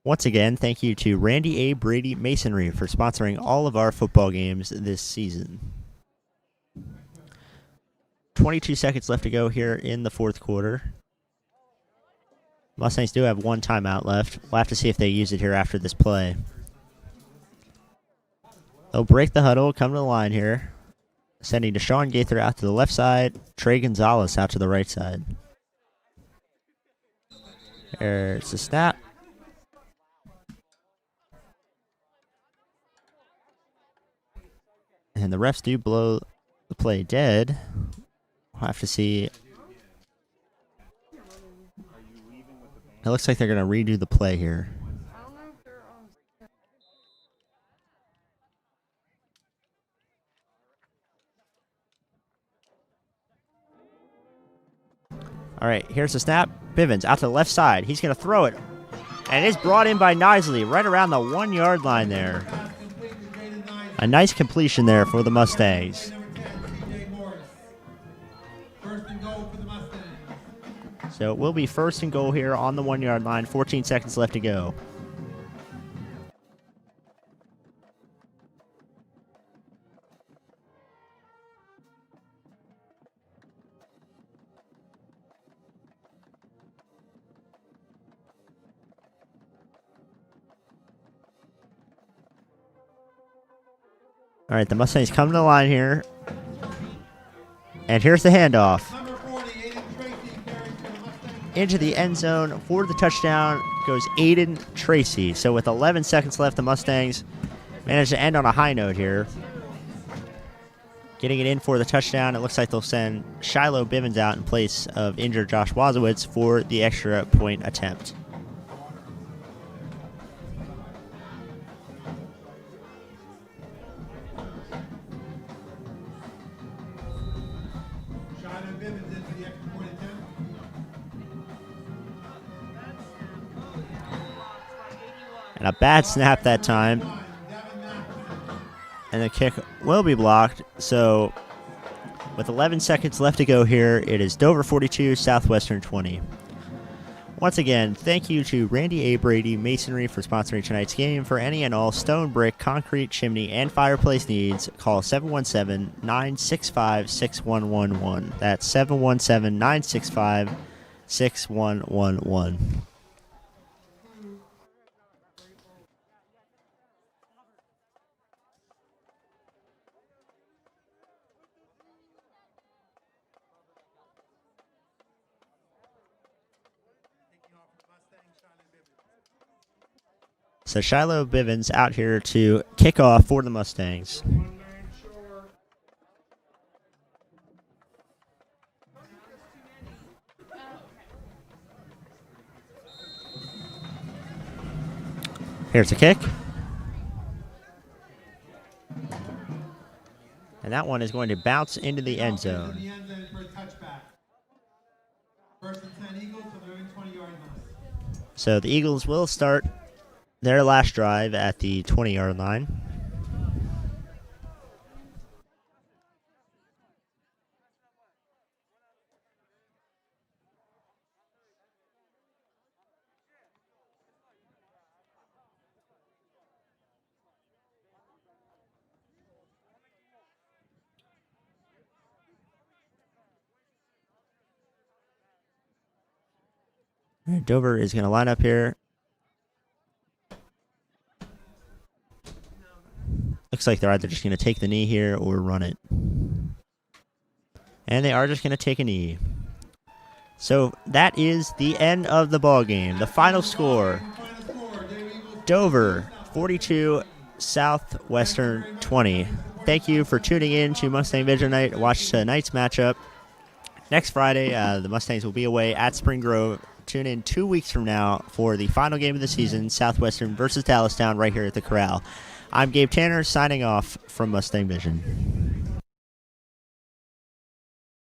F: Once again, thank you to Randy A. Brady Masonry for sponsoring all of our football games this season. 22 seconds left to go here in the fourth quarter. Mustangs do have one timeout left. We'll have to see if they use it here after this play. They'll break the huddle, come to the line here. Sending Deshaun Gaither out to the left side. Trey Gonzalez out to the right side. There's the snap. And the refs do blow the play dead. We'll have to see. It looks like they're going to redo the play here. All right, here's the snap. Bivens out to the left side. He's going to throw it. And it is brought in by Nisley right around the 1 yard line there. A nice completion there for the Mustangs. So it will be first and goal here on the 1 yard line. 14 seconds left to go. All right, the Mustangs come to the line here. And here's the handoff. Into the end zone for the touchdown goes Aiden Tracy. So with 11 seconds left, the Mustangs manage to end on a high note here. Getting it in for the touchdown, it looks like they'll send Shiloh Bivens out in place of injured Josh Wazowitz for the extra point attempt. And a bad snap that time. And the kick will be blocked. So with 11 seconds left to go here, it is Dover 42, Southwestern 20. Once again, thank you to Randy A. Brady Masonry for sponsoring tonight's game. For any and all stone, brick, concrete, chimney, and fireplace needs, call 717-965-6111. That's 717-965-6111. So Shiloh Bivens out here to kick off for the Mustangs. Here's the kick. And that one is going to bounce into the end zone.
A: In the end zone for a touchback. First and 10 Eagles to their own 20-yard line.
F: So the Eagles will start their last drive at the 20-yard line. Dover is going to line up here. Looks like they're either just going to take the knee here or run it. And they are just going to take a knee. So that is the end of the ball game. The final score, Dover 42, Southwestern 20. Thank you for tuning in to Mustang Vision Night. Watch tonight's matchup. Next Friday, the Mustangs will be away at Spring Grove. Tune in 2 weeks from now for the final game of the season, Southwestern versus Dallastown, right here at the Corral. I'm Gabe Tanner, signing off from Mustang Vision.